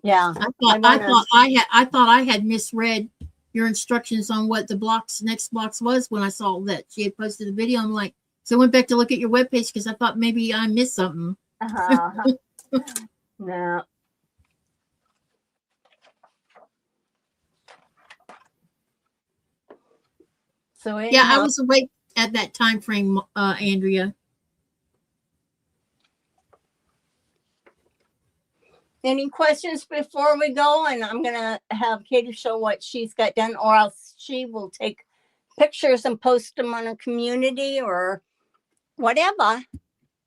yeah, I thought I had misread your instructions on what the next box was when I saw that she had posted the video. I'm like, so I went back to look at your webpage because I thought maybe I missed something. No. So anyhow, yeah, I was awake at that time frame, Andrea. any questions before we go? And I'm gonna have Katy show what she's got done, or else she will take pictures and post them on her community or whatever.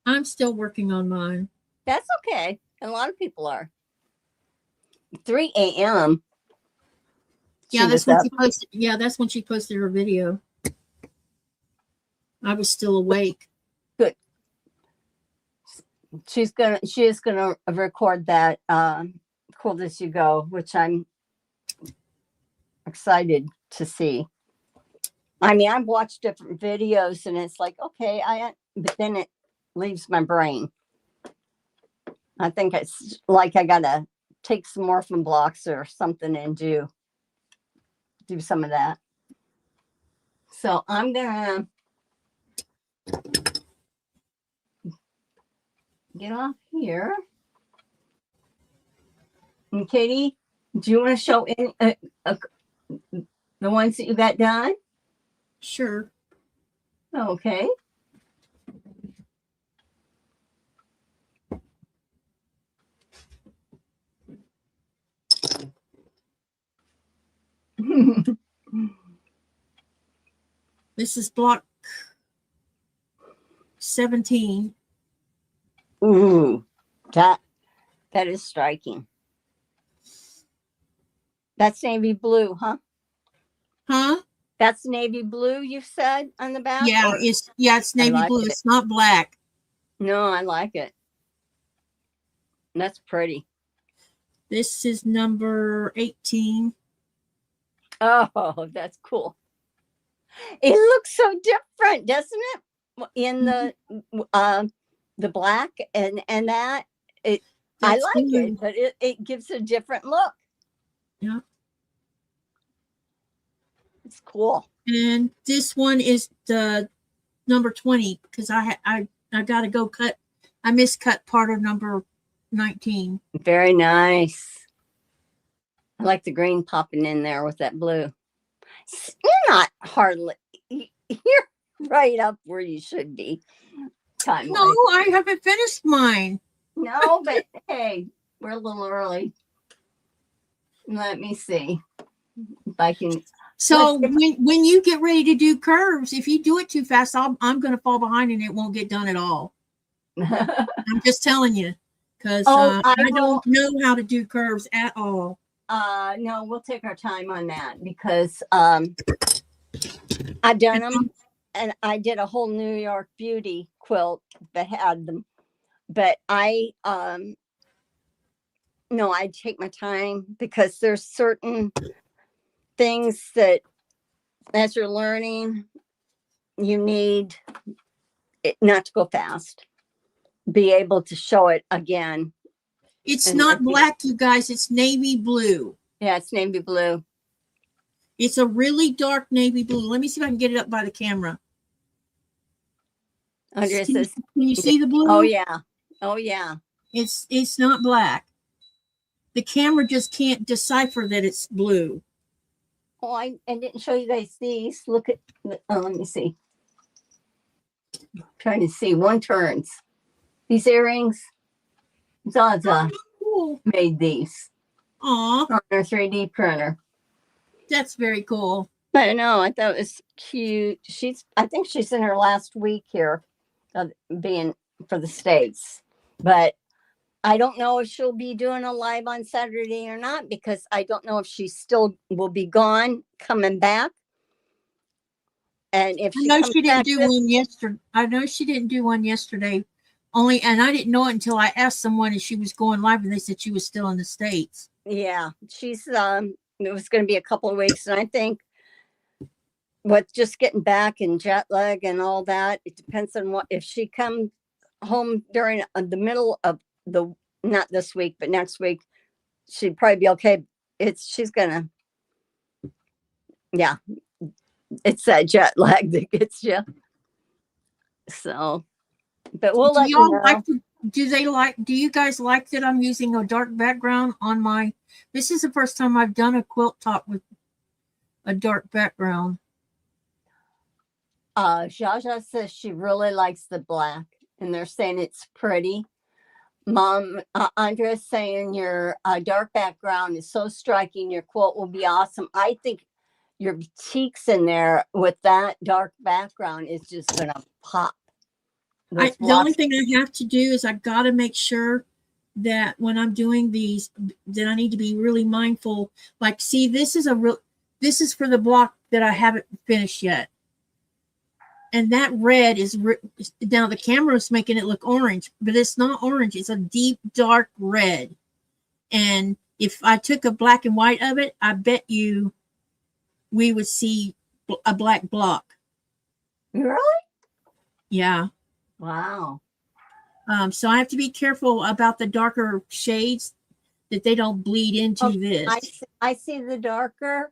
I'm still working on mine. That's okay. A lot of people are. 3 a.m. Yeah, that's when she posted. Yeah, that's when she posted her video. I was still awake. Good. She is gonna record that Cool As You Go, which I'm excited to see. I mean, I've watched different videos and it's like, okay, but then it leaves my brain. I think it's like I gotta take some morphine blocks or something and do some of that. So I'm gonna get off here. And Katy, do you want to show the ones that you got done? Sure. Okay. This is block 17. Ooh, that is striking. That's navy blue, huh? Huh? That's navy blue, you said on the back? Yeah, it's navy blue. It's not black. No, I like it. That's pretty. This is number 18. Oh, that's cool. It looks so different, doesn't it? In the black and that it That's I like blue. it, but it gives a different look. Yeah. It's cool. And this one is the number 20 because I got to go cut. I miscut part of number 19. Very nice. I like the green popping in there with that blue. You're not hardly. You're right up where you should be. Time-wise. No, I haven't finished mine. No, but hey, we're a little early. Let me see if I can. So when you get ready to do curves, if you do it too fast, I'm going to fall behind and it won't get done at all. I'm just telling you because I don't know how to do curves at all. No, we'll take our time on that because I've done them and I did a whole New York Beauty quilt that had them, but I take my time because there's certain things that as you're learning, you need it not to go fast, be able to show it again. It's not black, you guys. It's navy blue. Yeah, it's navy blue. It's a really dark navy blue. Let me see if I can get it up by the camera. Andrea Can says, you see the blue? oh yeah. Oh yeah. It's not black. The camera just can't decipher that it's blue. Oh, I didn't show you guys these. Look at, let me see. I'm trying to see. One turns. These earrings. Zaza Cool. made these. Aw, On her 3D printer. that's very cool. I know. I thought it was cute. I think she's in her last week here of being for the States. But I don't know if she'll be doing a live on Saturday or not, because I don't know if she still will be gone, coming back. And if I she know comes she didn't back do one yesterday. I know she didn't do one yesterday. Only, and I didn't know it until I asked someone if she was going live, and they said she was still in the States. yeah, she's it was going to be a couple of weeks, and I think with just getting back and jet lag and all that, it depends on what, if she comes home during the middle of the, not this week but next week, she'd probably be okay. She's gonna, yeah, it's that jet lag that gets you. So, but we'll let you know. Do you guys like that I'm using a dark background on my, this is the first time I've done a quilt top with a dark background. Jaja says she really likes the black, and they're saying it's pretty. Mom, Andrea's saying your dark background is so striking. Your quilt will be awesome. I think your batiks in there with that dark background is just gonna pop. The only thing I have to do is I got to make sure that when I'm doing these, that I need to be really mindful. Like, see, this is for the block that I haven't finished yet. And that red is, now the camera is making it look orange, but it's not orange. It's a deep, dark red. And if I took a black and white of it, I bet you we would see a black block. Really? Yeah. Wow. So I have to be careful about the darker shades that they don't bleed into this. I see the darker.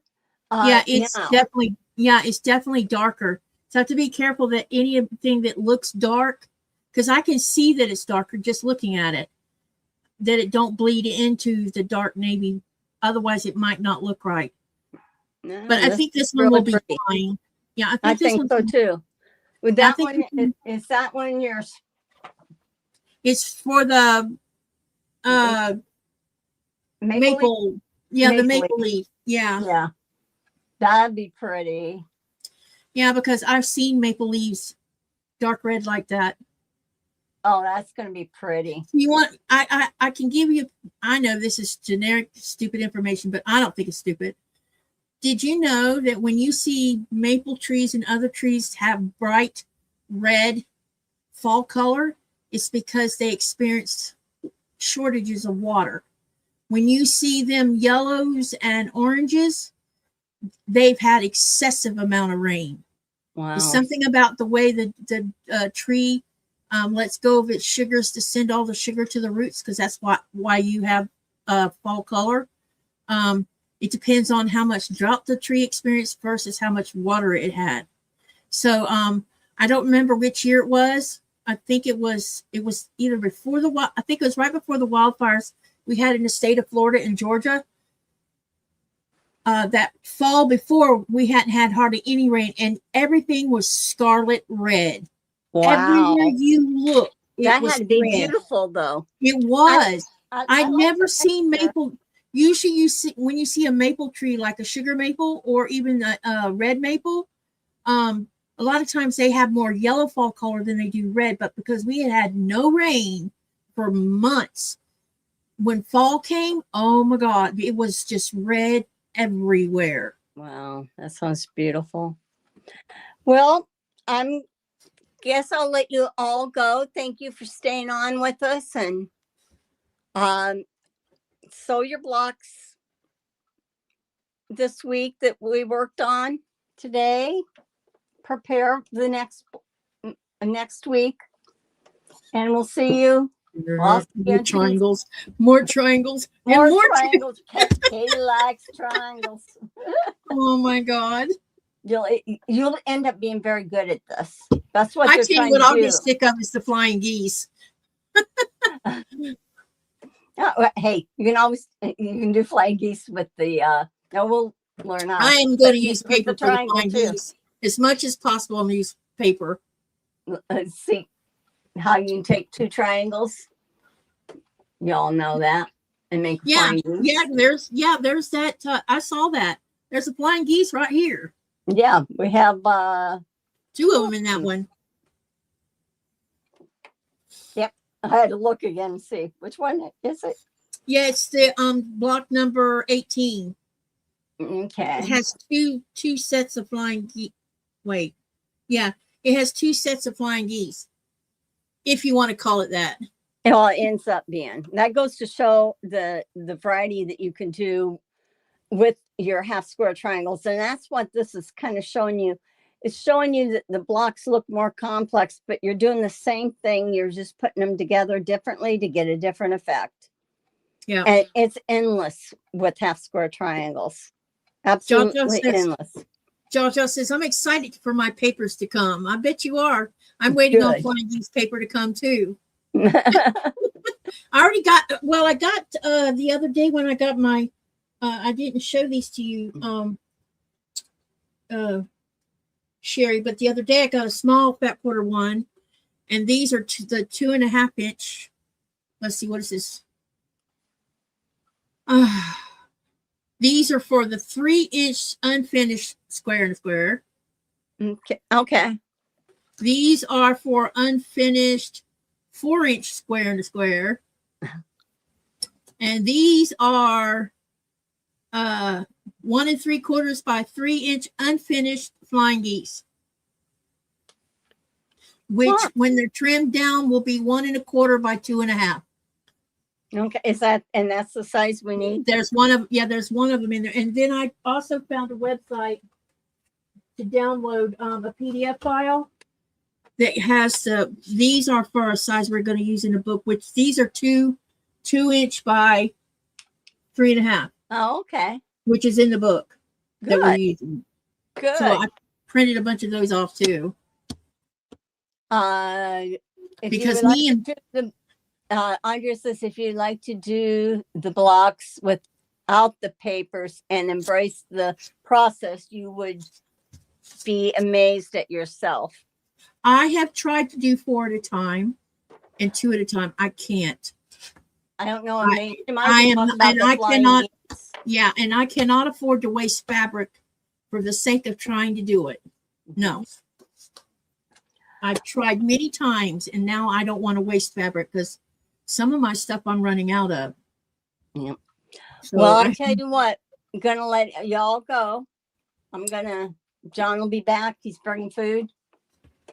It's definitely darker. So I have to be careful that anything that looks dark, because I can see that it's darker just looking at it, that it don't bleed into the dark navy. Otherwise, it might not look right. No, but I think this one really will be pretty. fine. Yeah, I think so too. With that one, is that one yours? It's for the maple. Yeah, the maple leaf. Yeah. Yeah. That'd be pretty. Yeah, because I've seen maple leaves dark red like that. Oh, that's going to be pretty. You want, I can give you, I know this is generic, stupid information, but I don't think it's stupid. Did you know that when you see maple trees and other trees have bright red fall color, it's because they experienced shortages of water. When you see them yellows and oranges, they've had excessive amount of rain. Wow. It's something about the way the tree lets go of its sugars to send all the sugar to the roots, because that's why you have fall color. It depends on how much drought the tree experienced versus how much water it had. So I don't remember which year it was. I think it was either before I think it was right before the wildfires we had in the state of Florida and Georgia. That fall before, we hadn't had hardly any rain, and everything was scarlet red. Wow. Everywhere you look, that had to be red. Beautiful, though. It was. I'd never seen maple. Usually, you see when you see a maple tree like a sugar maple or even a red maple, a lot of times they have more yellow fall color than they do red. But because we had no rain for months, when fall came, oh my God, it was just red everywhere. Wow, that sounds beautiful. Well, guess I'll let you all go. Thank you for staying on with us, and sew your blocks this week that we worked on today. Prepare the next week, and we'll see you. More triangles. More triangles. Katy likes triangles. Oh my God. You'll end up being very good at this. That's what I tell you what, I'll get sick of is the flying geese. Hey, you can do flying geese with the we'll learn how. I am going to use paper for the flying geese as much as possible. I'm use paper. Let's see how you can take two triangles. Y'all know that, and make flying geese. There's that. I saw that. There's a flying geese right here. Yeah, we have two of them in that one. I had to look again and see which one is it. Yeah, it's the block number 18. Okay. It has two sets of flying geese. Wait, yeah, it has 2 sets of flying geese, if you want to call it that. It all ends up being. That goes to show the variety that you can do with your half square triangles. And that's what this is kind of showing you. It's showing you that the blocks look more complex, but you're doing the same thing. You're just putting them together differently to get a different effect. Yeah. And it's endless with half square triangles. Absolutely endless. Jojo says, I'm excited for my papers to come. I bet you are. I'm waiting on flying geese paper to come too. I already got, I got the other day when I got my, I didn't show these to you, Cheri, but the other day I got a small fat quarter one, and these are the 2.5 inch. Let's see, what is this? These are for the 3-inch unfinished square and square. Okay. These are for unfinished 4-inch square and square. And these are 1 3/4 by 3-inch unfinished flying geese, which when they're trimmed down will be 1 1/4 by 2.5. Okay, that's the size we need? There's one of them in there. And then I also found a website to download a PDF file that has these are for a size we're going to use in the book, which these are 2-inch by 3.5. Oh, okay. Which is in the book that we're using. Good. So I printed a bunch of those off too. Because me and Andrea says if you'd like to do the blocks without the papers and embrace the process, you would be amazed at yourself. I have tried to do 4 at a time and 2 at a time. I can't. I don't know. I cannot afford to waste fabric for the sake of trying to do it. No. I've tried many times, and now I don't want to waste fabric because some of my stuff I'm running out of. Yeah. So well, I'll tell you what, I'm going to let y'all go. John will be back. He's bringing food.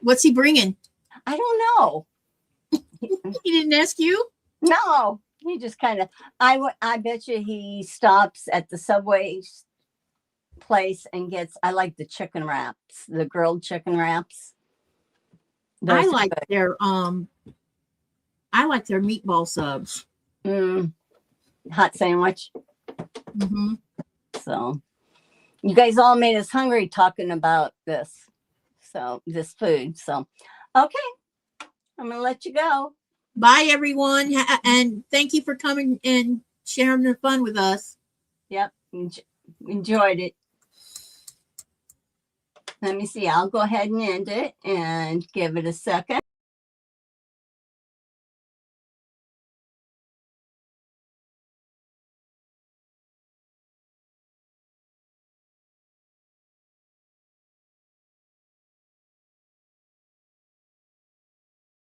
What's he bringing? I don't know. He didn't ask you? No. He just kind of, I bet you he stops at the Subway place and I like the chicken wraps, the grilled chicken wraps. I like their meatball subs. Hot sandwich. Mm-hmm. So you guys all made us hungry talking about this food. So, okay. I'm going to let you go. Bye, everyone. And thank you for coming and sharing the fun with us. Yep. Enjoyed it. Let me see. I'll go ahead and end it and give it a second.